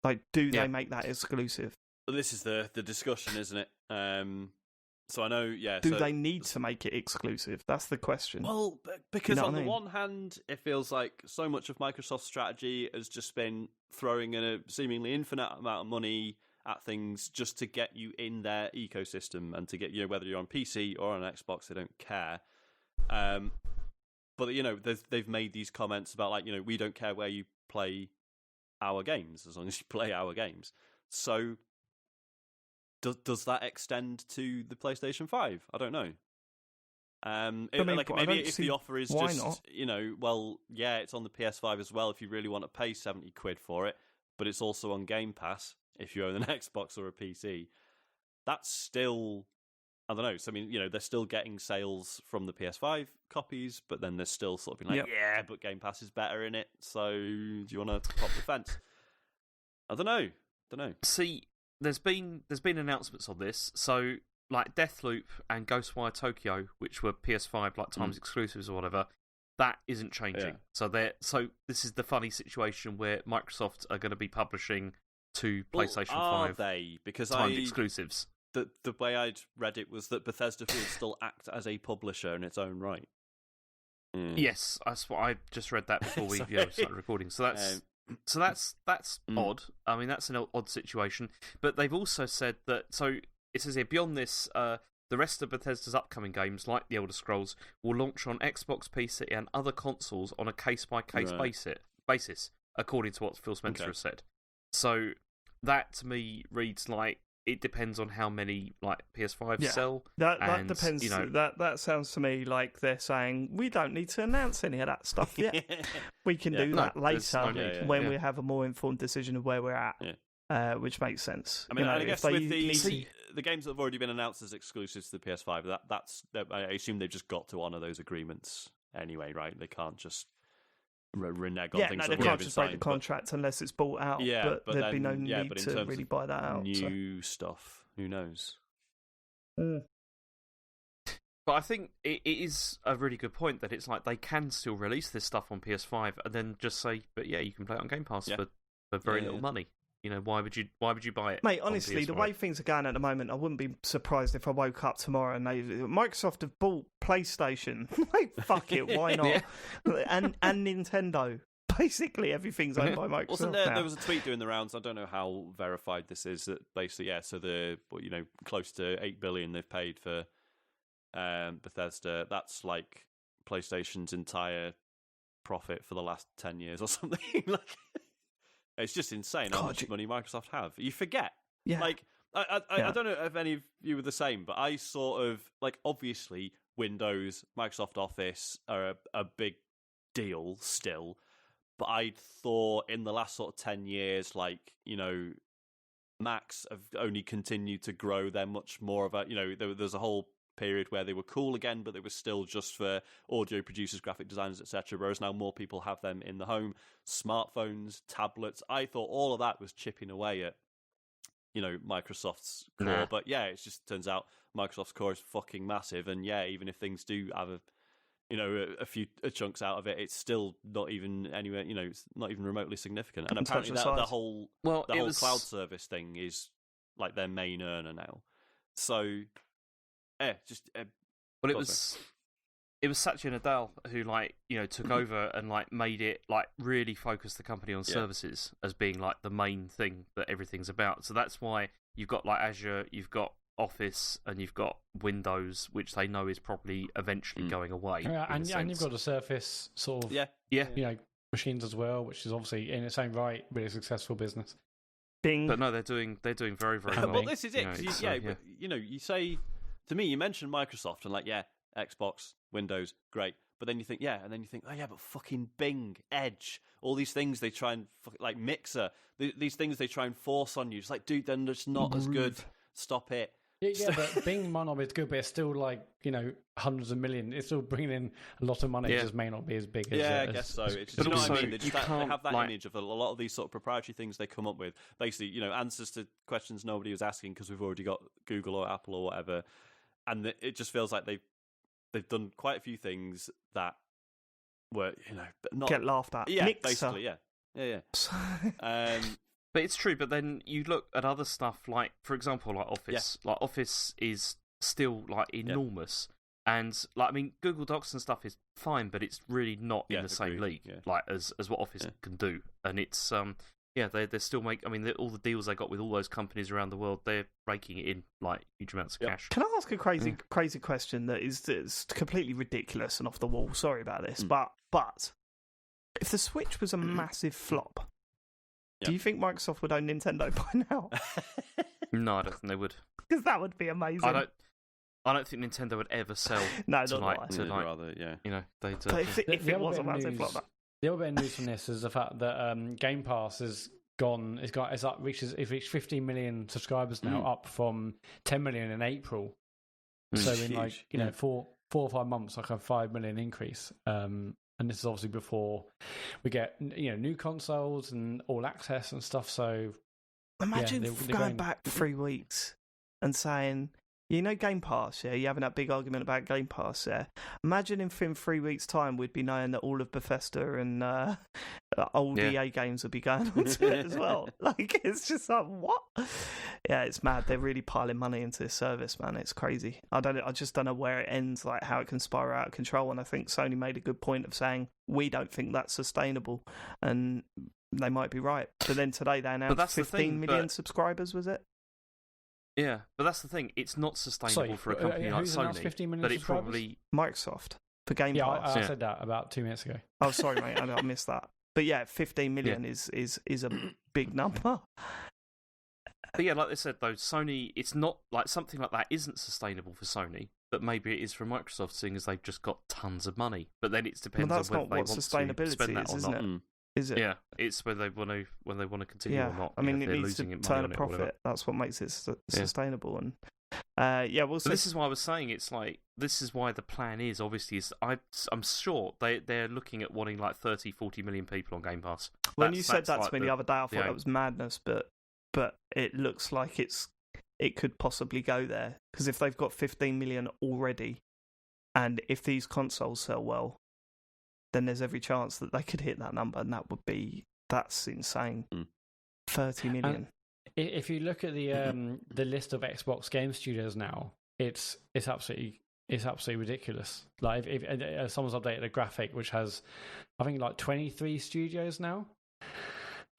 Like, do they make that exclusive? Well, this is the discussion, isn't it? So I know, yeah. Do they need to make it exclusive? That's the question. Well, because on the one hand, it feels like so much of Microsoft's strategy has just been throwing in a seemingly infinite amount of money at things just to get you in their ecosystem and to get, whether you're on PC or on Xbox, they don't care. But, they've made these comments about, like, we don't care where you play our games, as long as you play our games. So, does that extend to the PlayStation 5? I don't know. Maybe if the offer is just, not? Well, yeah, it's on the PS5 as well if you really want to pay £70 for it, but it's also on Game Pass if you own an Xbox or a PC. That's still... I don't know. So, I mean, they're still getting sales from the PS5 copies, but then they're still sort of being like, yeah, but Game Pass is better in it. So, do you want to pop the fence? I don't know. See, there's been announcements on this. So, like Deathloop and Ghostwire Tokyo, which were PS5 like times exclusives or whatever, that isn't changing. Yeah. So this is the funny situation where Microsoft are going to be publishing to PlayStation 5 are they? Because timed exclusives. The way I'd read it was that Bethesda will still act as a publisher in its own right. Yes, that's what I just read that before we started recording. So that's odd. I mean, that's an odd situation. But they've also said that. So it says here, beyond this, the rest of Bethesda's upcoming games, like The Elder Scrolls, will launch on Xbox, PC, and other consoles on a case-by-case basis, according to what Phil Spencer has said. So that to me reads like it depends on how many like PS5s sell. That depends. That sounds to me like they're saying we don't need to announce any of that stuff yet. We can do that later when we have a more informed decision of where we're at. Yeah. Which makes sense. I mean, I guess with the games that have already been announced as exclusives to the PS5, that's I assume they've just got to honour those agreements anyway, right? They can't just renege on things. They can't just break the contract unless it's bought out. Yeah, but there'd be no need to really buy that out. New stuff, who knows? But I think it is a really good point that it's like they can still release this stuff on PS5 and then just say, but you can play it on Game Pass for very little money. You know, why would you buy it? Mate, honestly, the way things are going at the moment, I wouldn't be surprised if I woke up tomorrow and Microsoft have bought PlayStation. Like, fuck it, why not? and Nintendo. Basically, everything's owned by Microsoft. Wasn't there was a tweet doing the rounds, I don't know how verified this is, that basically, so the close to $8 billion they've paid for Bethesda, that's like PlayStation's entire profit for the last 10 years or something. Like, it's just insane how much money Microsoft have. You forget. Yeah. Like, I don't know if any of you were the same, but I sort of, like, obviously Windows, Microsoft Office are a big deal still, but I thought in the last sort of 10 years, like, Macs have only continued to grow. They're much more of a, there's a whole period where they were cool again, but they were still just for audio producers, graphic designers, etc. Whereas now more people have them in the home, smartphones, tablets. I thought all of that was chipping away at, Microsoft's core. But it just turns out Microsoft's core is fucking massive. And even if things do have a few chunks out of it, it's still not even anywhere. It's not even remotely significant. And apparently the whole cloud service thing is like their main earner now. So. It was Satya Nadella who took over and made it really focus the company on services as being the main thing that everything's about. So that's why you've got Azure, you've got Office, and you've got Windows, which they know is probably eventually going away. And you've got a Surface sort of machines as well, which is obviously in its own right really successful business. Bing. But no, they're doing very very well. Well, this is it. But you say. To me, you mentioned Microsoft and Xbox, Windows, great. But then you think, but fucking Bing, Edge, all these things they try and, Mixer, these things they try and force on you. It's like, dude, then it's not as good. Stop it. Yeah, but Bing might not be as good, but it's still hundreds of millions. It's still bringing in a lot of money. It just may not be as big as... Yeah, I guess so. It's just, what I mean? They have that image of a lot of these sort of proprietary things they come up with. Basically, answers to questions nobody was asking because we've already got Google or Apple or whatever. And it just feels like they've done quite a few things that were, not... Get laughed at. Yeah, Mixer. basically, yeah. But it's true, but then you look at other stuff, for example, Office. Office is still, enormous. And, Google Docs and stuff is fine, but it's really not in the same league, as what Office can do. And it's... they're still all the deals they got with all those companies around the world, they're raking it in huge amounts of cash. Can I ask a crazy question that is completely ridiculous and off the wall? Sorry about this, but if the Switch was a massive flop, do you think Microsoft would own Nintendo by now? No, I don't think they would. Because that would be amazing. I don't think Nintendo would ever sell. No, to rather, they'd. But if it was a massive flop. The other bit of news from this is the fact that Game Pass has gone. It reached 15 million subscribers now, up from 10 million in April. So in 4 or 5 months, a 5 million increase. And and this is obviously before we get new consoles and all access and stuff. So imagine going back 3 weeks and saying, Game Pass, yeah? You're having that big argument about Game Pass, yeah? Imagine if in 3 weeks' time we'd be knowing that all of Bethesda and old EA games would be going onto it as well. Like, it's just like, what? Yeah, it's mad. They're really piling money into this service, man. It's crazy. I just don't know where it ends, like how it can spiral out of control. And I think Sony made a good point of saying, we don't think that's sustainable. And they might be right. But then today they announced 15 million subscribers, was it? Yeah, but that's the thing. It's not sustainable for a company like Sony. But it probably Microsoft for Game Pass. I said that about 2 minutes ago. Oh, sorry, mate. I missed that. But yeah, 15 million is a big number. But yeah, like they said though, Sony. It's not like something like that isn't sustainable for Sony, but maybe it is for Microsoft, seeing as they've just got tons of money. But then it depends on whether they want to spend that or not. Is it? Yeah, it's whether they want to continue or not. I mean, it needs to turn a profit. That's what makes it sustainable. And we'll see. This is why I was saying this is why the plan is obviously I'm sure they're looking at wanting like 30-40 million people on Game Pass. When you said that to me the other day, I thought that was madness, but it looks like it could possibly go there, because if they've got 15 million already, and if these consoles sell well, then there's every chance that they could hit that number, and that's insane. 30 million. And if you look at the list of Xbox game studios now, it's absolutely ridiculous. Like if someone's updated a graphic which has, I think, like 23 studios now.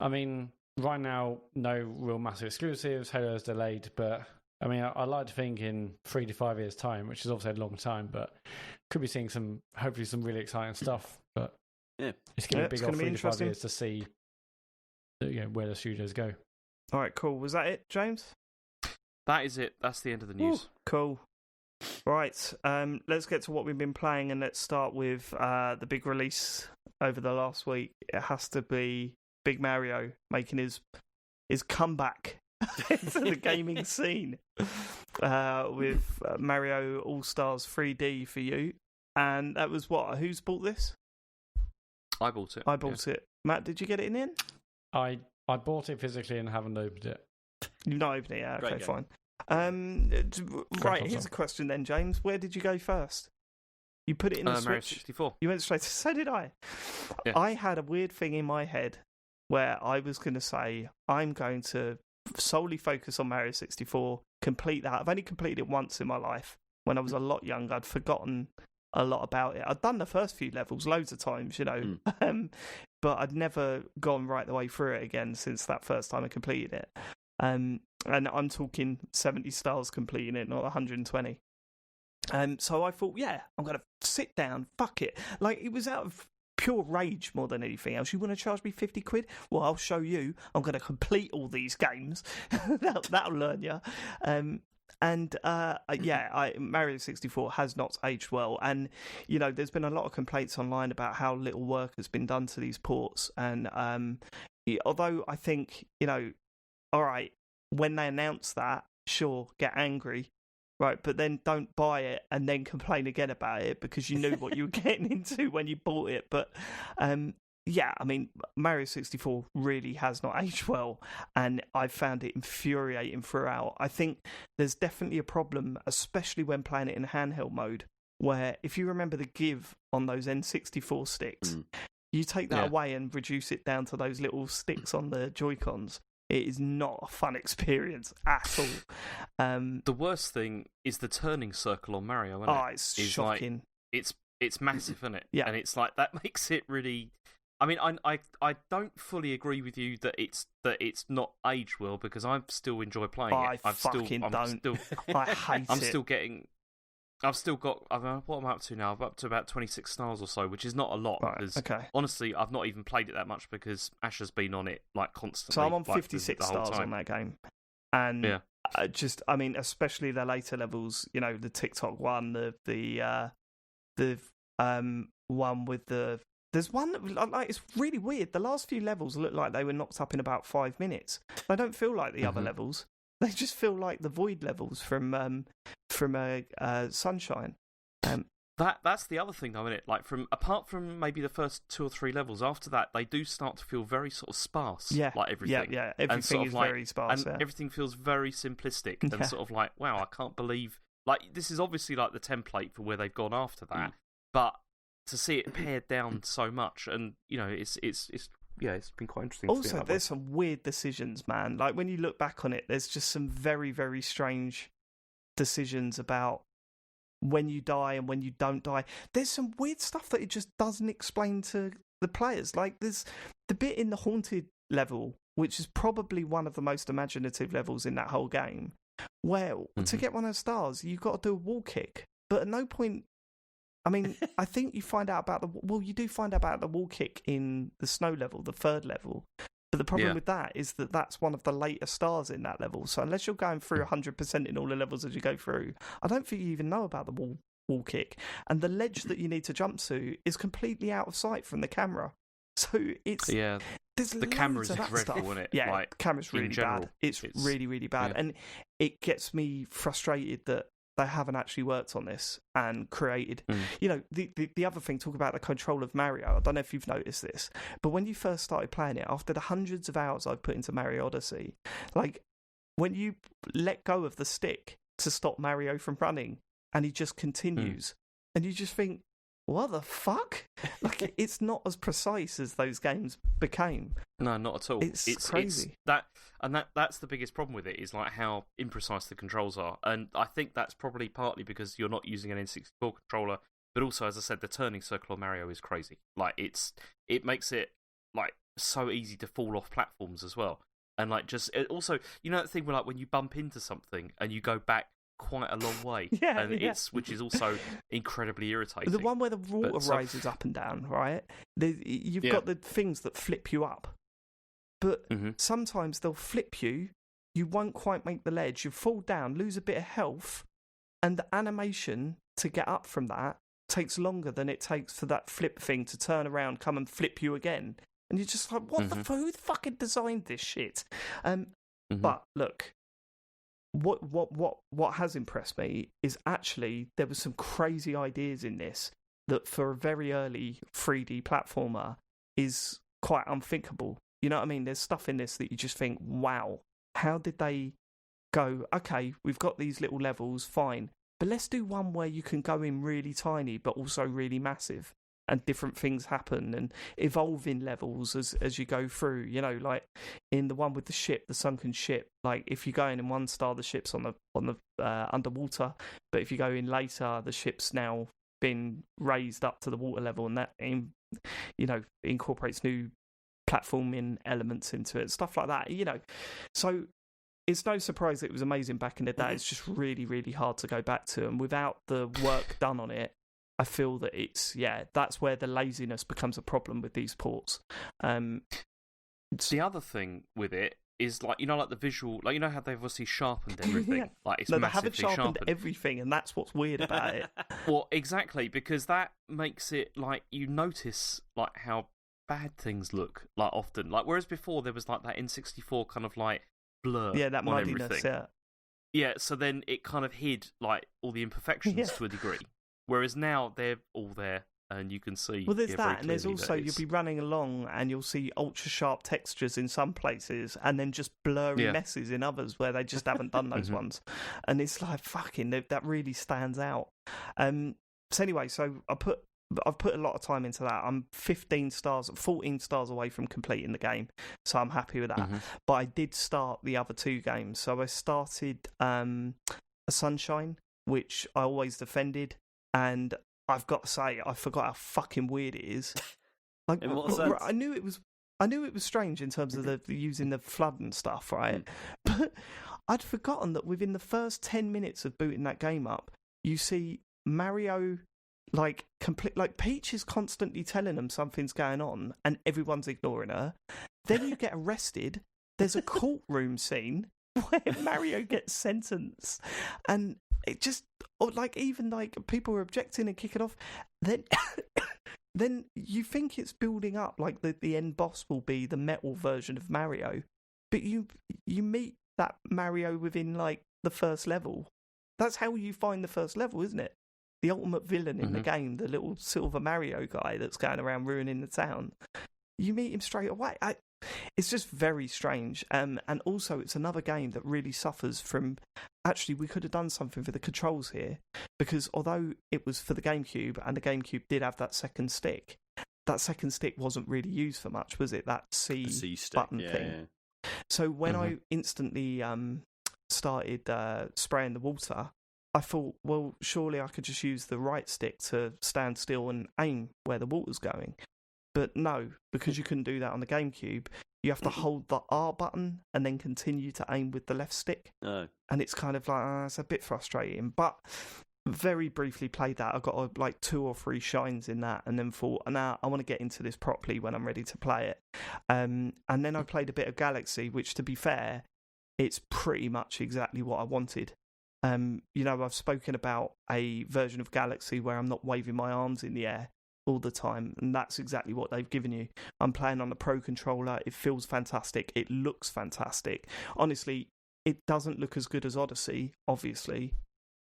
I mean, right now, no real massive exclusives. Halo's delayed, but I mean, I like to think in 3 to 5 years' time, which is obviously a long time, but could be seeing hopefully some really exciting stuff. But it's going to be big off 3 to 5 years to see where the studios go. All right, cool. Was that it, James? That is it. That's the end of the news. Cool. Right, let's get to what we've been playing, and let's start with the big release over the last week. It has to be Big Mario making his comeback into the gaming scene with Mario All-Stars 3D for you. And that was what? Who's bought this? I bought it. I bought it. Matt, did you get it in the end? I bought it physically and haven't opened it. You've not opened it, yeah. Okay, fine. Right, here's a question then, James. Where did you go first? You put it in the Switch? Mario 64. You went straight to... So did I. Yeah. I had a weird thing in my head where I was going to say, I'm going to solely focus on Mario 64, complete that. I've only completed it once in my life. When I was a lot younger, I'd forgotten a lot about it. I'd done the first few levels loads of times, but I'd never gone right the way through it again since that first time I completed it. And I'm talking 70 stars completing it, not 120. So I thought, I'm going to sit down, fuck it. Like, it was out of pure rage more than anything else. You want to charge me 50 quid? Well, I'll show you. I'm going to complete all these games. That'll learn you. Mario 64 has not aged well. And, there's been a lot of complaints online about how little work has been done to these ports. And although I think, all right, when they announce that, sure, get angry, right? But then don't buy it and then complain again about it because you knew what you were getting into when you bought it. But Mario 64 really has not aged well, and I found it infuriating throughout. I think there's definitely a problem, especially when playing it in handheld mode, where if you remember the give on those N64 sticks, you take that away and reduce it down to those little sticks on the Joy-Cons. It is not a fun experience at all. The worst thing is the turning circle on Mario, isn't it? It's shocking. Like, it's massive, isn't it? Yeah. And it's like, that makes it really... I mean, I don't fully agree with you that it's not aged well, because I still enjoy playing it. I hate it. I'm still getting... I've still got... what am I up to now? I'm up to about 26 stars or so, which is not a lot. Right, because honestly, I've not even played it that much because Ash has been on it like constantly. So I'm on 56 stars on that game. And especially the later levels, the TikTok one, the one with the... There's one that, like, it's really weird. The last few levels look like they were knocked up in about 5 minutes. They don't feel like the other levels. They just feel like the void levels from Sunshine. That's the other thing, though, isn't it? Like, apart from maybe the first 2 or 3 levels, after that, they do start to feel very sort of sparse. Yeah, like everything. Yeah, everything sort of is like, very sparse. And everything feels very simplistic and sort of like, wow, I can't believe. Like, this is obviously like the template for where they've gone after that, but to see it pared down so much, and it's been quite interesting. Also, there's some weird decisions, man. Like when you look back on it, there's just some very, very strange decisions about when you die and when you don't die. There's some weird stuff that it just doesn't explain to the players. Like there's the bit in the haunted level, which is probably one of the most imaginative levels in that whole game, where to get one of the stars, you've got to do a wall kick. But at no point, I mean, I think you find out about you do find out about the wall kick in the snow level, the 3rd level. But the problem with that is that that's one of the later stars in that level. So unless you're going through 100% in all the levels as you go through, I don't think you even know about the wall kick. And the ledge that you need to jump to is completely out of sight from the camera. So it's... Yeah, the camera's dreadful, isn't it? Yeah, like, the camera's really bad. It's really, really bad. Yeah. And it gets me frustrated that they haven't actually worked on this and created... The other thing, talk about the control of Mario. I don't know if you've noticed this, but when you first started playing it, after the hundreds of hours I've put into Mario Odyssey, like, when you let go of the stick to stop Mario from running, and he just continues, and you just think, what the fuck? Like, it's not as precise as those games became. No, not at all. It's crazy. That's the biggest problem with it, is like how imprecise the controls are. And I think that's probably partly because you're not using an N64 controller, but also, as I said, the turning circle on Mario is crazy. Like, it makes it like so easy to fall off platforms as well. And like, just also, that thing where like when you bump into something and you go back quite a long way, which is also incredibly irritating. The one where the water rises up and down, right? You've got the things that flip you up, but sometimes they'll flip you. You won't quite make the ledge. You fall down, lose a bit of health, and the animation to get up from that takes longer than it takes for that flip thing to turn around, come and flip you again. And you're just like, what the fuck? Who fucking designed this shit? But look. What has impressed me is actually there were some crazy ideas in this that for a very early 3D platformer is quite unthinkable. You know what I mean? There's stuff in this that you just think, wow, how did they go, okay, we've got these little levels, fine, but let's do one where you can go in really tiny but also really massive. And different things happen and evolve in levels as you go through. Like in the one with the ship, the sunken ship. Like if you go in one star, the ship's on the underwater, but if you go in later, the ship's now been raised up to the water level, and that incorporates new platforming elements into it, stuff like that. So it's no surprise that it was amazing back in the day. It's just really, really hard to go back to, and without the work done on it, I feel that that's where the laziness becomes a problem with these ports. The other thing with it is like the visual, like how they've obviously sharpened everything. Like it's massively they haven't sharpened everything, and that's what's weird about it. Well, exactly, because that makes it like you notice like how bad things look like often. Like whereas before there was like that N64 kind of like blur, that muddiness, everything. Yeah. So then it kind of hid like all the imperfections to a degree. Whereas now they're all there and you can see. Well, there's that, and there's also you'll be running along and you'll see ultra sharp textures in some places, and then just blurry messes in others where they just haven't done those ones, and it's like fucking that really stands out. So anyway, I've put a lot of time into that. I'm 14 stars away from completing the game, so I'm happy with that. But I did start the other 2 games. So I started a Sunshine, which I always defended. And I've got to say, I forgot how fucking weird it is. Like, in what sense? I knew it was strange in terms of the using the flood and stuff, right? But I'd forgotten that within the first 10 minutes of booting that game up, you see Mario like Peach is constantly telling them something's going on, and everyone's ignoring her. Then you get arrested. There's a courtroom scene where Mario gets sentenced, and it just even people were objecting and kicking off. Then you think it's building up like the end boss will be the metal version of Mario, but you meet that Mario within like the first level. That's how you find the first level, isn't it? the ultimate villain in the game, the little Silver Mario guy that's going around ruining the town. You meet him straight away. It's just very strange. And also, it's another game that really suffers from... Actually, we could have done something for the controls here, because although it was for the GameCube, and the GameCube did have that second stick wasn't really used for much, was it? That C button thing. Yeah. So when I instantly started spraying the water, I thought, well, surely I could just use the right stick to stand still and aim where the water's going. But no, because you couldn't do that on the GameCube, you have to hold the R button and then continue to aim with the left stick. Oh. And it's kind of like, it's a bit frustrating. But very briefly played that. I got like 2 or 3 shines in that, and then thought, now I want to get into this properly when I'm ready to play it. And then I played a bit of Galaxy, which, to be fair, it's pretty much exactly what I wanted. I've spoken about a version of Galaxy where I'm not waving my arms in the air all the time, and that's exactly what they've given you. I'm playing on the Pro Controller. It feels fantastic. It looks fantastic. Honestly, it doesn't look as good as Odyssey, obviously,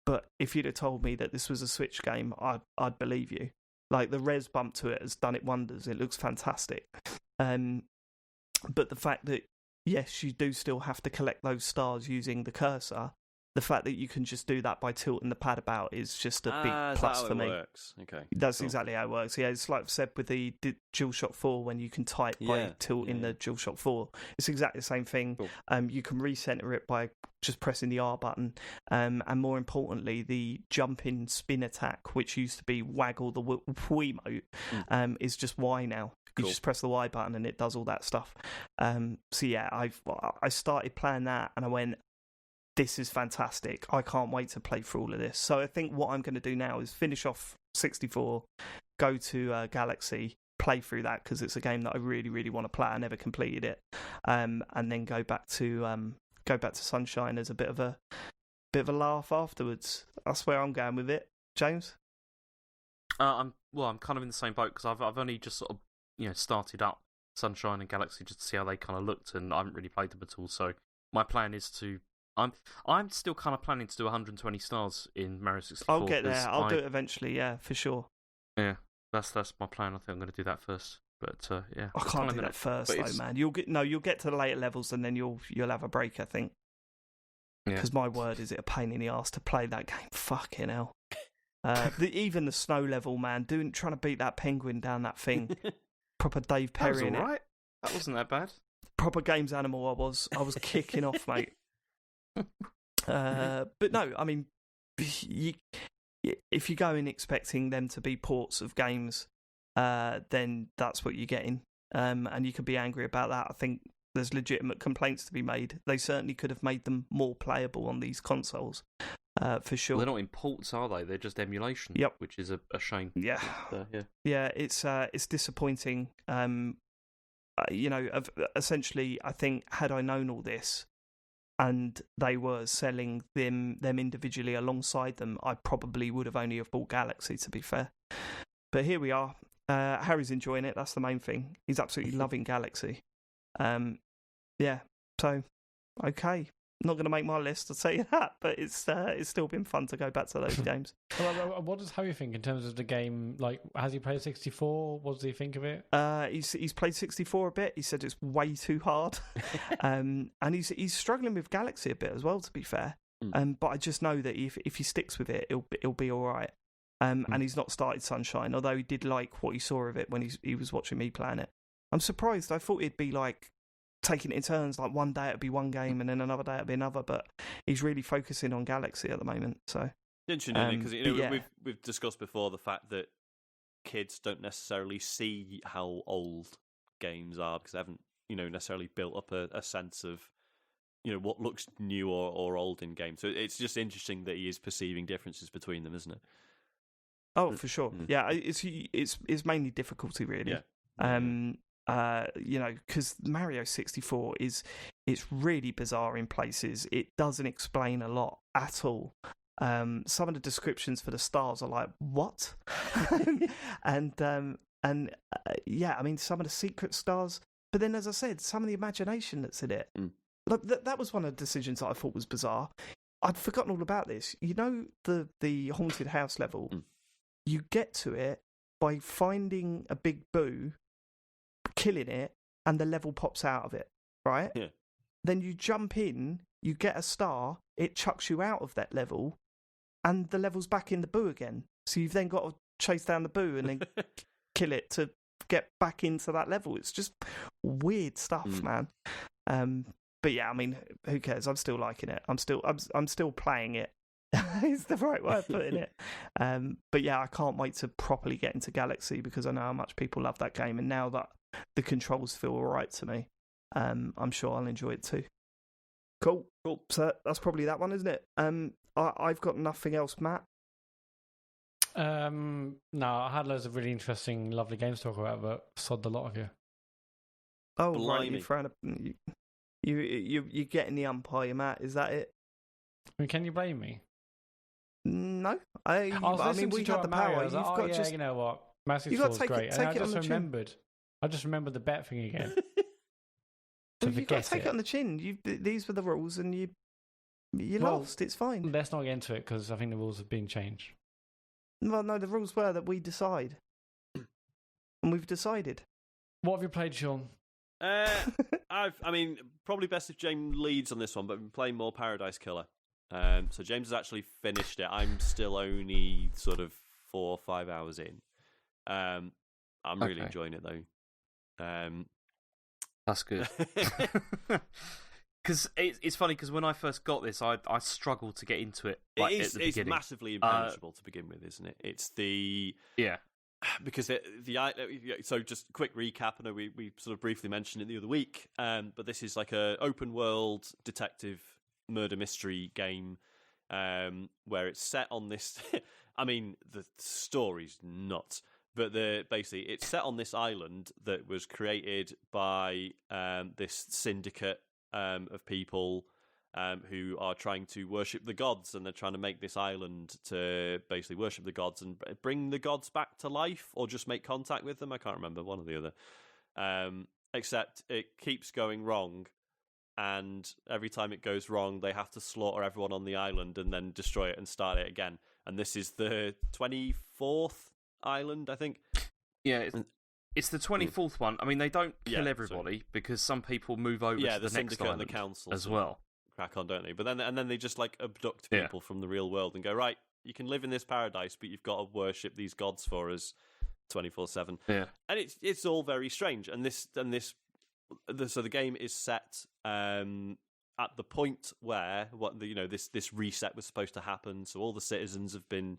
but if you'd have told me that this was a Switch game, I'd believe you. Like, the res bump to it has done it wonders. It looks fantastic. But the fact that, yes, you do still have to collect those stars using the cursor, the fact that you can just do that by tilting the pad about is just a big plus for me. Works? Okay, that's exactly how it works. Yeah, it's like I've said with the DualShock 4 when you can type by tilting the DualShock 4. It's exactly the same thing. Cool. You can recenter it by just pressing the R button. And more importantly, the jump-in spin attack, which used to be waggle the Wiimote, is just Y now. You just press the Y button and it does all that stuff. So yeah, I started playing that and I went, this is fantastic. I can't wait to play through all of this. So I think what I'm going to do now is finish off 64, go to Galaxy, play through that because it's a game that I really, really want to play. I never completed it, and then go back to Sunshine as a bit of a laugh afterwards. That's where I'm going with it. James? I'm kind of in the same boat because I've only just sort of started up Sunshine and Galaxy just to see how they kind of looked, and I haven't really played them at all. So my plan is to. I'm still kind of planning to do 120 stars in Mario 64. I'll get there. I'll do it eventually. Yeah, for sure. Yeah, that's my plan. I think I'm going to do that first. But yeah, I can't do that first though, man. You'll get to the later levels and then you'll have a break. I think. Because my word, is it a pain in the arse to play that game? Fucking hell. Even the snow level, man. Trying to beat that penguin down that thing. Proper Dave Perry. That was all right. That wasn't that bad. Proper games animal. I was kicking off, mate. But no, I mean, if you go in expecting them to be ports of games, then that's what you're getting. And you could be angry about that. I think there's legitimate complaints to be made. They certainly could have made them more playable on these consoles, for sure. Well, they're not in ports, are they? They're just emulation. Yep. Which is a shame. Yeah. Yeah, it's disappointing. Essentially, I think had I known all this, and they were selling them individually alongside them, I probably would have only have bought Galaxy, to be fair. But here we are. Harry's enjoying it. That's the main thing. He's absolutely loving Galaxy. Yeah. So, okay. Not going to make my list, I'll tell you that. But it's still been fun to go back to those games. What does Harry think in terms of the game? Like, has he played 64? What does he think of it? He's played 64 a bit. He said it's way too hard. And he's struggling with Galaxy a bit as well, to be fair. But I just know that if he sticks with it, it'll be all right. And he's not started Sunshine, although he did like what he saw of it when he was watching me playing it. I'm surprised. I thought it'd be like taking it in turns, like one day it'd be one game and then another day it'd be another, but he's really focusing on Galaxy at the moment. So interesting, because we've discussed before the fact that kids don't necessarily see how old games are because they haven't necessarily built up a sense of what looks new or old in games. So it's just interesting that he is perceiving differences between them, isn't it? Oh, for sure. Yeah, it's mainly difficulty, really. Because Mario 64 it's really bizarre in places. It doesn't explain a lot at all. Some of the descriptions for the stars are like, what? and I mean, some of the secret stars. But then, as I said, some of the imagination that's in it. Like that was one of the decisions that I thought was bizarre. I'd forgotten all about this. The haunted house level you get to it by finding a big boo, killing it, and the level pops out of it, right? Yeah. Then you jump in, you get a star, it chucks you out of that level, and the level's back in the boo again. So you've then got to chase down the boo and then kill it to get back into that level. It's just weird stuff, man. But yeah, I mean, who cares? I'm still liking it. I'm still playing it. Is the right way of putting it. But yeah, I can't wait to properly get into Galaxy because I know how much people love that game, and now that the controls feel alright to me, I'm sure I'll enjoy it too. Cool. So that's probably that one, isn't it? I've got nothing else, Matt. No, I had loads of really interesting, lovely games to talk about, but sod the lot of you. Oh, Blimey. Right, you're getting the umpire, Matt. Is that it? I mean, can you blame me? No, I mean, we had the power. You've got just, you know what? Massive Sword's great. Take it on the chin. I just remembered the bet thing again. You've got to take it on the chin. These were the rules, and you lost. It's fine. Let's not get into it because I think the rules have been changed. Well, no, the rules were that we decide, and we've decided. What have you played, Sean? I mean, probably best if James leads on this one, but I've been playing more Paradise Killer. So James has actually finished it. I'm still only sort of 4 or 5 hours in. I'm really enjoying it though. That's good. Because it's funny because when I first got this, I struggled to get into it. Like, at the beginning. It's massively impenetrable to begin with, isn't it? It's the because so just a quick recap. I know we sort of briefly mentioned it the other week, but this is like a open world detective murder mystery game where it's set on this. I mean, the story's nuts. But basically, it's set on this island that was created by this syndicate of people who are trying to worship the gods, and they're trying to make this island to basically worship the gods and bring the gods back to life, or just make contact with them. I can't remember, one or the other. Except it keeps going wrong, and every time it goes wrong, they have to slaughter everyone on the island and then destroy it and start it again. And this is the 24th island, I think. Yeah, it's the 24th one. I mean, they don't kill everybody because some people move over to the next syndicate island and the council as well. Crack on, don't they? But then they just like abduct people from the real world and go, right, you can live in this paradise, but you've got to worship these gods for us 24/7. Yeah, and it's all very strange. So the game is set at the point where this reset was supposed to happen. So all the citizens have been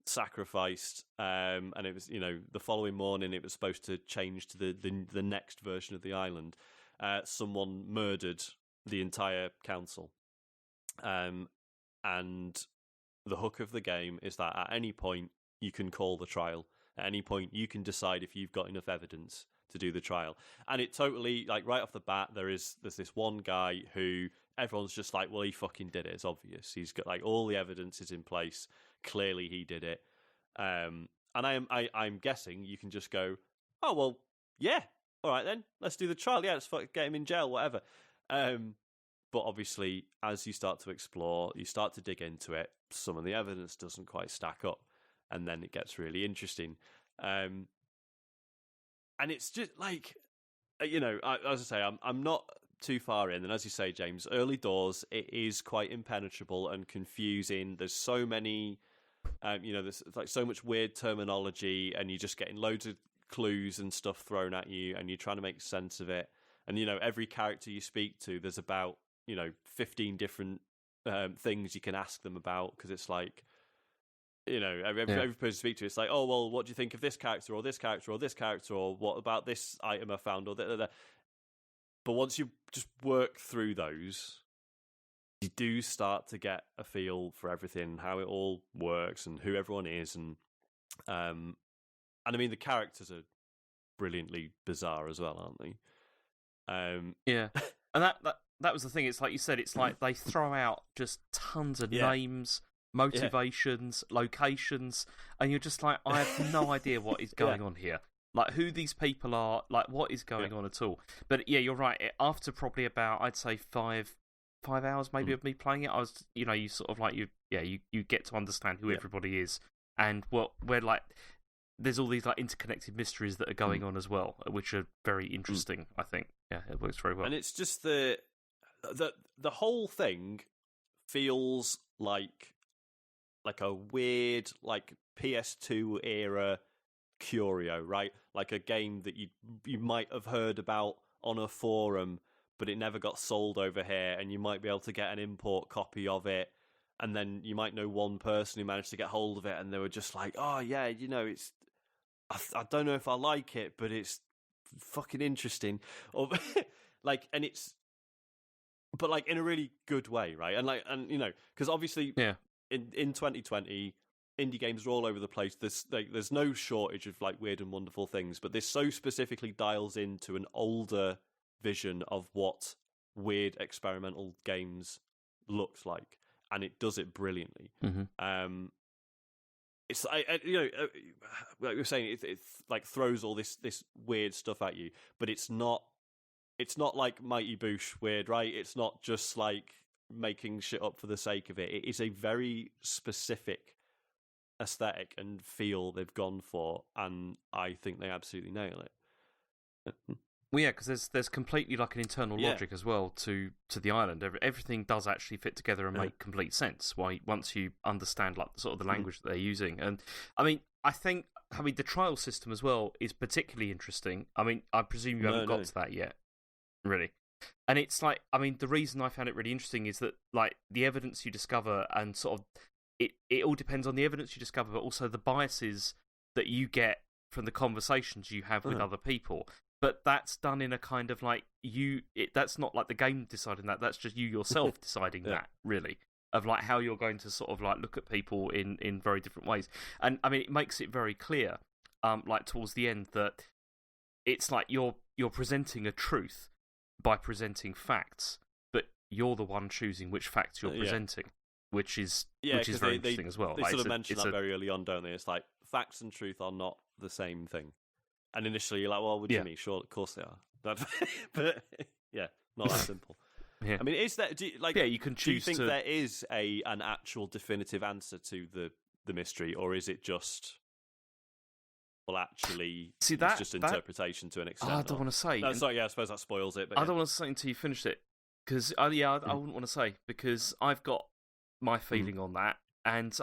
sacrificed, and it was the following morning it was supposed to change to the next version of the island. Someone murdered the entire council, and the hook of the game is that at any point you can call the trial. At any point you can decide if you've got enough evidence to do the trial. And it totally, like, right off the bat, there's this one guy who everyone's just like, well, he fucking did it. It's obvious. He's got like all the evidence is in place. Clearly he did it. And I'm guessing you can just go, oh, well, yeah, all right then, let's do the trial. Yeah, let's get him in jail, whatever. But obviously, as you start to explore, you start to dig into it, some of the evidence doesn't quite stack up, and then it gets really interesting. And it's just like, as I say, I'm not too far in, and as you say, James, early doors, it is quite impenetrable and confusing. There's so many, there's like so much weird terminology, and you're just getting loads of clues and stuff thrown at you, and you're trying to make sense of it. And every character you speak to, there's about 15 different things you can ask them about, because it's like, every person you speak to, it's like, oh, well, what do you think of this character or this character or this character, or what about this item I found, or that. But once you just work through those, you do start to get a feel for everything, how it all works and who everyone is. And I mean, the characters are brilliantly bizarre as well, aren't they? Yeah. And that was the thing. It's like you said, it's like they throw out just tons of names, motivations, locations, and you're just like, I have no idea what is going on here. Like, who these people are, like, what is going on at all. But yeah, you're right. After probably about, I'd say 5 hours maybe of me playing it, I was, you sort of like, you get to understand who everybody is and where like there's all these like interconnected mysteries that are going on as well, which are very interesting. I think, yeah, it works very well. And it's just the whole thing feels like a weird like PS2 era curio, right? Like a game that you might have heard about on a forum, but it never got sold over here, and you might be able to get an import copy of it, and then you might know one person who managed to get hold of it, and they were just like, oh yeah, it's I don't know if I like it, but it's fucking interesting, or like, and it's, but like in a really good way, right? And because obviously, in 2020, indie games are all over the place. There's no shortage of like weird and wonderful things, but this so specifically dials into an older vision of what weird experimental games looks like, and it does it brilliantly. It's like we were saying, it like throws all this weird stuff at you, but it's not like Mighty Boosh weird, right? It's not just like making shit up for the sake of it. It is a very specific aesthetic and feel they've gone for, and I think they absolutely nail it. Well, yeah, because there's completely like an internal logic as well to the island. Everything does actually fit together and make complete sense. Once you understand like sort of the language that they're using, and I mean the trial system as well is particularly interesting. I mean, I presume you haven't got to that yet, really. And it's like, I mean, the reason I found it really interesting is that like the evidence you discover and sort of it all depends on the evidence you discover, but also the biases that you get from the conversations you have with other people. But that's done in a kind of like that's not like the game deciding that. That's just you yourself deciding that, really, of like how you're going to sort of like look at people in very different ways. And I mean, it makes it very clear, like towards the end, that it's like you're presenting a truth by presenting facts, but you're the one choosing which facts you're presenting, which is very interesting as well. They like, sort of mention that very early on, don't they? It's like facts and truth are not the same thing. And initially you're like, well, what do you mean? Sure, of course they are. But yeah, not that simple. I mean, is that you can choose. Do you think there is an actual definitive answer to the mystery, or is it just actually it's just interpretation to an extent? I don't want to say. No, sorry, I suppose that spoils it. But I don't want to say until you finished it, because I wouldn't want to say, because I've got my feeling on that. And it's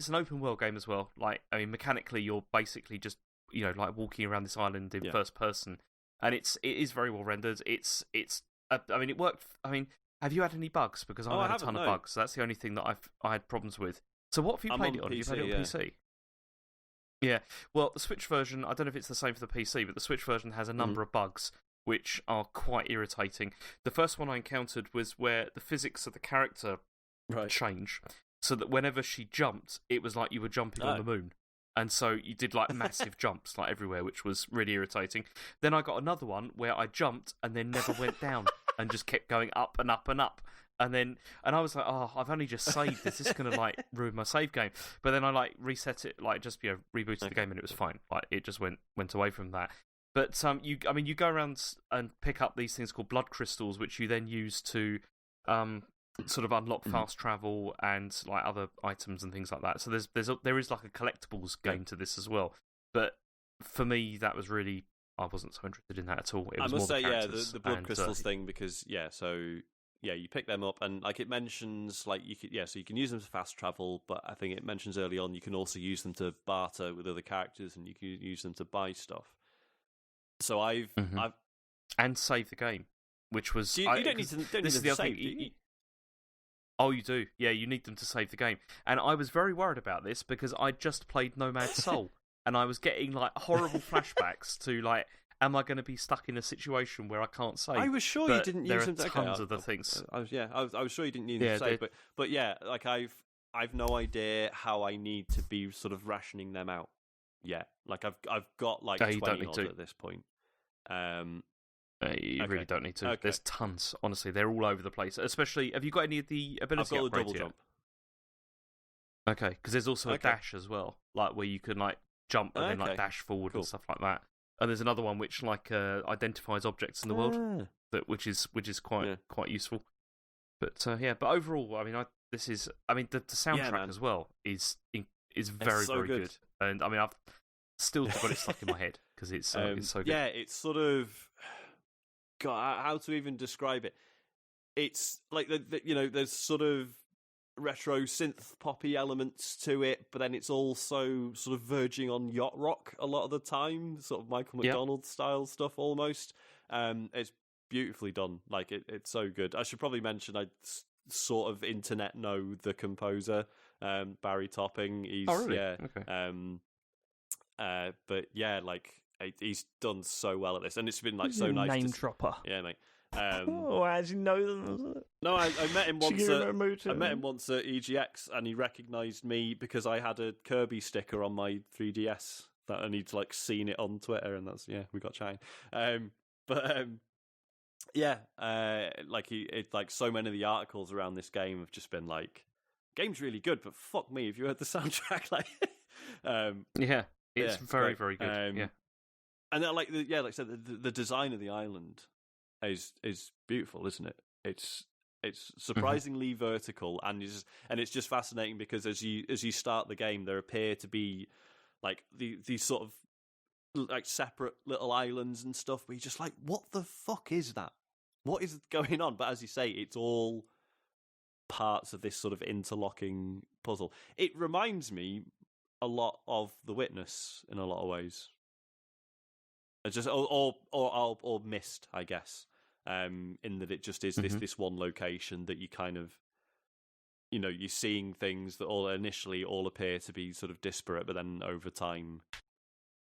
an open world game as well. Like, I mean, mechanically, you're basically just, like walking around this island in first person, and it is very well rendered. It worked. I mean, have you had any bugs? Because I've had a ton of bugs. So that's the only thing that I had problems with. So what have you played it on? Have you played it on PC? Yeah. Well, the Switch version, I don't know if it's the same for the PC, but the Switch version has a number of bugs which are quite irritating. The first one I encountered was where the physics of the character change, so that whenever she jumped, it was like you were jumping on the moon, and so you did like massive jumps like everywhere, which was really irritating. Then I got another one where I jumped and then never went down and just kept going up and up and up, and I was like, oh, I've only just saved this. This is gonna like ruin my save game. But then I like reset it, like just rebooted the game, and it was fine. Like it just went away from that. But you go around and pick up these things called blood crystals, which you then use to sort of unlock fast travel and like other items and things like that. So there is like a collectibles game to this as well. But for me, that was really, I wasn't so interested in that at all. I must say, the blood crystals thing, because you pick them up, and like it mentions, like you can use them to fast travel, but I think it mentions early on you can also use them to barter with other characters, and you can use them to buy stuff. So I've and save the game, which was you don't need to save. Oh, you do? Yeah, you need them to save the game. And I was very worried about this because I just played Nomad Soul, and I was getting like horrible flashbacks to like, am I going to be stuck in a situation where I can't save? I was sure you didn't use them. There are tons of the things. I was sure you didn't need them to save, but yeah, like I've no idea how I need to be sort of rationing them out. Yeah, like I've got like 20 odd at this point. You really don't need to. Okay. There's tons, honestly. They're all over the place. Especially, have you got any of the ability upgrades? I've got a double jump. Okay, because there's also a dash as well, like where you can like jump and then like dash forward and stuff like that. And there's another one which like identifies objects in the world, which is quite useful. But but overall, I mean, this is. I mean, the soundtrack as well is very so very good. And I mean, I've still got it stuck in my head because it's so good. Yeah, it's sort of. God, how to even describe it? It's like there's sort of retro synth poppy elements to it, but then it's also sort of verging on yacht rock a lot of the time, sort of Michael McDonald style stuff almost. It's beautifully done. Like it's so good. I should probably mention I sort of internet know the composer, Barry Topping. He's really? Okay. But yeah, like he's done so well at this, and it's been like so nice. Name dropper. Yeah, mate. How do you know them? No, I met him once. I met him once at EGX, and he recognised me because I had a Kirby sticker on my 3DS that I need to like seen it on Twitter, and that's we got chatting. Like so many of the articles around this game have just been like, game's really good, but fuck me if you heard the soundtrack. It's very very good. And like I said, the design of the island is beautiful, isn't it? It's surprisingly vertical, and it's just fascinating because as you start the game, there appear to be like these sort of like separate little islands and stuff. Where you're just like, what the fuck is that? What is going on? But as you say, it's all parts of this sort of interlocking puzzle. It reminds me a lot of The Witness in a lot of ways. It's just or Mist, I guess. In that it just is this one location that you kind of, you're seeing things that all initially appear to be sort of disparate, but then over time,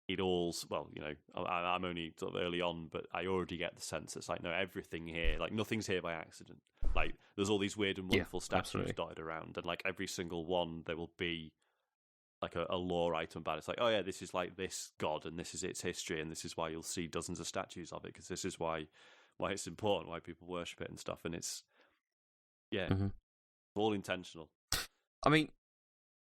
it all's I'm only sort of early on, but I already get the sense it's like, no, everything here, like nothing's here by accident. Like there's all these weird and wonderful statues dotted around, and like every single one there will be like a lore item about it. It's like, oh yeah, this is like this god, and this is its history, and this is why you'll see dozens of statues of it, because this is why it's important, why people worship it and stuff, and it's all intentional. I mean,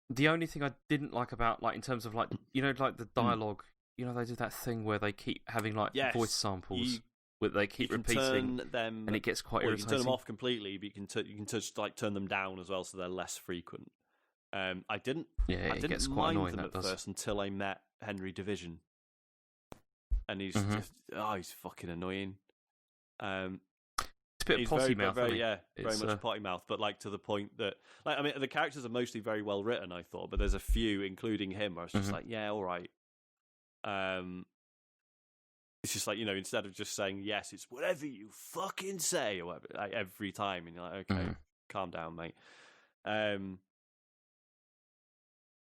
the only thing I didn't like about, like, in terms of like like the dialogue, they do that thing where they keep having like voice samples where they keep repeating them, and it gets quite irritating. You can turn them off completely, but you can just like turn them down as well, so they're less frequent. I didn't mind them at first until I met Henry Division, and he's he's fucking annoying. It's a bit potty mouth, very much potty mouth, but like to the point that, like, I mean, the characters are mostly very well written, I thought, but there's a few, including him, where it's just like, yeah, all right. It's just like, instead of just saying yes, it's whatever you fucking say or whatever, like, every time, and you're like, okay, calm down, mate.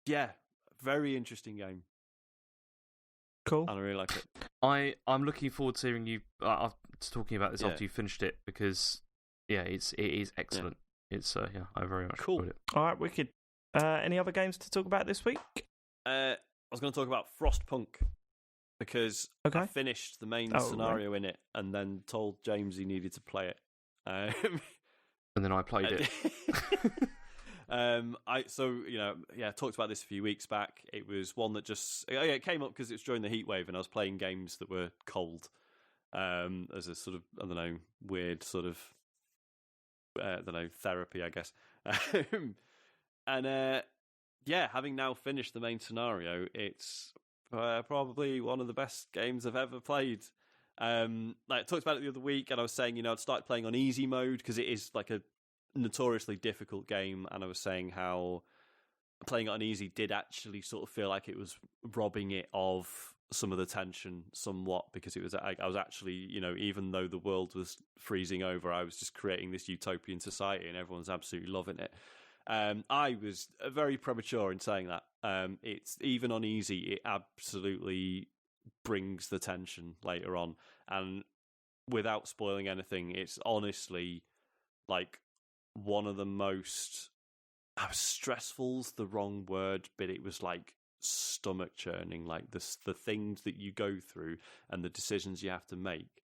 Yeah, very interesting game. Cool. And I really like it. I'm looking forward to hearing you talking about this after you finished it, because it is excellent. It's I very much enjoyed it. All right, wicked. Any other games to talk about this week? I was going to talk about Frostpunk, because I finished the main scenario in it and then told James he needed to play it. And then I played it. Talked about this a few weeks back. It was one that just it came up because it was during the heat wave, and I was playing games that were cold. As a sort of, I don't know, weird sort of therapy, I guess. Having now finished the main scenario, it's probably one of the best games I've ever played. I talked about it the other week, and I was saying, I'd started playing on easy mode because it is like a notoriously difficult game, and I was saying how playing it on easy did actually sort of feel like it was robbing it of some of the tension somewhat, because it was I was actually, even though the world was freezing over, I was just creating this utopian society and everyone's absolutely loving it. I was very premature in saying that. It's even on easy, it absolutely brings the tension later on, and without spoiling anything, it's honestly like one of the most stressful's the wrong word, but it was like stomach churning, like the things that you go through and the decisions you have to make,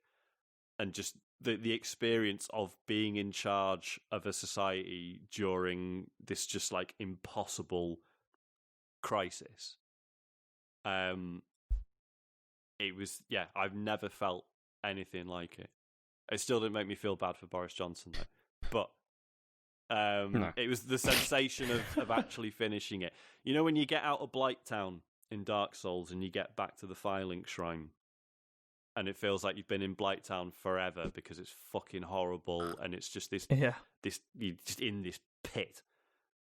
and just the experience of being in charge of a society during this just like impossible crisis. It was, I've never felt anything like it. It still didn't make me feel bad for Boris Johnson though, but No. It was the sensation of actually finishing it. You know when you get out of Blighttown in Dark Souls and you get back to the Firelink Shrine, and it feels like you've been in Blighttown forever because it's fucking horrible, and it's just you're just in this pit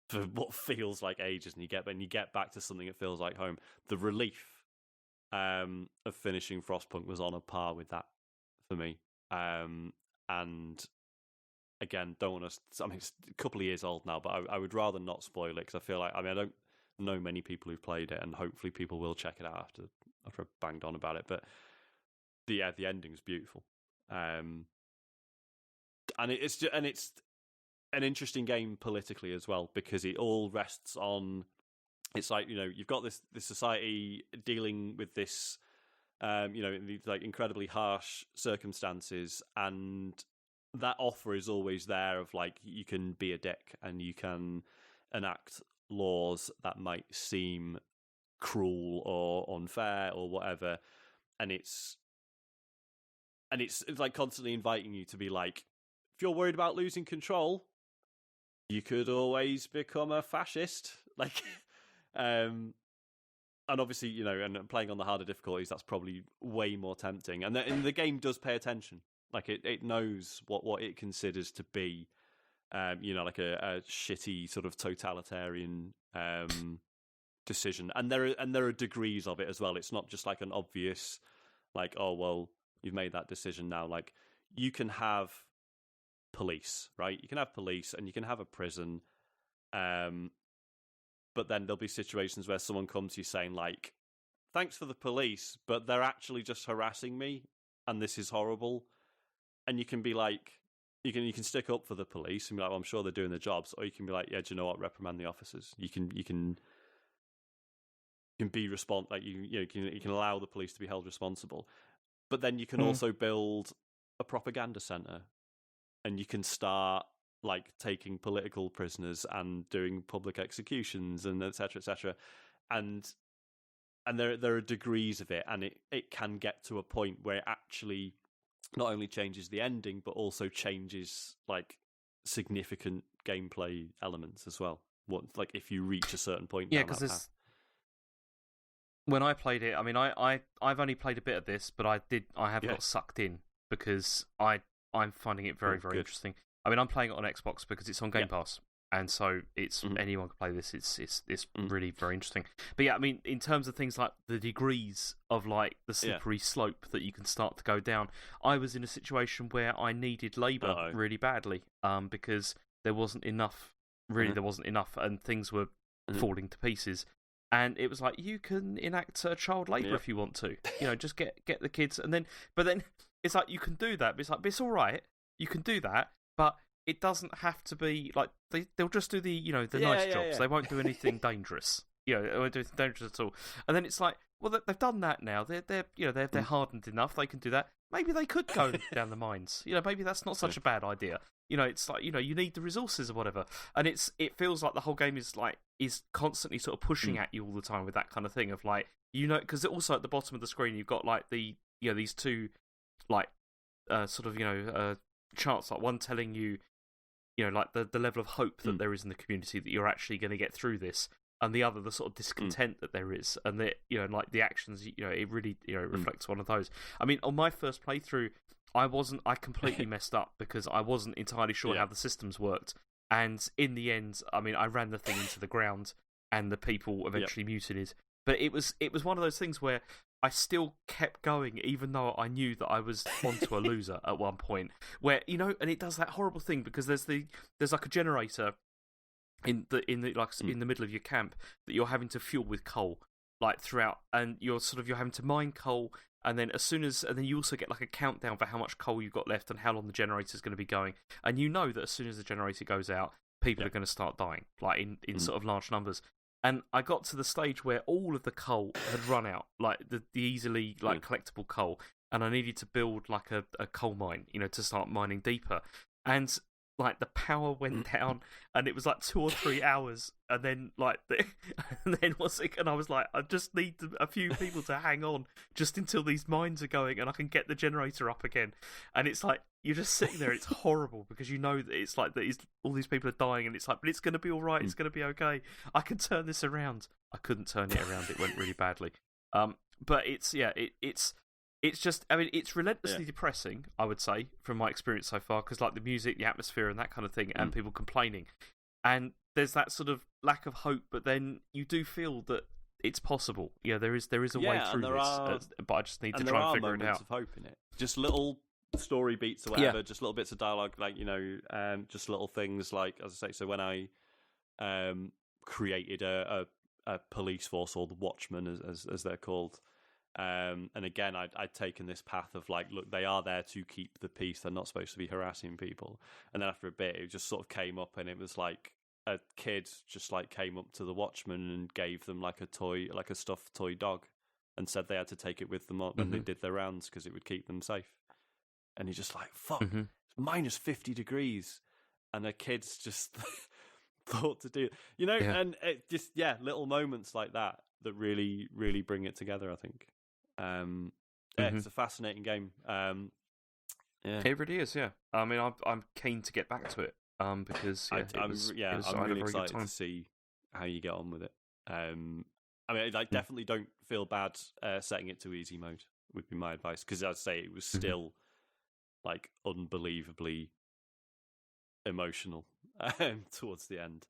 for what feels like ages, and you get back to something that feels like home. The relief of finishing Frostpunk was on a par with that for me. And again, don't want to. I mean, it's a couple of years old now, but I would rather not spoil it because I feel like, I don't know many people who've played it, and hopefully people will check it out after I've banged on about it. But the ending's beautiful, and it's an interesting game politically as well, because it all rests on. It's like, you've got this society dealing with this, in these like incredibly harsh circumstances, and that offer is always there of like, you can be a dick and you can enact laws that might seem cruel or unfair or whatever, and it's like constantly inviting you to be like, if you're worried about losing control, you could always become a fascist, like. And obviously, and playing on the harder difficulties, that's probably way more tempting. And the game does pay attention. Like, it knows what it considers to be, like a shitty sort of totalitarian decision. And there are degrees of it as well. It's not just like an obvious, like, oh well, you've made that decision now. Like, you can have police, right? You can have police, and you can have a prison. But then there'll be situations where someone comes to you saying, like, thanks for the police, but they're actually just harassing me, and this is horrible. And you can be like, you can stick up for the police and be like, well, I'm sure they're doing their jobs. Or you can be like, yeah, do you know what? Reprimand the officers. You can be like you can allow the police to be held responsible. But then you can also build a propaganda center, and you can start like taking political prisoners and doing public executions and et cetera, and there are degrees of it, and it can get to a point where it actually not only changes the ending but also changes like significant gameplay elements as well. What, like, if you reach a certain point? Yeah, because when I played it, I mean, I've only played a bit of this, but I have got sucked in because I'm finding it very interesting. I mean, I'm playing it on Xbox because it's on Game Pass, and so it's anyone can play this. It's really very interesting. But yeah, I mean, in terms of things like the degrees of like the slippery slope that you can start to go down, I was in a situation where I needed labour really badly, because there wasn't enough. Really, there wasn't enough, and things were falling to pieces. And it was like, you can enact child labour if you want to. Just get the kids, but then it's like, you can do that. But it's like, but it's all right. You can do that. But it doesn't have to be like they'll just do the nice jobs. Yeah. They won't do anything dangerous. They won't do anything dangerous at all. And then it's like, well, they've done that now. They're hardened enough. They can do that. Maybe they could go down the mines. Maybe that's not such a bad idea. It's like, you need the resources or whatever. And it feels like the whole game is constantly sort of pushing at you all the time with that kind of thing of like, because also at the bottom of the screen you've got like these two like charts, like one telling you, like the level of hope that there is in the community that you're actually going to get through this, and the other, the sort of discontent that there is, and that like the actions, it really reflects one of those. I mean, on my first playthrough, I completely messed up because I wasn't entirely sure how the systems worked, and in the end, I mean, I ran the thing into the ground, and the people eventually mutinied. But it was one of those things where I still kept going, even though I knew that I was onto a loser at one point. Where and it does that horrible thing because there's like a generator in the middle of your camp that you're having to fuel with coal like throughout, and you're having to mine coal, and then you also get like a countdown for how much coal you've got left and how long the generator's going to be going, and that as soon as the generator goes out, people are going to start dying, like in sort of large numbers. And I got to the stage where all of the coal had run out, like the easily collectible coal, and I needed to build like a coal mine, to start mining deeper. And like the power went down, and it was like 2 or 3 hours, and then and I was like, I just need a few people to hang on just until these mines are going, and I can get the generator up again. And it's like you're just sitting there. It's horrible because you know that it's like that. All these people are dying, and it's like, but it's going to be all right. It's going to be okay. I can turn this around. I couldn't turn it around. It went really badly. But it's just, I mean, it's relentlessly depressing, I would say, from my experience so far, because like the music, the atmosphere, and that kind of thing, and people complaining, and there's that sort of lack of hope. But then you do feel that it's possible. Yeah, there is a way through this, but I just need to try and figure it out. Of hope in it, just little story beats or whatever, just little bits of dialogue, like just little things like, as I say. So when I created a police force, or the Watchmen, as they're called. And again, I'd taken this path of like, look, they are there to keep the peace. They're not supposed to be harassing people. And then after a bit, it just sort of came up, and it was like a kid just like came up to the Watchmen and gave them like a toy, like a stuffed toy dog, and said they had to take it with them up when they did their rounds because it would keep them safe. And he's just like, fuck, it's minus 50 degrees. And the kids just thought to do, and it just, little moments like that really, really bring it together, I think. It's a fascinating game. It really is. Yeah, I mean, I'm keen to get back to it. Because I'm really excited to see how you get on with it. I mean, I definitely don't feel bad setting it to easy mode. Would be my advice, because I'd say it was still like unbelievably emotional towards the end.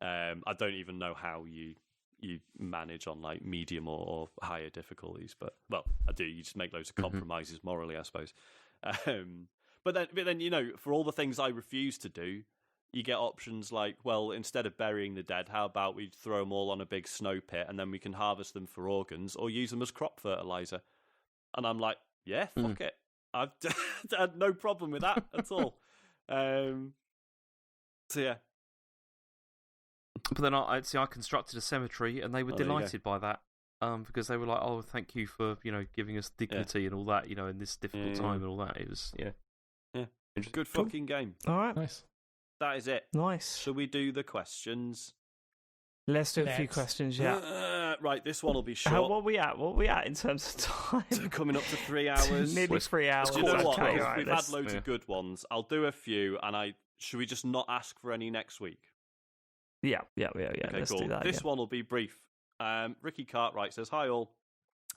I don't even know how you manage on like medium or higher difficulties, but I do. You just make loads of compromises morally, I suppose. But then for all the things I refuse to do, you get options like, well, instead of burying the dead, how about we throw them all on a big snow pit, and then we can harvest them for organs or use them as crop fertilizer. And I'm like, yeah, fuck it. I've had no problem with that at all. So yeah. But then I constructed a cemetery, and they were delighted by that, because they were like, "Oh, thank you for giving us dignity and all that, in this difficult time and all that." It was good fucking game. All right, nice. That is it. Nice. Shall we do the questions? Let's do a few questions. Yeah. Right, this one will be short. What are we at in terms of time? Coming up to 3 hours. Nearly 3 hours. You know what? Okay, We've had loads of good ones. I'll do a few, and should we just not ask for any next week? Yeah. Okay, Let's cool. do that. This one will be brief. Ricky Cartwright says, "Hi all.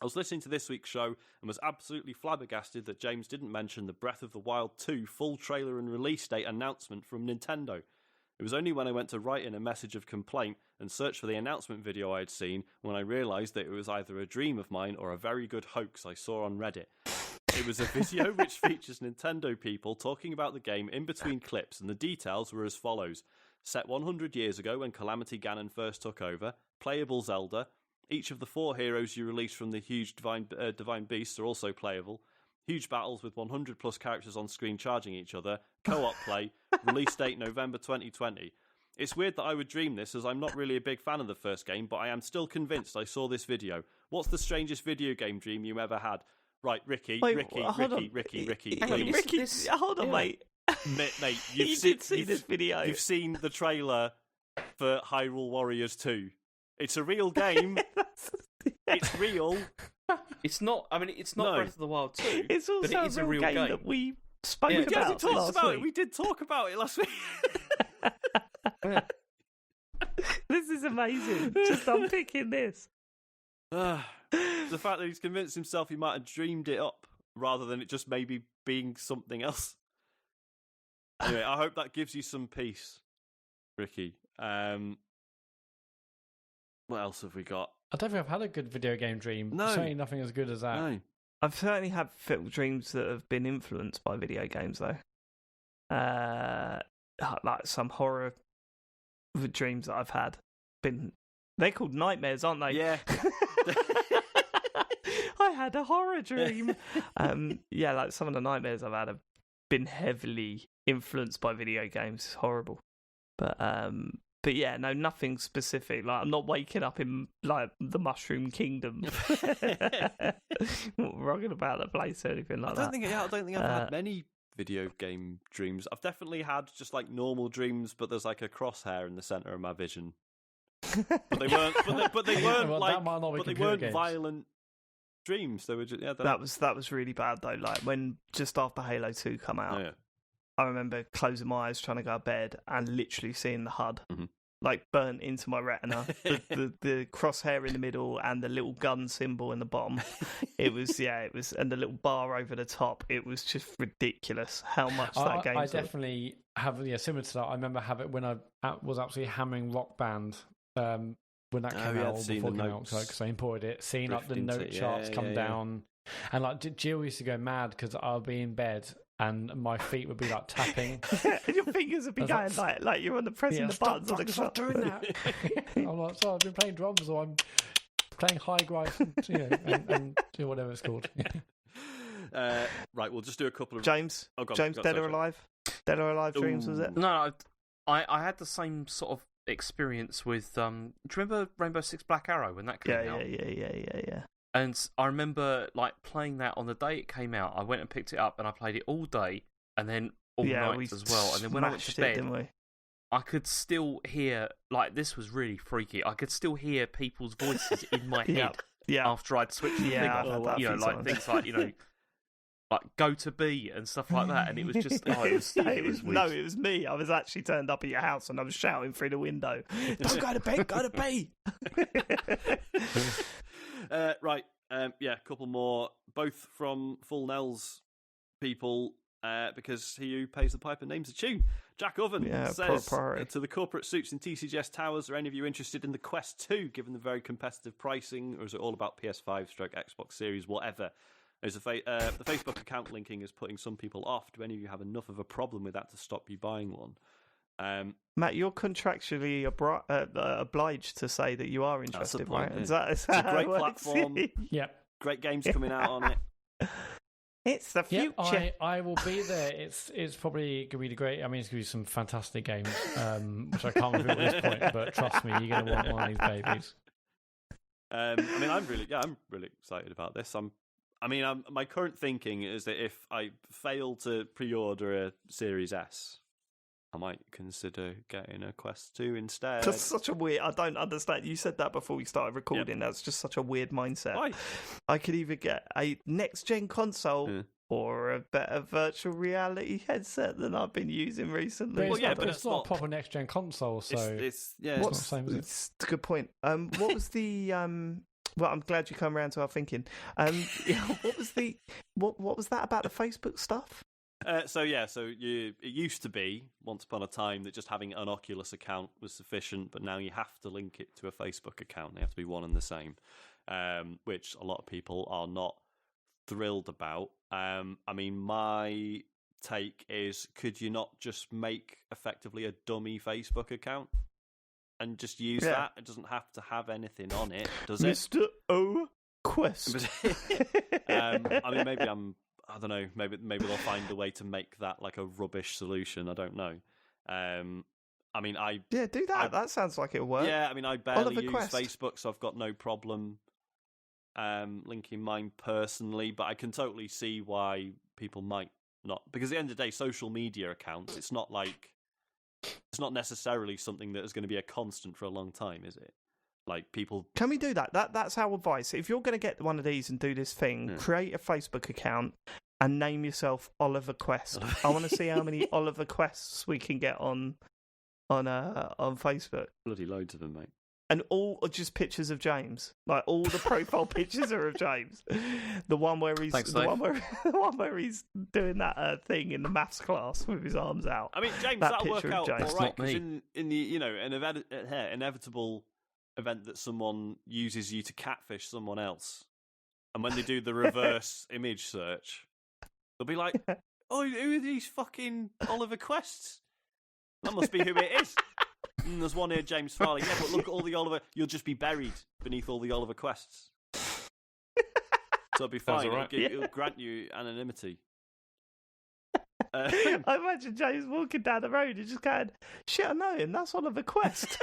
I was listening to this week's show and was absolutely flabbergasted that James didn't mention the Breath of the Wild 2 full trailer and release date announcement from Nintendo. It was only when I went to write in a message of complaint and search for the announcement video I had seen when I realised that it was either a dream of mine or a very good hoax I saw on Reddit. It was a video which features Nintendo people talking about the game in between clips, and the details were as follows. Set 100 years ago when Calamity Ganon first took over, playable Zelda, each of the 4 heroes you release from the huge divine beasts are also playable, huge battles with 100 plus characters on screen charging each other, co-op play, release date November 2020. It's weird that I would dream this, as I'm not really a big fan of the first game, but I am still convinced I saw this video. What's the strangest video game dream you ever had?" Right, Ricky, please. Hold on, mate. Mate, you did see this video. You've seen the trailer for Hyrule Warriors 2. It's a real game. It's real. It's not. I mean, it's not Breath of the Wild 2. It's also but it is a real game that we spoke about last week. We did talk about it last week. This is amazing. Just unpicking this. The fact that he's convinced himself he might have dreamed it up rather than it just maybe being something else. Anyway, I hope that gives you some peace, Ricky. What else have we got? I don't think I've had a good video game dream. No. Certainly nothing as good as that. No. I've certainly had dreams that have been influenced by video games, though. Like some horror dreams that I've had. They're called nightmares, aren't they? Yeah. I had a horror dream. Like some of the nightmares I've had have been heavily influenced by video games. It's horrible. But yeah, no, nothing specific. Like, I'm not waking up in like the Mushroom Kingdom, rocking about the place or anything like that. I don't think I've had many video game dreams. I've definitely had just like normal dreams, but there's like a crosshair in the center of my vision. But they weren't. But they weren't well, like. But they weren't violent dreams. They were just. Yeah, that was really bad though. Like when just after Halo 2 come out, I remember closing my eyes trying to go to bed and literally seeing the HUD like burnt into my retina. the crosshair in the middle and the little gun symbol in the bottom. It was and the little bar over the top. It was just ridiculous how much that game. I definitely have similar to that. I remember having when I was absolutely hammering Rock Band. When that came out, before it came out, because I imported it, seeing like the note charts come down, and like Jill used to go mad because I'll be in bed and my feet would be like tapping, and your fingers would be going like you're on the pressing the buttons on the control. Stop doing that. I'm like, so I've been playing drums or I'm playing high grind, and whatever it's called. Right, we'll just do a couple of James. Dead or Alive? Dead or Alive dreams, was it? No, I had the same sort of experience with. Do you remember Rainbow Six Black Arrow when that came out? Yeah. And I remember like playing that on the day it came out. I went and picked it up and I played it all day and then all night as well. And then when I went to bed, I could still hear this was really freaky. I could still hear people's voices in my head after I'd switched the thing off. Things like like go to B and stuff like that, and it was just it was weird. No, it was me. I was actually turned up at your house and I was shouting through the window, "Don't go to bed, go to B." Right, a couple more, both from Full Nels people, because he who pays the piper names the tune. Jack Oven says to the corporate suits in TCGS Towers, are any of you interested in the Quest 2, given the very competitive pricing, or is it all about PS5/Xbox Series, whatever? The Facebook account linking is putting some people off. Do any of you have enough of a problem with that to stop you buying one? Matt, you're contractually obliged to say that you are interested, right? Yeah. It's a great platform. Great games coming out on it. It's the future. Yep, I will be there. It's probably going to be great. I mean, it's going to be some fantastic games, which I can't reveal at this point. But trust me, you're going to want one of these babies. I'm really excited about this. My current thinking is that if I fail to pre-order a Series S, I might consider getting a Quest 2 instead. That's such a weird... I don't understand. You said that before we started recording. Yep. That's just such a weird mindset. Why? I could either get a next-gen console or a better virtual reality headset than I've been using recently. But it's not a proper next-gen console, so... It's not the same, is it? It's a good point. What was the... Well, I'm glad you come around to our thinking. What was that about the Facebook stuff? It used to be once upon a time that just having an Oculus account was sufficient, but now you have to link it to a Facebook account. They have to be one and the same, which a lot of people are not thrilled about. My take is, could you not just make effectively a dummy Facebook account and just use that? It doesn't have to have anything on it, does it? Mr. O Quest. Maybe I don't know. Maybe they'll find a way to make that like a rubbish solution. I don't know. Do that. That sounds like it'll work. Yeah, I barely use Facebook, so I've got no problem linking mine personally. But I can totally see why people might not, because at the end of the day, social media accounts, it's not necessarily something that is going to be a constant for a long time, is it? Like people. Can we do that? That's our advice. If you're going to get one of these and do this thing, create a Facebook account and name yourself Oliver Quest. I want to see how many Oliver Quests we can get on Facebook. Bloody loads of them, mate. And all are just pictures of James. Like all the profile pictures are of James. The one where he's one where he's doing that thing in the maths class with his arms out. James, that'll work out all right. Because in the an inevitable event that someone uses you to catfish someone else, and when they do the reverse image search, they'll be like, "Oh, who are these fucking Oliver Quests? That must be who it is." And there's one here, James Farley. Yeah, but look at all the Oliver. You'll just be buried beneath all the Oliver Quests, so it'll be fine. Right. It'll grant you anonymity. I imagine James walking down the road and just going, "Shit, I know him. That's Oliver Quest."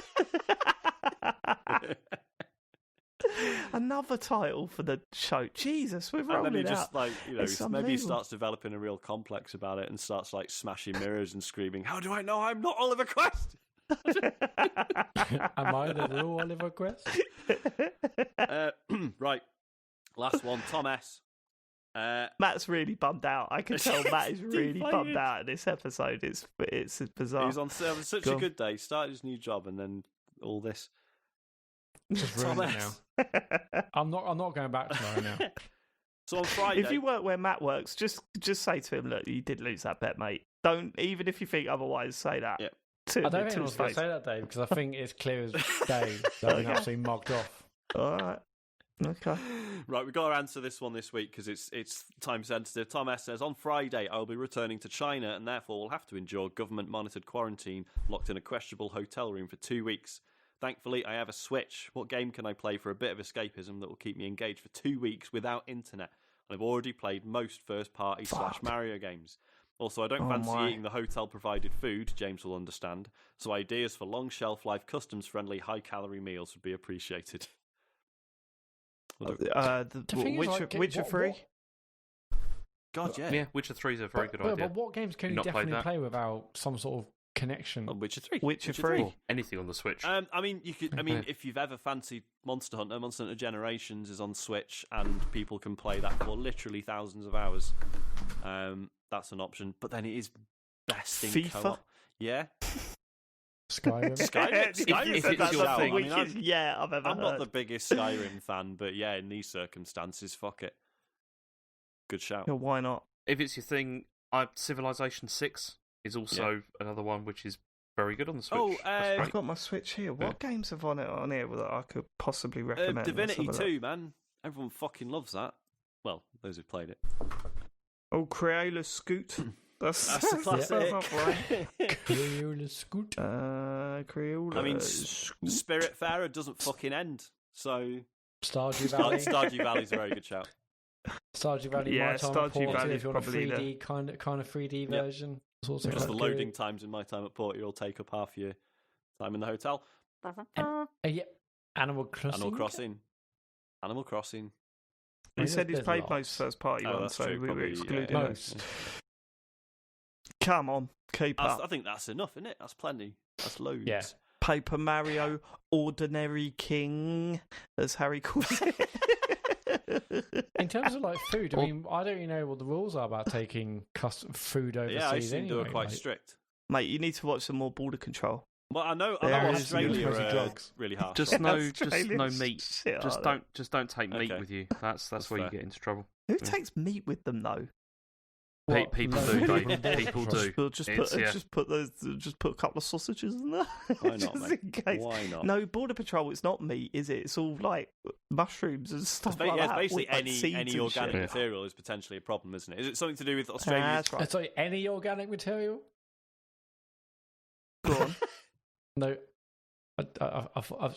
Another title for the show. Jesus, we're And rolling then he out. just like, It's maybe he unbelievable. starts developing a real complex about it and starts like smashing mirrors and screaming, "How do I know I'm not Oliver Quest?" Am I the real Oliver Quest? Right, last one, Tom S. Matt's really bummed out. I can tell Matt is really Deflated. bummed out in this episode. It's bizarre. He was on such Go a on. good day, started his new job, and then all this. Just ruined it now. I'm not going back tomorrow now. So on Friday, If you work where Matt works, just say to him, look, you did lose that bet, mate. Don't, even if you think otherwise, say that. Yeah. I don't think I was going to say that, Dave, because I think it's clear as day that I've been absolutely mugged off. All right. Okay. Right, we've got to answer this one this week because it's time sensitive. Tom S says, on Friday I will be returning to China and therefore will have to endure government monitored quarantine locked in a questionable hotel room for 2 weeks. Thankfully, I have a Switch. What game can I play for a bit of escapism that will keep me engaged for 2 weeks without internet? I've already played most first-party / Mario games. Also, I don't fancy eating the hotel-provided food, James will understand, so ideas for long shelf-life, customs-friendly, high-calorie meals would be appreciated. Witcher 3? God, yeah. Yeah, Witcher 3 is a very good idea. But what games can you Not played definitely that? play without some sort of connection? Witcher 3. Witcher 3. Or anything on the Switch. I mean, you could. I mean, if you've ever fancied Monster Hunter Generations is on Switch, and people can play that for literally thousands of hours. That's an option, but then it is best in FIFA? co-op. Yeah, Skyrim. Skyrim if is a it's good your shout. thing. I mean, I've ever I'm heard. not the biggest Skyrim fan, but yeah, in these circumstances, fuck it. Good shout. Yeah, why not? If it's your thing, Civilization 6 is also another one which is very good on the Switch. Oh, That's I've great. got my Switch here. What games have on here that I could possibly recommend? Divinity Let's have a look. 2, man. Everyone fucking loves that. Well, those who've played it. Oh, Crayola Scoot. That's a classic. That's not right. Crayola Scoot. Crayola. I mean, Scoot. Spiritfarer doesn't fucking end, so Stardew Valley. Stardew Valley's a very good shout. Stardew Valley. Yeah, My Time Stardew at Portal, Valley if you want a probably 3D kind of 3D version. It's also Just the quite loading good. times in My Time at Port, you'll take up half your time in the hotel. Yeah, Animal Crossing. Animal Crossing. He said he's There's played lots. most first party Oh, ones, that's so true, we were probably, excluding yeah. it. Most. Come on, keep I up. think that's enough, isn't it? That's plenty. That's loads. Yeah. Paper Mario Ordinary King, as Harry calls it. In terms of like food, I mean, I don't even know what the rules are about taking custom food overseas. Yeah, I assume anyway. they were quite like, strict. Mate, you need to watch some more Border Control. Well, I know There is Australia mostly are drugs. really harsh. Just on no, it. just no Australians meat. shit, Just aren't don't take meat Okay. with you. That's That's where you fair. get into trouble. they? Who takes meat with them though? What? People No, do, people Dave. do. People do. Well, just It's- put yeah. just put a couple of sausages in there. Why not, just mate? in case. Why not? No, Border Patrol. It's not meat, is it? It's all like mushrooms and stuff like It's that. basically with, like, seeds any and organic shit. material is potentially a problem, isn't it? Is it something to do with Australia? That's right. Sorry, any organic material? Go on. No.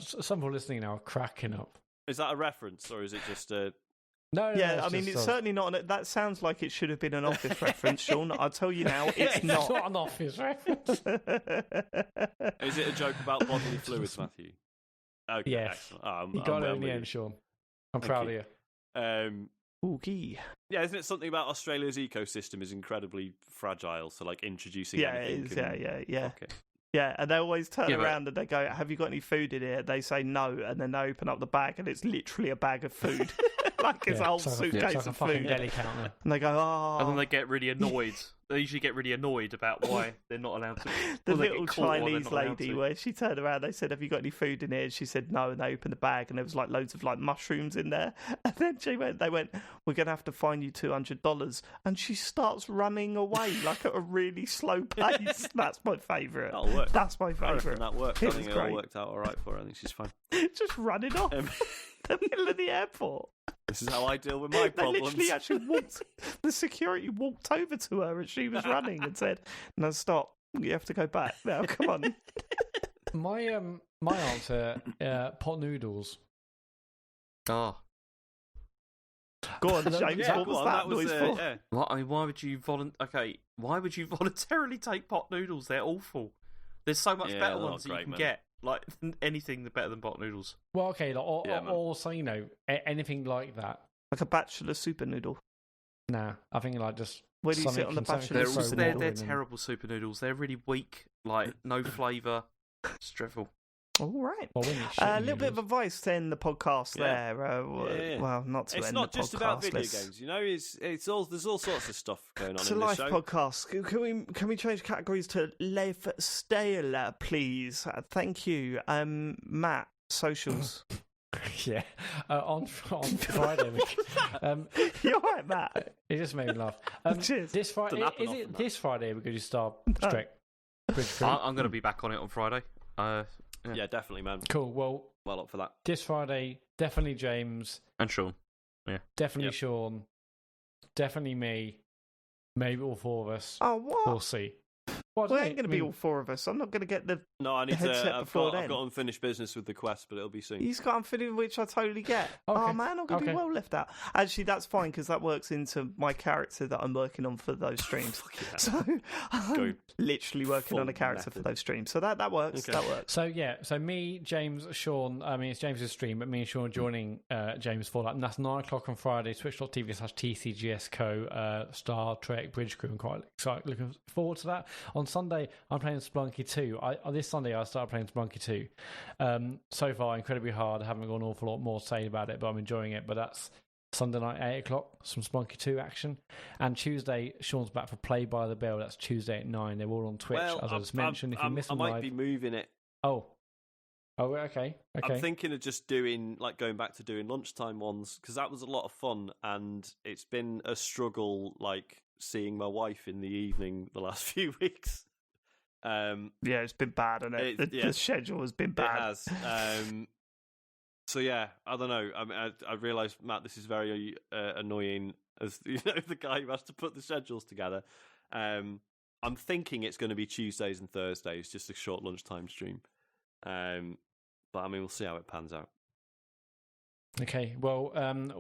Some people listening now are cracking up. Is that a reference, or is it just a... No, Yeah, I mean, it's certainly not. That sounds like it should have been an Office reference, Sean. I'll tell you now, it's It's not. not an Office reference. Is it a joke about bodily fluids, Matthew? Okay, Yes. excellent. You got it in the end, Sean. I'm Thank proud you. of you. Oogie. Yeah, isn't it something about Australia's ecosystem is incredibly fragile? So, like, introducing Yeah, it anything is. can... Yeah. Okay. Yeah, and they always turn Yeah, but- around and they go, "Have you got any food in here?" They say no, and then they open up the bag, and it's literally a bag of food, like it's a whole suitcase it's like a of fucking food. deli counter. And they go, "Oh." And then they get really annoyed. They usually get really annoyed about why they're not allowed to. The or they little get caught or they're Chinese not allowed lady to. where she turned around, they said, "Have you got any food in here?" And she said no, and they opened the bag, and there was like loads of like mushrooms in there. And then they went, "We're gonna have to fine you $200," and she starts running away like at a really slow pace. That's my favourite. That'll work. That's my I reckon favourite. that worked. I It think was it all great. worked out all right for her. I think she's fine. Just running off the middle of the airport. This is how I deal with my They problems. literally actually walked. The security walked over to her as she was running and said, "No, stop. You have to go back now. Come on." My answer, pot noodles. Oh, Go on, James. Yeah, what go was on, that was, noise for? yeah. I mean, why would you Why would you voluntarily take pot noodles? They're awful. There's so much Yeah, better they're ones not that you great, can man. get. Like anything better than pot noodles. Well, okay, like, or so anything like that. Like a bachelor super noodle. Nah, I think like just. Where do you sit on the bachelor super noodle? They're terrible super noodles. They're really weak, like no flavour. It's dreadful. All right. Well, a little bit of advice to end the podcast there. Well, not to it's end not the just podcast. about video games, it's all there's all sorts of stuff going on. It's a in life this show. podcast. Can we change categories to lifestyle, please? Thank you, Matt. Socials. Yeah, on Friday. You're right, Matt. It just made me laugh. Cheers. This Friday, is it this Friday? We're going to start Trek. I'm going to be back on it on Friday. Yeah, definitely, man. Cool. Well up for that. This Friday, definitely James and Sean. Yeah, definitely Sean. Definitely me. Maybe all four of us. Oh, what? We'll see. Well, it ain't going to be all four of us. I'm not going to get the I need to. I've got unfinished business with the quest, but it'll be soon. He's got unfinished, which I totally get. Okay. Oh man, I'm going to be well left out. Actually, that's fine because that works into my character that I'm working on for those streams. So I'm literally working on a character for those streams. So that works. Okay. That works. So me, James, Sean. I mean, it's James's stream, but me and Sean joining James for that, and that's 9:00 on Friday. Twitch.tv/TCGS Co. Star Trek Bridge Crew. I'm quite excited, looking forward to that. On Sunday, I'm playing Splunky 2. This Sunday, I started playing Splunky 2. So far, incredibly hard. I haven't got an awful lot more to say about it, but I'm enjoying it. But that's Sunday night, 8 o'clock, some Splunky 2 action. And Tuesday, Sean's back for Play by the Bell. That's Tuesday at 9. They're all on Twitch, as I just mentioned. If you miss them I might live... be moving it. Oh, okay. I'm thinking of just going back to doing lunchtime ones, because that was a lot of fun, and it's been a struggle, seeing my wife in the evening the last few weeks. It's been bad, hasn't it? The schedule has been bad. It has. So yeah, I don't know. I mean, I realise, Matt, this is very annoying as the guy who has to put the schedules together. I'm thinking it's going to be Tuesdays and Thursdays, just a short lunchtime stream. But I mean, we'll see how it pans out. Okay, well,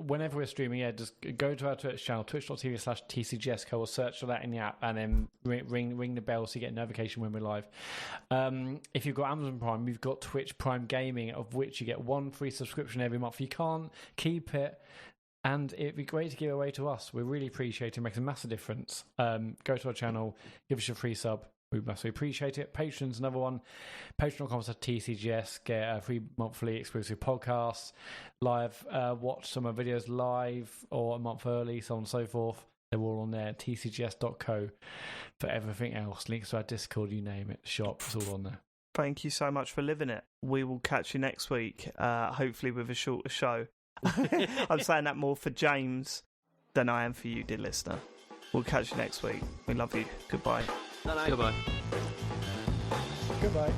whenever we're streaming, just go to our Twitch channel, twitch.tv/TCGSCO, or search for that in the app, and then ring the bell so you get a notification when we're live. If you've got Amazon Prime, you've got Twitch Prime Gaming, of which you get one free subscription every month. You can't keep it, and it'd be great to give away to us. We really appreciate it. It makes a massive difference. Go to our channel, give us a free sub. We massively appreciate it. Patreon's another one. Patreon.com/TCGS. Get a free monthly exclusive podcast. Live. Watch some of our videos live or a month early, so on and so forth. They're all on there. TCGS.co. For everything else. Links to our Discord, you name it. Shop. It's all on there. Thank you so much for living it. We will catch you next week. Hopefully with a shorter show. I'm saying that more for James than I am for you, dear listener. We'll catch you next week. We love you. Goodbye. No. Goodbye. Goodbye.